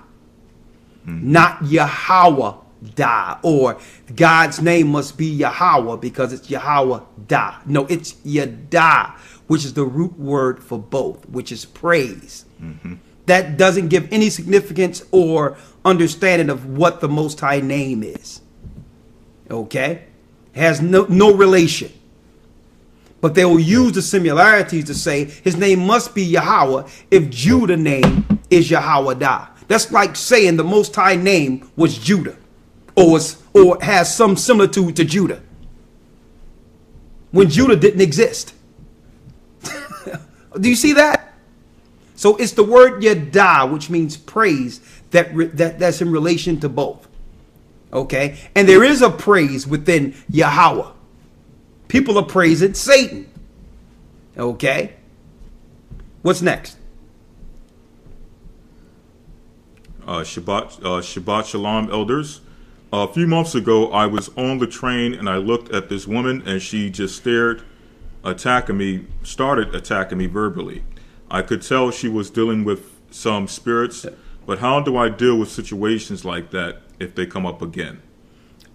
not Yahweh Da, or God's name must be Yahweh because it's Yahweh Da. No, it's Yadah, which is the root word for both, which is praise. That doesn't give any significance or understanding of what the Most High name is. Okay? It has no relation. But they will use the similarities to say his name must be Yahweh if Judah name is Yahweh Da. That's like saying the Most High name was Judah or has some similitude to Judah when Judah didn't exist. Do you see that? So it's the word Yadah, which means praise, that's in relation to both. Okay? And there is a praise within Yahweh. People are praising Satan. Okay? What's next? Shabbat Shalom, elders. A few months ago, I was on the train and I looked at this woman and she just started attacking me verbally. I could tell she was dealing with some spirits But how do I deal with situations like that if they come up again?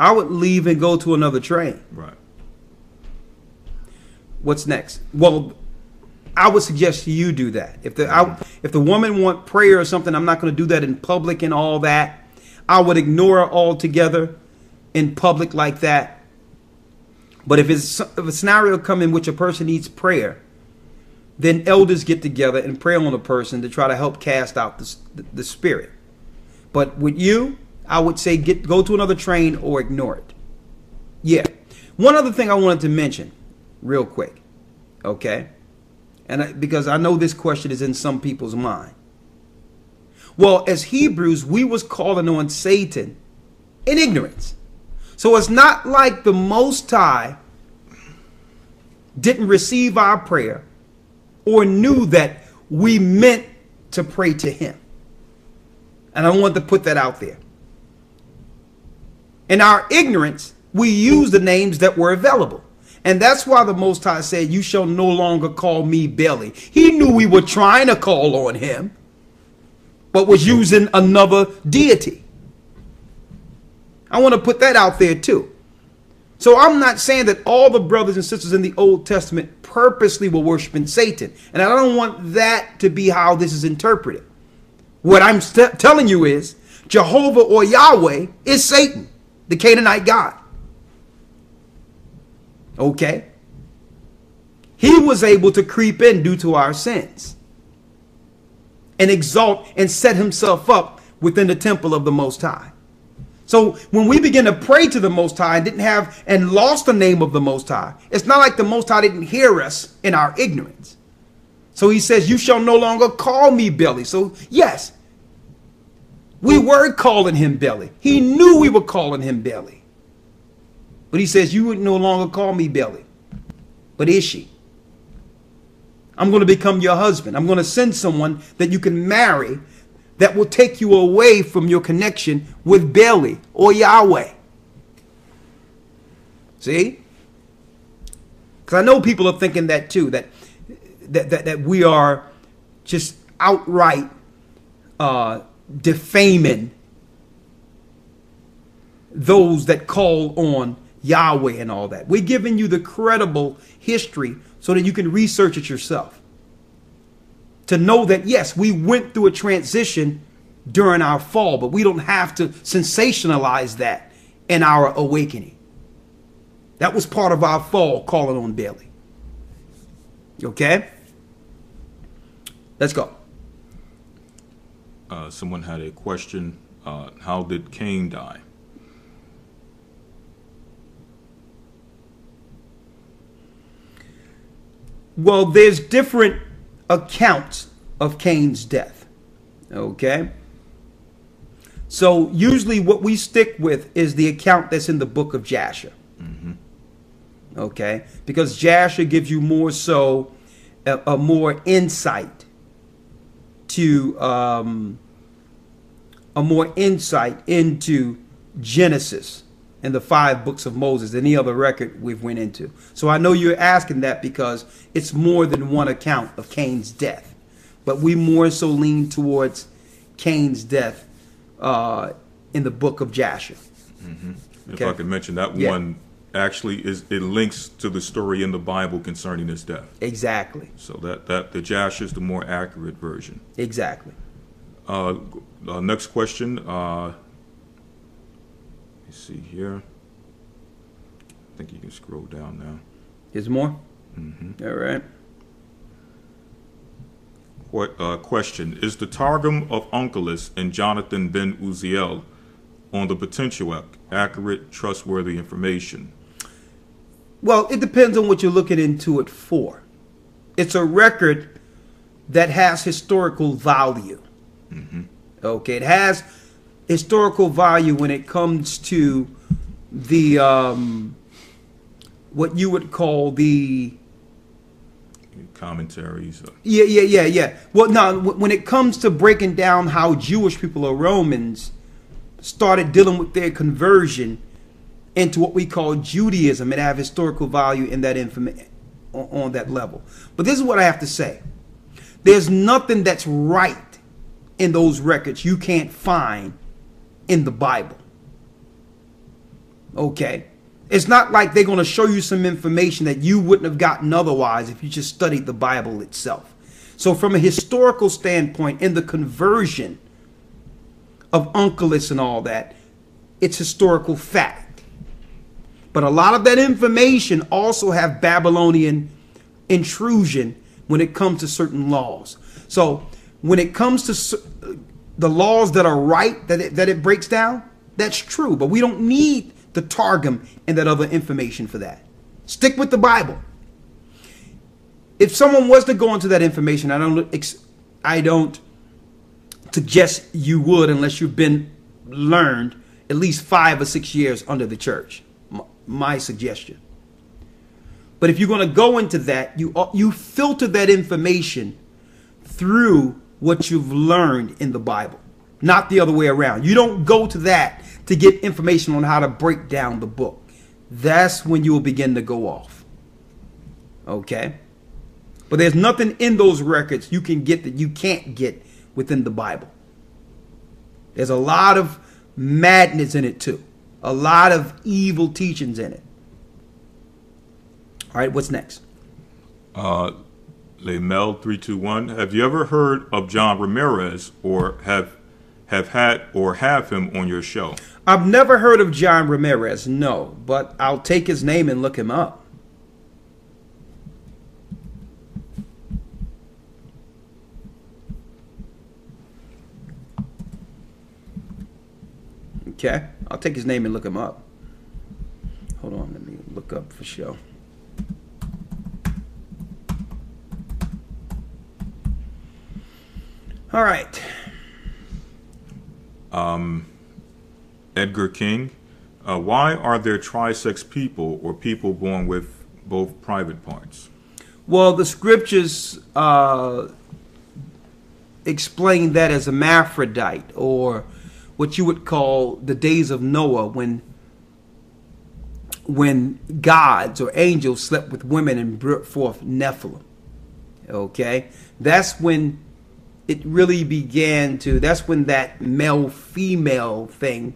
I would leave and go to another train. Right. What's next? Well, I would suggest you do that. If the woman want prayer or something, I'm not going to do that in public and all that. I would ignore her altogether in public like that. But if a scenario come in which a person needs prayer, then elders get together and pray on a person to try to help cast out the spirit. But with you, I would say go to another train or ignore it. Yeah. One other thing I wanted to mention real quick. Okay. And because I know this question is in some people's mind. Well, as Hebrews, we was calling on Satan in ignorance. So it's not like the Most High didn't receive our prayer or knew that we meant to pray to him. And I want to put that out there. In our ignorance, we use the names that were available. And that's why the Most High said, you shall no longer call me Belly. He knew we were trying to call on him, but was using another deity. I want to put that out there too. So I'm not saying that all the brothers and sisters in the Old Testament purposely were worshiping Satan. And I don't want that to be how this is interpreted. What I'm telling you is Jehovah or Yahweh is Satan, the Canaanite god. Okay? He was able to creep in due to our sins and exalt and set himself up within the temple of the Most High. So when we begin to pray to the Most High and didn't have and lost the name of the Most High, it's not like the Most High didn't hear us in our ignorance. So he says, you shall no longer call me Belly. So yes, we were calling him Belly. He knew we were calling him Belly. But he says, you would no longer call me Belly. But is she? I'm going to become your husband. I'm going to send someone that you can marry that will take you away from your connection with Belly or Yahweh. See? Because I know people are thinking that too, that we are just outright defaming those that call on Yahweh and all that. We're giving you the credible history so that you can research it yourself. To know that, yes, we went through a transition during our fall, but we don't have to sensationalize that in our awakening. That was part of our fall, calling on Bailey. Okay? Let's go. Someone had a question. How did Cain die? Well, there's different accounts of Cain's death. Okay? So usually what we stick with is the account that's in the book of Jasher. Mm-hmm. Okay? Because Jasher gives you more so a more insight to a more insight into Genesis and the 5 books of Moses than any other record we've went into. So I know you're asking that because it's more than one account of Cain's death. But we more so lean towards Cain's death in the book of Jasher. Mm-hmm. Okay. If I could mention that one actually it links to the story in the Bible concerning his death. Exactly. So that the Jasher is the more accurate version. Exactly. Next question. Let's see here. I think you can scroll down now. There's more? Mm-hmm. All right. Question. Is the Targum of Onkelos and Jonathan ben Uziel on the potential accurate, trustworthy information? Well, it depends on what you're looking into it for. It's a record that has historical value. Mm-hmm. Okay, it has historical value when it comes to the what you would call the commentaries. Yeah. Well, no, when it comes to breaking down how Jewish people or Romans started dealing with their conversion into what we call Judaism, it have historical value in that information on that level. But this is what I have to say. There's nothing that's right in those records you can't find in the Bible. Okay? It's not like they're going to show you some information that you wouldn't have gotten otherwise if you just studied the Bible itself. So from a historical standpoint, in the conversion of Uncleus and all that, it's historical fact. But a lot of that information also have Babylonian intrusion when it comes to certain laws. So when it comes to the laws that are right, that it breaks down, that's true. But we don't need the Targum and that other information for that. Stick with the Bible. If someone was to go into that information, I don't suggest you would unless you've been learned at least 5 or 6 years under the church. My suggestion. But if you're going to go into that, you filter that information through what you've learned in the Bible, not the other way around. You don't go to that to get information on how to break down the book. That's when you will begin to go off. Okay? But there's nothing in those records you can get that you can't get within the Bible. There's a lot of madness in it too. A lot of evil teachings in it. All right, what's next? Lamel321, have you ever heard of John Ramirez or have him on your show? I've never heard of John Ramirez, no, but I'll take his name and look him up. Okay, I'll take his name and look him up. Hold on, let me look up for show. All right. Edgar King, why are there trisex people or people born with both private parts? Well, the scriptures explain that as hermaphrodite, or what you would call the days of Noah, when gods or angels slept with women and brought forth Nephilim. Okay, that's when it really began to, that's when that male-female thing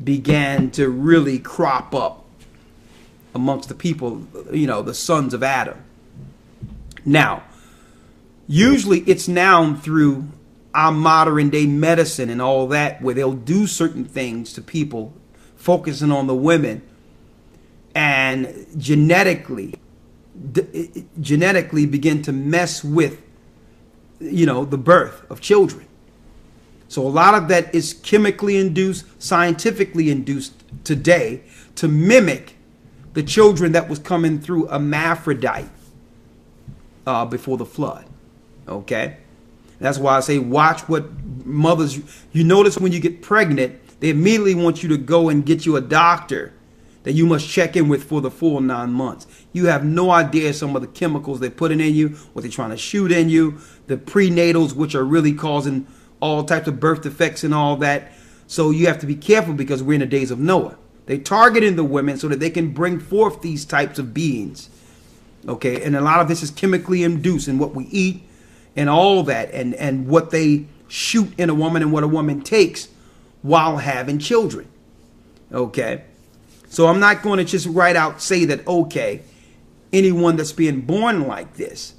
began to really crop up amongst the people, you know, the sons of Adam. Now, usually it's now through our modern day medicine and all that, where they'll do certain things to people, focusing on the women, and genetically begin to mess with, you know, the birth of children. So a lot of that is chemically induced, scientifically induced today to mimic the children that was coming through hermaphrodite before the flood. Okay, that's why I say watch what mothers. You notice when you get pregnant, they immediately want you to go and get you a doctor that you must check in with for the full 9 months. You have no idea some of the chemicals they're putting in you, what they're trying to shoot in you, the prenatals, which are really causing all types of birth defects and all that. So you have to be careful, because we're in the days of Noah. They're targeting the women so that they can bring forth these types of beings. Okay, and a lot of this is chemically induced in what we eat and all that, and what they shoot in a woman and what a woman takes while having children. Okay, so I'm not going to just right out say that, okay, anyone that's being born like this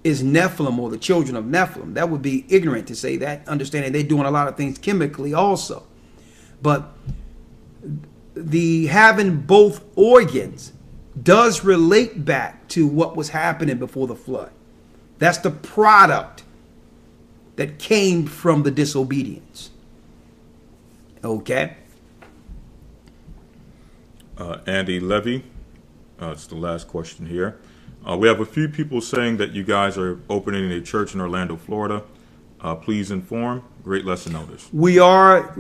is Nephilim or the children of Nephilim. That would be ignorant to say that, understanding they're doing a lot of things chemically also. But the having both organs does relate back to what was happening before the flood. That's the product that came from the disobedience. Okay? Andy Levy, it's the last question here. We have a few people saying that you guys are opening a church in Orlando, Florida. Please inform. Great lesson notice. We are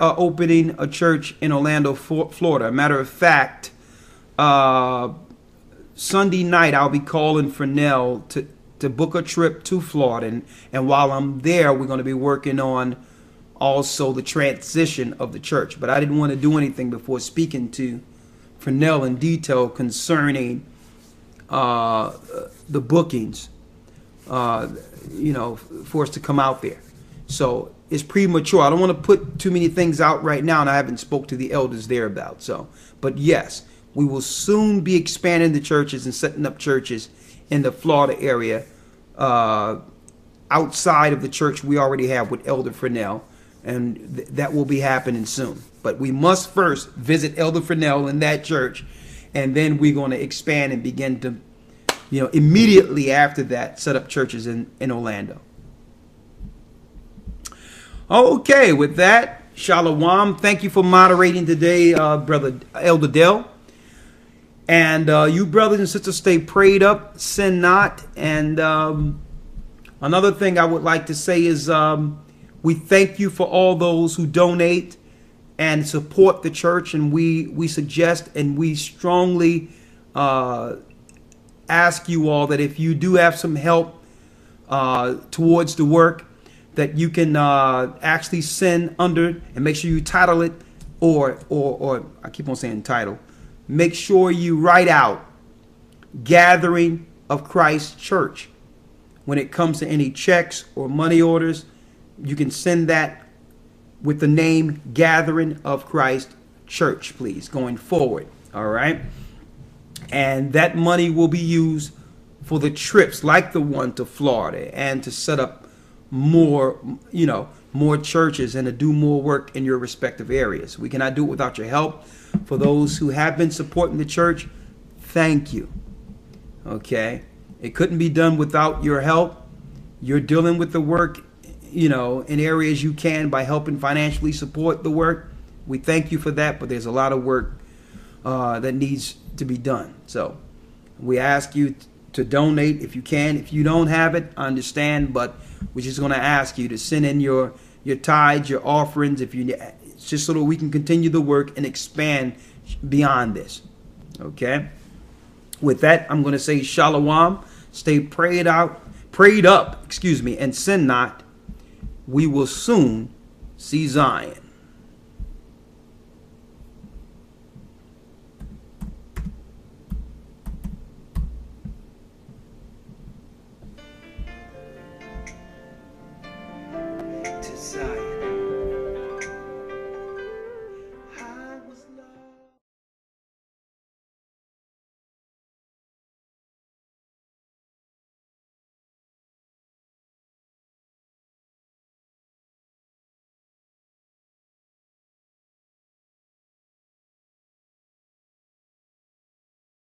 opening a church in Orlando, Florida. Matter of fact, Sunday night I'll be calling Fresnel to book a trip to Florida, and while I'm there, we're going to be working on also the transition of the church. But I didn't want to do anything before speaking to Fresnel in detail concerning the bookings you know, for us to come out there. So it's premature. I don't want to put too many things out right now, and I haven't spoke to the elders there about. So, but yes, we will soon be expanding the churches and setting up churches in the Florida area, outside of the church we already have with Elder Fresnel, and that will be happening soon. But we must first visit Elder Fresnel in that church, and then we're going to expand and begin to, you know, immediately after that, set up churches in Orlando. Okay, with that, Shalom. Thank you for moderating today, Brother Elder Dell. And you brothers and sisters, stay prayed up, sin not. And another thing I would like to say is we thank you for all those who donate and support the church. And we suggest and we strongly ask you all that if you do have some help towards the work, that you can actually send under, and make sure you title it, or I keep on saying title. Make sure you write out Gathering of Christ Church. When it comes to any checks or money orders, you can send that with the name Gathering of Christ Church, please, going forward. All right. And that money will be used for the trips like the one to Florida, and to set up more, you know, more churches, and to do more work in your respective areas. We cannot do it without your help. For those who have been supporting the church, thank you. Okay. It couldn't be done without your help. You're dealing with the work, you know, in areas you can by helping financially support the work. We thank you for that, but there's a lot of work that needs to be done. So we ask you to donate if you can. If you don't have it, I understand, but we're just going to ask you to send in your tithes, your offerings, if you, just so that we can continue the work and expand beyond this. Okay. With that, I'm going to say Shalom. Stay prayed up, and sin not. We will soon see Zion.